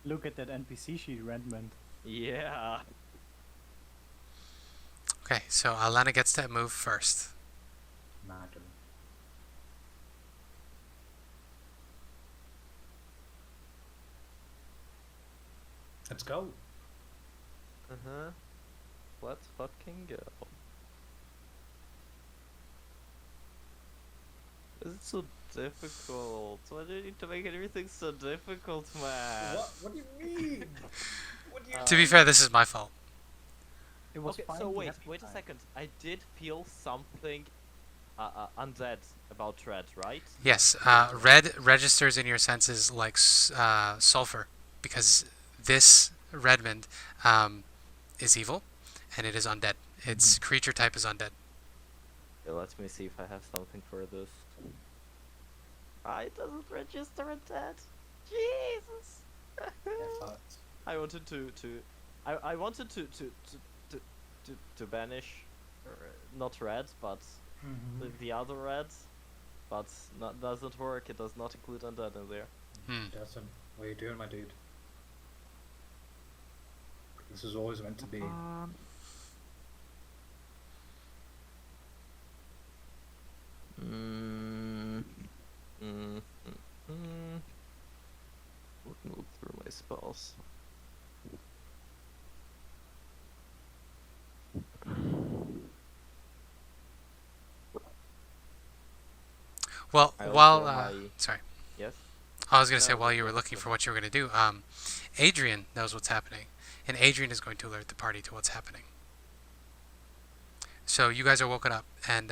Look at that NPC sheet, Redmond. Yeah. Okay, so Ilena gets to move first. Madam. Let's go. Uh-huh. Let's fucking go. Is it so difficult? Why do you need to make everything so difficult, man? What do you mean? What do you To be fair, this is my fault. It was Okay, fine. so the wait happy a time. second. I did feel something undead about Red, right? Yes, red registers in your senses like sulfur, because this Redmond is evil, and it is undead. Its creature type is undead. Okay, let me see if I have something for this. It doesn't register undead. Jesus! But I wanted I wanted to banish not Red, but the other Red, but doesn't work. It does not include undead in there. Justin, what are you doing, my dude? This is always meant to be. Let me look through my spells. Well, I while also have my- sorry, Yes. I was gonna say No, while you were go looking ahead. for what you were gonna do, Adrian knows what's happening, and Adrian is going to alert the party to what's happening. So you guys are woken up, and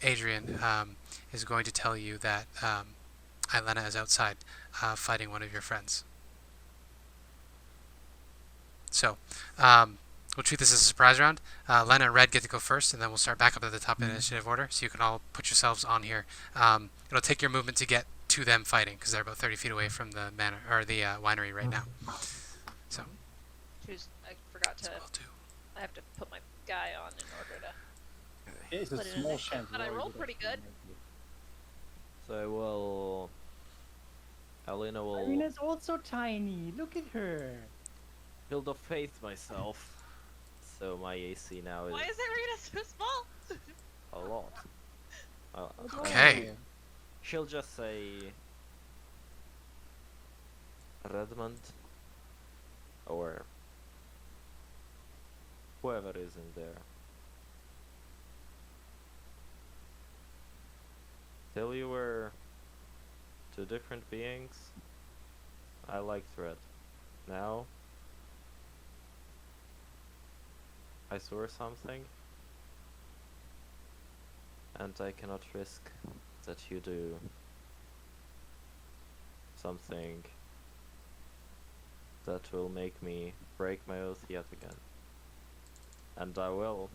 Adrian is going to tell you that Ilena is outside fighting one of your friends. So we'll treat this as a surprise round. Lena and Red get to go first, and then we'll start back up at the top of the initiative order, so you can all put yourselves on here. It'll take your movement to get to them fighting, because they're about 30 feet away from the manor or the winery right now. So I forgot that's to. what we'll do. I have to put my guy on in order to. It's a Put it in small there. chance. But I Rory rolled would pretty actually good. make it. So will Elena will Ireena's also tiny. Look at her. build of faith myself. So my AC now is Why is Ireena so small? a lot. Okay. She'll just say Redmond or whoever is in there. Till you were two different beings, I liked Red. Now I saw something, and I cannot risk that you do something that will make me break my oath yet again. And I will.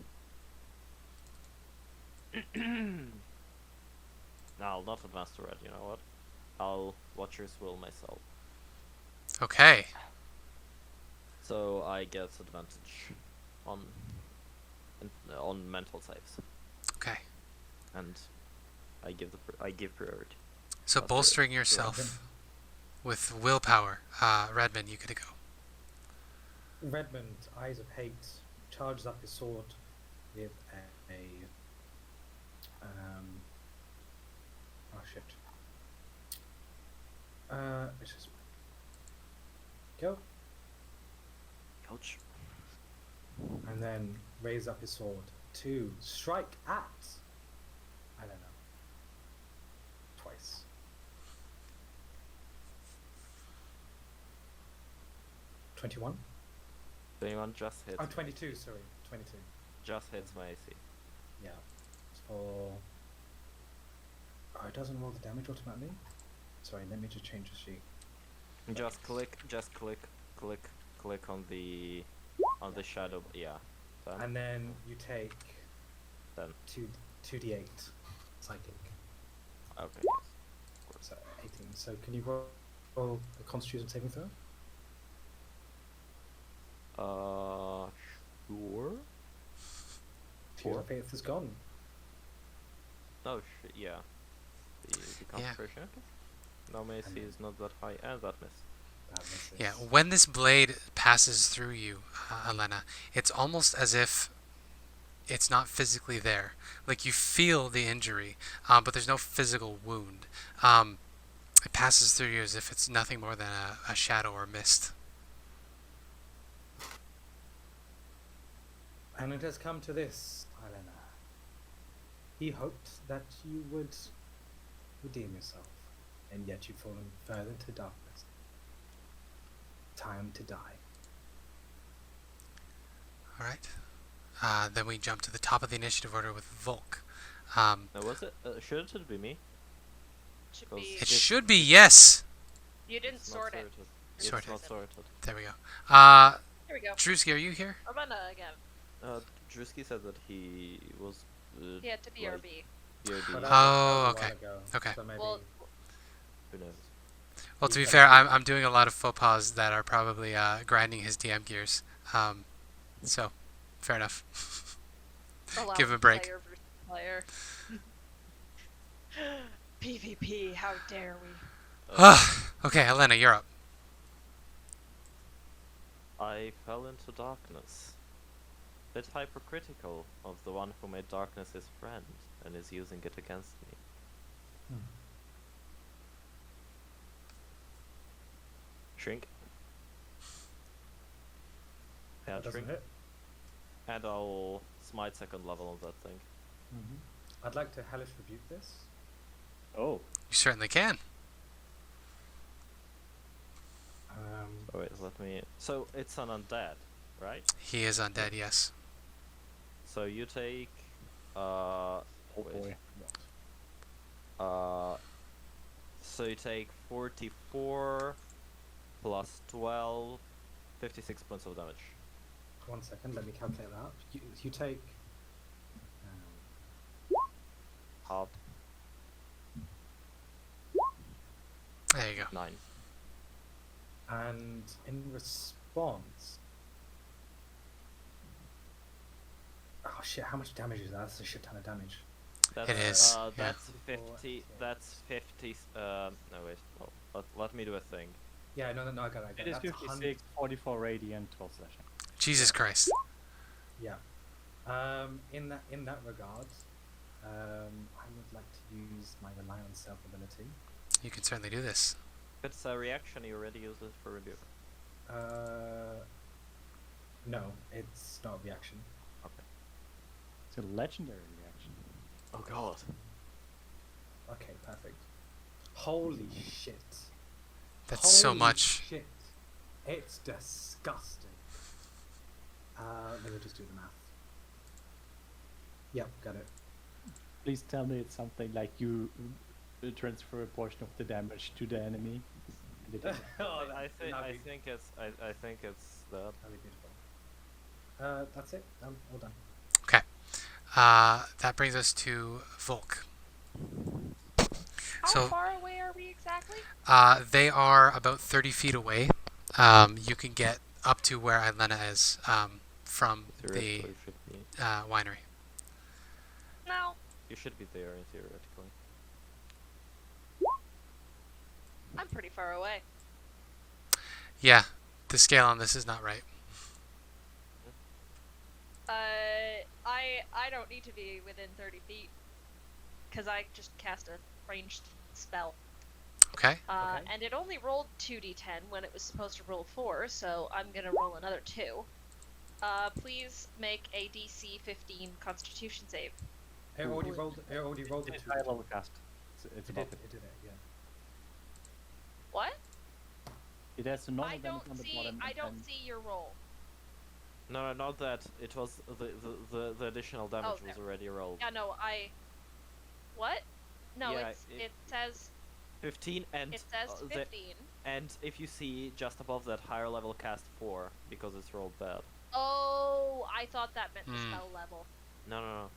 I'll not advance to Red, you know what? I'll Watcher's Will myself. Okay. So I get advantage on mental saves. Okay. and I give priority. So Not bolstering the yourself with willpower. Redmond, you could go. Redmond, Eyes of Hate, charges up his sword with oh shit. It's just go, Ouch. and then raise up his sword to strike at. I don't know. Twice. $21? 21 just hits. Oh, 22. Sorry, 22. Just hits my AC. Yeah. For. Oh, it doesn't roll the damage automatically. Sorry, let me just change the sheet. Just click on the shadow. Yeah. Done. And then you take Done. 2d8 psychic. Okay. Yes. So 18. So can you roll a Constitution saving throw? Sure. Tears of Faith is gone. No, yeah. The concentration. Okay. No, my AC is not that high, and that missed. That misses. Yeah, when this blade passes through you, Ilena, it's almost as if it's not physically there. Like you feel the injury, but there's no physical wound. It passes through you as if it's nothing more than a shadow or mist. And it has come to this, Ireena. He hoped that you would redeem yourself, and yet you've fallen further into darkness. Time to die. Alright. Then we jump to the top of the initiative order with Volk. Now, was it? Shouldn't it be me? Should Because be. It should be yes! You didn't It's not sort it. sorted. It's Sorted. not sorted. There we go. Here we go. Drewski, are you here? Amanda again. Drusky said that he was. He had to like, BRB. BRB. But Oh, that was a while okay. ago, Okay. So maybe Well, Who knows? Well, to be He's fair, got- I'm doing a lot of faux pas that are probably grinding his DM gears. So, fair enough. allow Give him a break. Player versus player. PvP, how dare we? Okay, Ilena, you're up. I fell into darkness. Bit hypocritical of the one who made darkness his friend and is using it against me. Shrink. Yeah, that doesn't shrink. hit. And I'll smite second level on that thing. I'd like to hellish rebuke this. Oh, You certainly can. Oh wait, let me. So it's an undead, right? He is undead, yes. So you take. oh Wait. boy. So you take 44 plus 12, 56 points of damage. 1 second, let me calculate that. You take. Half There you go. 9. And in response. Oh shit, how much damage is that? That's a shit ton of damage. That's, It is, yeah. That's 50. That's 50. No wait. Oh, let me do a thing. Yeah, no, I got it. It is That's 56, 44 radiant, 12 slashing. Jesus Christ. Yeah. In that regard, I would like to use my rely on self ability. You can certainly do this. If it's a reaction, you already use it for rebuke. No, it's not a reaction. It's a legendary reaction. Oh god. Okay, perfect. Holy shit. That's so Holy much. Shit. It's disgusting. Let me just do the math. Yep, got it. Please tell me it's something like you transfer a portion of the damage to the enemy. And it is- I think That'd be- think it's I think it's that. That'd be beautiful. That's it. All done. Okay. That brings us to Volk. How So- far away are we exactly? They are about 30 feet away. You can get up to where Ilena is from the Theoretically should be. winery. Now, You should be there theoretically. I'm pretty far away. Yeah, the scale on this is not right. I don't need to be within 30 feet, because I just cast a ranged spell. Okay. Okay. And it only rolled 2d10 when it was supposed to roll 4, so I'm gonna roll another 2. Please make a DC 15 Constitution save. It already rolled. It already rolled the It's two. high level cast. It's It above did. it. It did it. Yeah. What? It has a normal I damage don't on the see. bottom. I and don't then- see your roll. No, not that. It was the additional damage was there. already rolled. Yeah, no, What? No, Yeah, it says 15 and it says the 15. and if you see just above that, higher level cast 4 because it's rolled bad. Oh, I thought that meant the Hmm. spell level. No.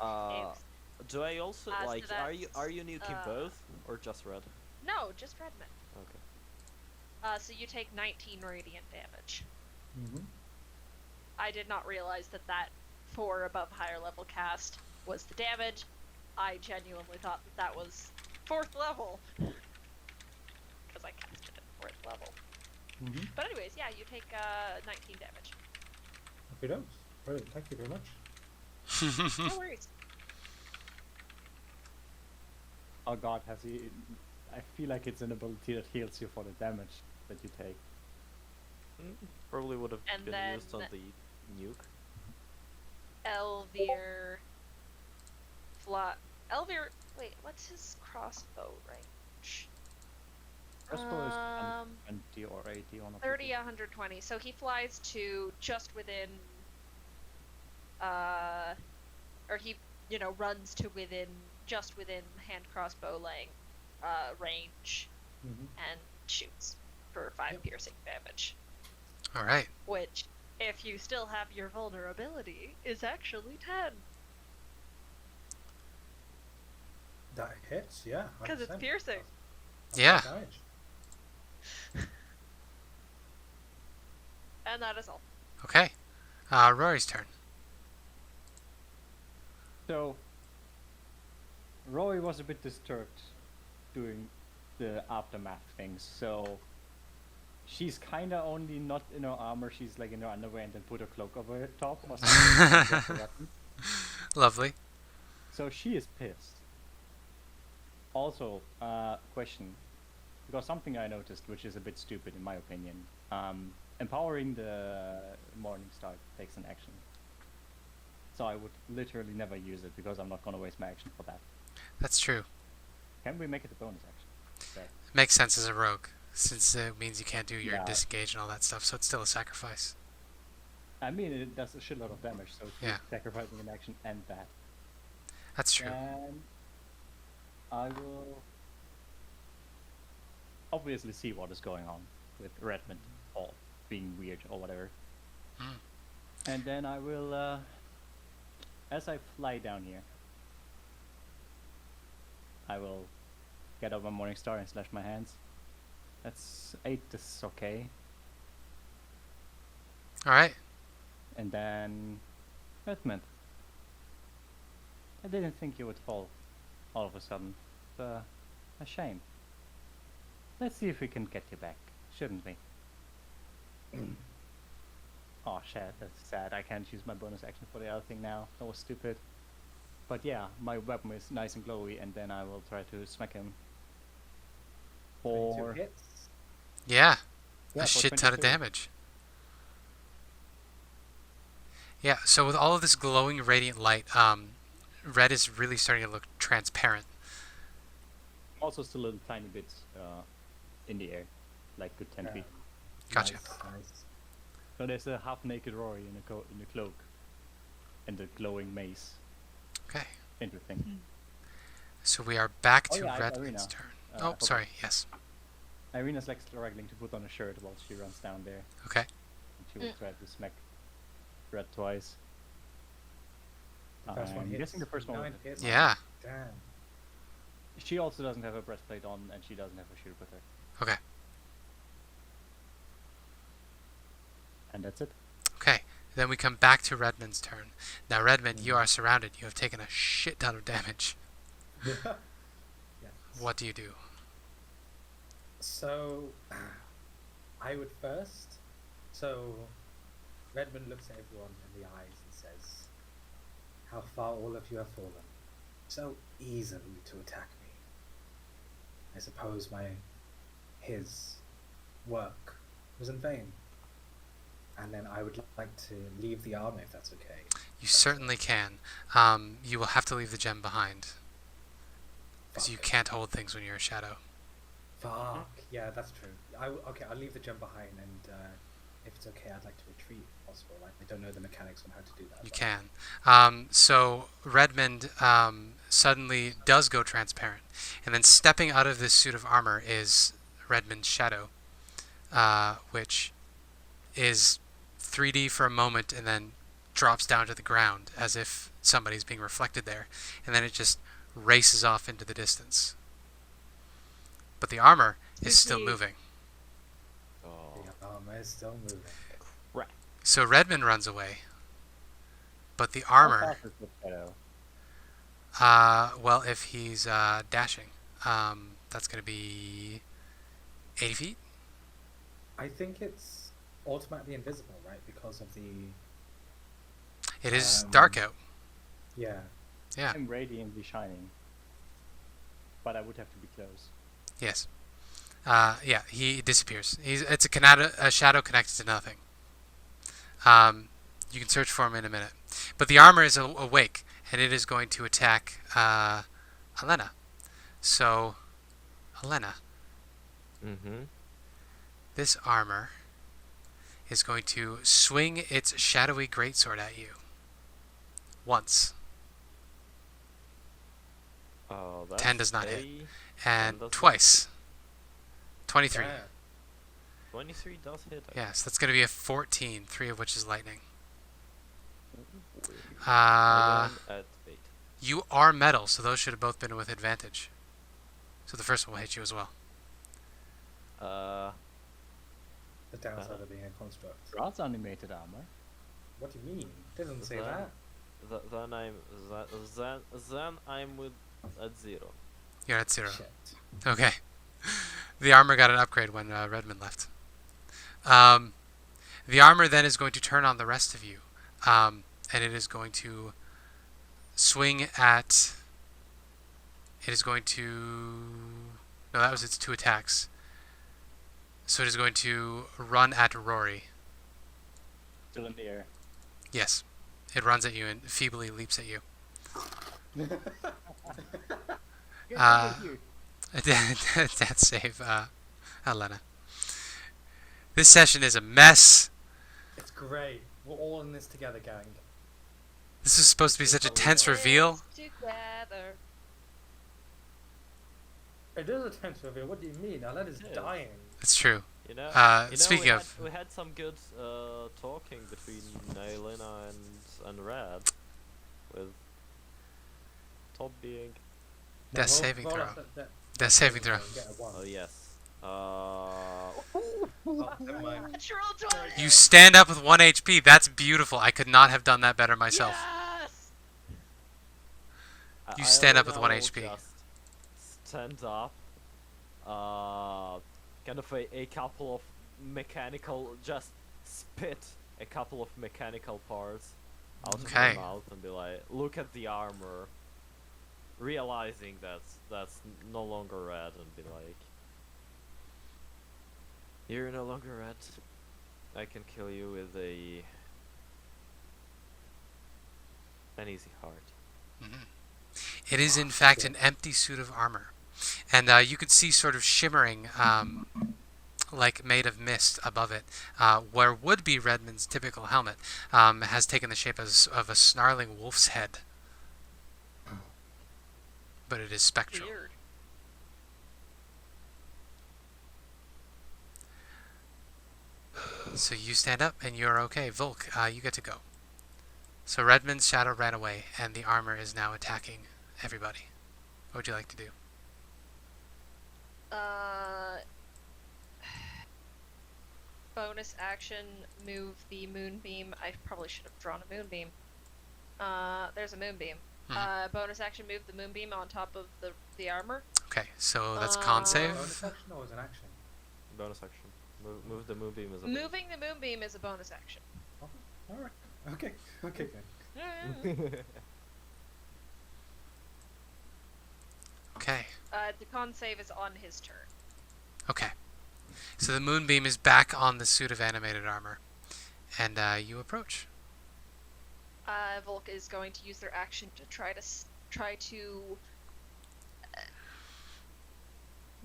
Thanks. Do I also So like? Are you that's, nuking both or just red? No, just Redmond. Okay. So you take 19 radiant damage. Mm-hmm. I did not realize that 4 above higher level cast was the damage. I genuinely thought that was 4th level. Because I casted it 4th level. Mm-hmm. But anyways, yeah, you take 19 damage. Okay, don't. Brilliant. Thank you very much. No worries. Oh god, has he? I feel like it's an ability that heals you for the damage that you take. Probably would have And been then- used on the nuke. Elvir... Elvir... Wait, what's his crossbow range? Crossbow is 120 or 80 on a 30, 120. So he flies to just within... or he, runs to just within hand crossbow range Mm-hmm. and shoots for 5 Yep. piercing damage. All right. Which, if you still have your vulnerability, is actually 10. That hits. Yeah. Because it's 100%. piercing. That's Yeah. damage. And that is all. Okay. Rory's turn. So, Rory was a bit disturbed doing the aftermath things, so she's kinda only not in her armor, she's like in her underwear and then put her cloak over her top or something. Lovely. So she is pissed. Also, question, because something I noticed, which is a bit stupid in my opinion, empowering the Morningstar takes an action. So I would literally never use it because I'm not gonna waste my action for that. That's true. Can we make it a bonus action? Okay. Makes sense as a rogue, since it means you can't do your Yeah. disengage and all that stuff, so it's still a sacrifice. I mean, it does a shitload of damage, so it's Yeah. sacrificing an action and that. That's true. And I will obviously see what is going on with Redmond or being weird or whatever. Hmm. And then I will, as I fly down here, I will get up my Morningstar and slash my hands. That's 8, this is okay. All right. And then Redmond. I didn't think you would fall all of a sudden. It's a shame. Let's see if we can get you back, shouldn't we? Oh shit, that's sad. I can't use my bonus action for the other thing now. That was stupid. But yeah, my weapon is nice and glowy, and then I will try to smack him. 22 For hits. Yeah. yeah, A for shit ton of 22. damage. Yeah, so with all of this glowing radiant light, red is really starting to look transparent. Also still little tiny bits in the air, like good 10 Yeah. feet. Gotcha. Nice. So there's a half-naked Rory in a cloak, and a glowing mace. Okay. Interesting. So we are back Oh to yeah, Redmond's Ireena. turn. I Oh, forgot. sorry. Yes. Irina's like struggling to put on a shirt while she runs down there. Okay. And she will try to smack Red twice. The first one I'm hits. guessing the first one. 9 hits. Yeah. Damn. She also doesn't have a breastplate on, and she doesn't have a shield with her. Okay. And that's it. Okay. Then we come back to Redmond's turn. Now, Redmond, you are surrounded. You have taken a shit ton of damage. Yes. What do you do? So, I would first. So, Redmond looks at everyone in the eyes and says, "How far all of you have fallen. So easily to attack me. I suppose his work was in vain. And then I would like to leave the army if that's okay." You certainly can. You will have to leave the gem behind. Because you Fuck. can't hold things when you're a shadow. Fuck. Yeah, that's true. Okay, I'll leave the gem behind, and if it's okay, I'd like to retreat if possible. I don't know the mechanics on how to do that. You but- can. So Redmond suddenly does go transparent. And then stepping out of this suit of armor is Redmond's shadow, which is 3D for a moment and then drops down to the ground as if somebody's being reflected there. And then it just races off into the distance. But the armor is still moving. Oh, The armor is still moving. crap. So Redmond runs away. But the How armor, fast is the shadow? well, if he's dashing, that's going to be 80 feet? I think it's automatically invisible, right? Because of the... It is Um, dark out. Yeah. Yeah, I'm radiantly shining. But I would have to be close. yes. Yeah, he disappears. It's a shadow connected to nothing. You can search for him in a minute. But the armor is awake, and it is going to attack Ilena. So, Ilena, Mm-hmm. this armor is going to swing its shadowy greatsword at you. Once. Oh, that's 10 does not hit. a- And does not twice. 23. Yeah. 23 does hit. Yes, that's going to be a 14, 3 of which is lightning. I went at 8. You are metal, so those should have both been with advantage. So the first one will hit you as well. The downside of being a construct. Rod's animated armor. What do you mean? It doesn't say Then- that. Then I'm with at 0. You're at 0. Shit. Okay. The armor got an upgrade when Redmond left. The armor then is going to turn on the rest of you. And it is going to swing at... It is going to... No, that was its 2 attacks. So it is going to run at Rory. Still in the air. Yes. It runs at you and feebly leaps at you. Death save, Ilena. This session is a mess. It's great. We're all in this together, gang. This is supposed to be such a tense reveal. Together. It is a tense reveal. What do you mean? Alena's Yes. dying. It's true. You know, Speaking we of- we had some good talking between Eilena and Red, with top being. Now, Death saving roll throw. up that Death saving throw. and get a 1. Oh yes. Oh, never mind. Natural 20! You stand up with 1 HP. That's beautiful. I could not have done that better myself. Yes! You stand up with Eilena 1 will HP. Just stand up. Kind of a couple of mechanical, just spit a couple of mechanical parts out of Okay. her mouth and be like, look at the armor, realizing that's no longer red, and be like, you're no longer red. I can kill you with an easy heart. It is in fact an empty suit of armor. And you could see sort of shimmering, like made of mist above it, where would be Redmond's typical helmet, has taken the shape of a snarling wolf's head. But it is spectral. Weird. So you stand up and you're okay. Volk, you get to go. So Redmond's shadow ran away and the armor is now attacking everybody. What would you like to do? bonus action move the moonbeam. I probably should have drawn a moonbeam. There's a moonbeam. Bonus action move the moonbeam on top of the armor. Okay, so that's con save. Bonus action or is an action? Bonus action. Move the moonbeam as a Moving the moonbeam is a bonus action. Oh, alright. Okay. Okay, good. Okay. The con save is on his turn. Okay. So the moonbeam is back on the suit of animated armor, and you approach. Volk is going to use their action to try to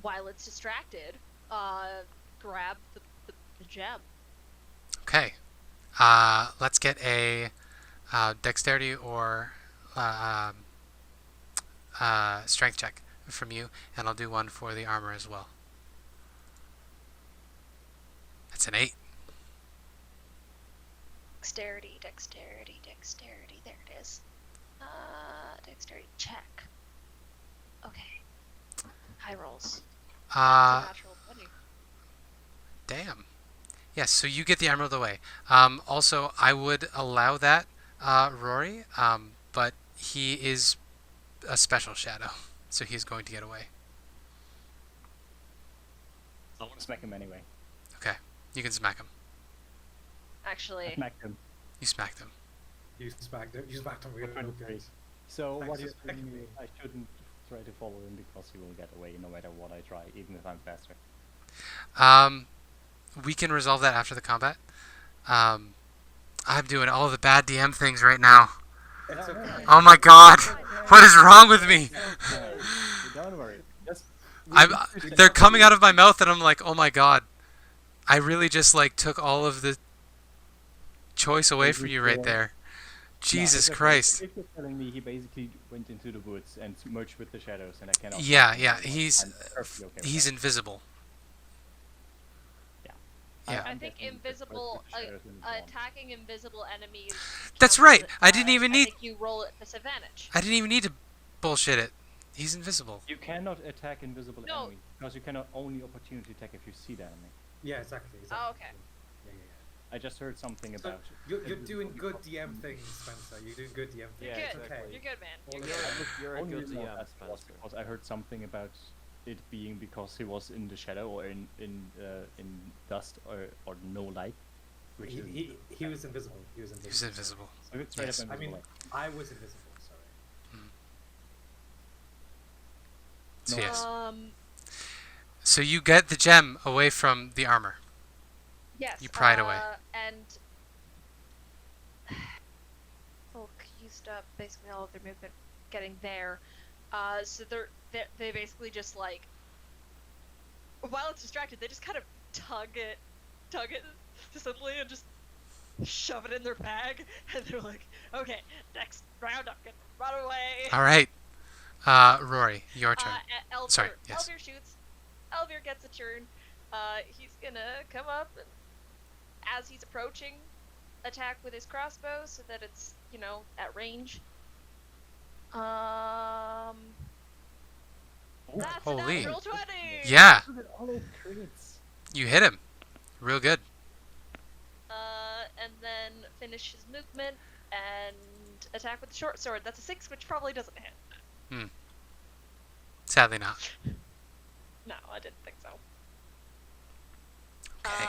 while it's distracted, grab the gem. Okay. Let's get a dexterity or strength check from you, and I'll do one for the armor as well. That's an 8. Dexterity. There it is. Dexterity check. Okay. High rolls. Natural 20. Damn. Yes, so you get the emerald away. Also, I would allow that, Rory, but he is a special shadow, so he's going to get away. I want to smack him anyway. Okay, you can smack him. Actually, I smacked him. You smacked him. You smacked him really good. So Thanks what for you're telling smacking me, me. I shouldn't try to follow him because he will get away no matter what I try, even if I'm faster. We can resolve that after the combat. I'm doing all the bad DM things right now. It's okay. Oh my god! What is wrong with me? Don't worry. Just They're coming out of my mouth and I'm like, oh my god. I really just like took all of the choice away from you right there. Jesus Christ. If you're telling me he basically went into the woods and merged with the shadows and I cannot... Yeah, I'm he's perfectly okay with he's that. invisible. Yeah. I I'm think definitely invisible with the shadows and it's gone. attacking invisible enemies. That's counts right. as- I didn't even I need think you roll at disadvantage. I didn't even need to bullshit it. He's invisible. You cannot attack invisible No. enemies because you cannot only opportunity attack if you see the enemy. Yeah, exactly. Oh, okay. Yeah. I just heard something So about... you're doing good DM things, Spencer. You're doing good DM things. You're Yeah, good. It's okay. You're good, man. Well, You're good. You're a only good reason I DM, asked was Spencer. because I heard something about it being because he was in the shadow or in dust or no light, which is He was invisible. He was invisible. He's invisible. so it's straight Yes. up I mean, invisible. I was invisible. Sorry. So yes. So you get the gem away from the armor. Yes. You pry it away. And Volk used up basically all of their movement getting there. So they basically just like, while it's distracted, they just kind of tug it simply and just shove it in their bag, and they're like, okay, next round I'm gonna run away. All right. Rory, your turn. Elvir, Sorry, yes. Elvir shoots. Elvir gets a turn. He's gonna come up and, as he's approaching, attack with his crossbow so that it's, at range. That's Holy. a natural 20! Yeah, All those crits. you hit him. Real good. And then finish his movement and attack with the short sword. That's a 6, which probably doesn't hit. Sadly not. No, I didn't think so. Okay.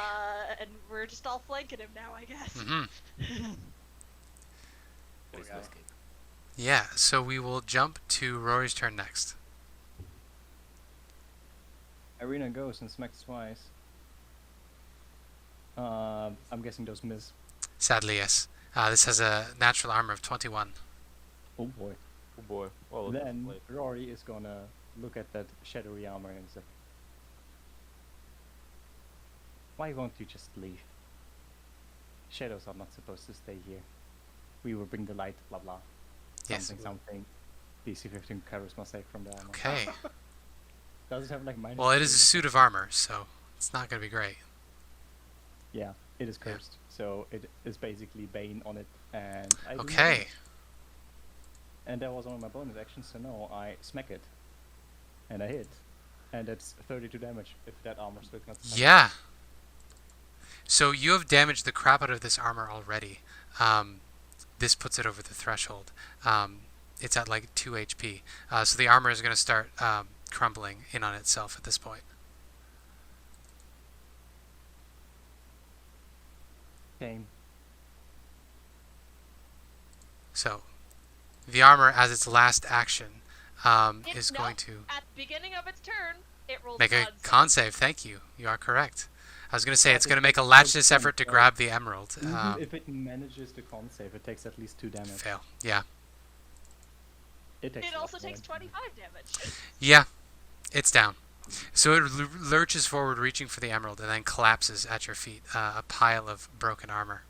And we're just all flanking him now, I guess. Mm-hmm. There's no escape. Yeah, so we will jump to Rory's turn next. Ireena goes and smacks twice. I'm guessing those miss. Sadly, yes. This has a natural armor of 21. Oh boy. Oh boy. Well, Then Rory is gonna look at that shadowy armor and say, why won't you just leave? Shadows are not supposed to stay here. We will bring the light, blah blah. Yes. Something. DC 15 charisma save from the armor. Okay. Does it have like minus? Well, it is a 2? suit of armor, so it's not going to be great. Yeah, it is Yeah. cursed. So it is basically Bane on it, and I do not Okay. miss. And that was one of my bonus actions, so no, I smack it. And I hit. And that's 32 damage if that armor still cannot smack. Yeah. So you have damaged the crap out of this armor already. This puts it over the threshold. It's at like 2 HP. So the armor is going to start crumbling in on itself at this point. Same. So the armor, as its last action, is No, going to At the beginning of its turn, it rolls make a con con save. Thank you. You are correct. I was going to say Yeah, it's going to it's make a a latchness good effort to point, grab the emerald. Even if it manages to con save, it takes at least 2 damage. Fail. Yeah. It takes It a lot also more takes 25 damage. Yeah. It's down. So it lurches forward, reaching for the emerald, and then collapses at your feet, a pile of broken armor.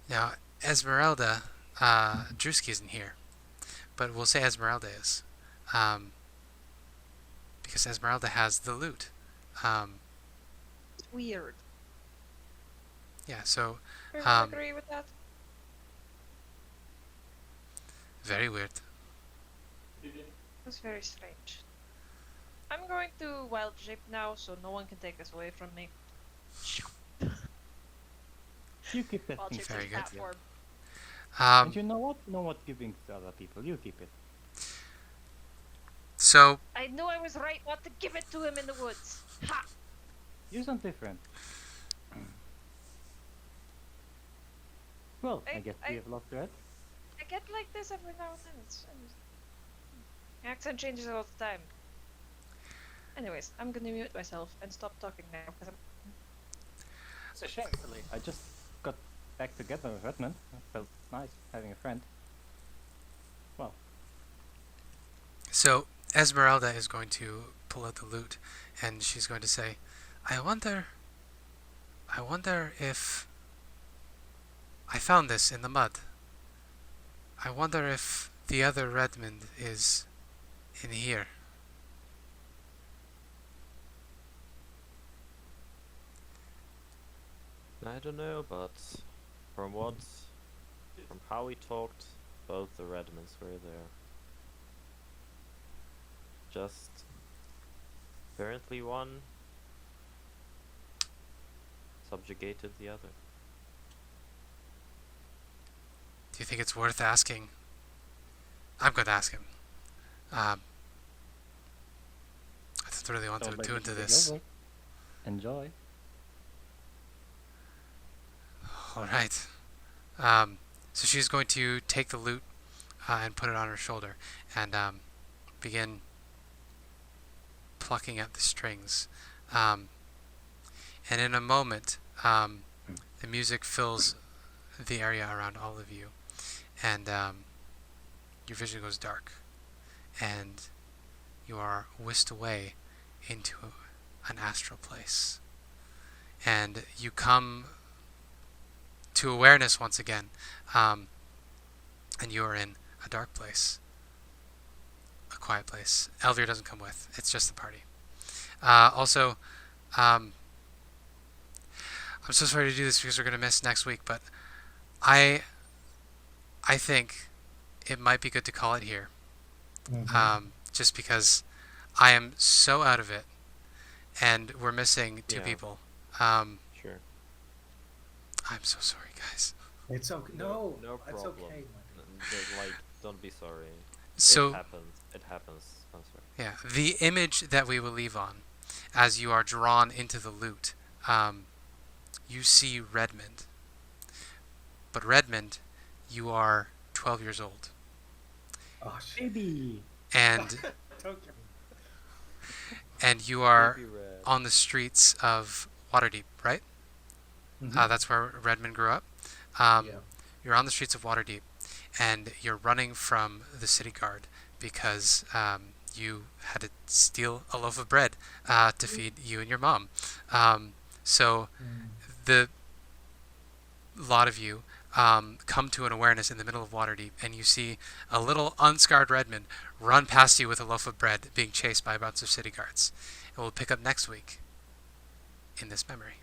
Now, Ezmerelda, Drewski isn't here, but we'll say Ezmerelda is, because Ezmerelda has the loot. It's weird. Yeah, so Everyone agree with that? very weird. It's very strange. I'm going to wild shape now, so no one can take this away from me. You keep that Wild thing. shape Very in good. cat form. And you know what? Know what giving to other people. You keep it. So I knew I was right not to give it to him in the woods. Ha! Use something different. Well, I guess we have lost thread. I get like this every now and then. Accent changes all the time. Anyways, I'm gonna mute myself and stop talking now because I'm. It's a shame, really. I just got back together with Redmond. It felt nice having a friend. Well, So Ezmerelda is going to pull out the loot, and she's going to say, I wonder if I found this in the mud. I wonder if the other Redmond is in here." I don't know, but from how we talked, both the Redmonds were there. Just apparently one subjugated the other. Do you think it's worth asking? I'm going to ask him. I don't really want to sounds like do we into should get this. over it. Enjoy. Alright. So she's going to take the loot and put it on her shoulder and begin plucking at the strings. And in a moment, the music fills the area around all of you, and your vision goes dark, and you are whisked away into an astral place. And you come to awareness once again, and you are in a dark place, a quiet place. Elvir doesn't come with, it's just the party. Also, I'm so sorry to do this because we're going to miss next week, but I think it might be good to call it here. Just because I am so out of it, and we're missing two Yeah. people. Sure. I'm so sorry, guys. It's okay. No, no it's problem. okay. Like, don't be sorry. So, it happens. It happens. I'm sorry. yeah, the image that we will leave on, as you are drawn into the loot, you see Redmond. But Redmond, you are 12 years old. Oh shit. Baby. And Don't get me. and you are Baby Red. on the streets of Waterdeep, right? That's where Redmond grew up. Yeah. You're on the streets of Waterdeep, and you're running from the city guard because you had to steal a loaf of bread to feed you and your mom. So the lot of you come to an awareness in the middle of Waterdeep, and you see a little unscarred Redmond run past you with a loaf of bread being chased by a bunch of city guards. And we'll pick up next week in this memory.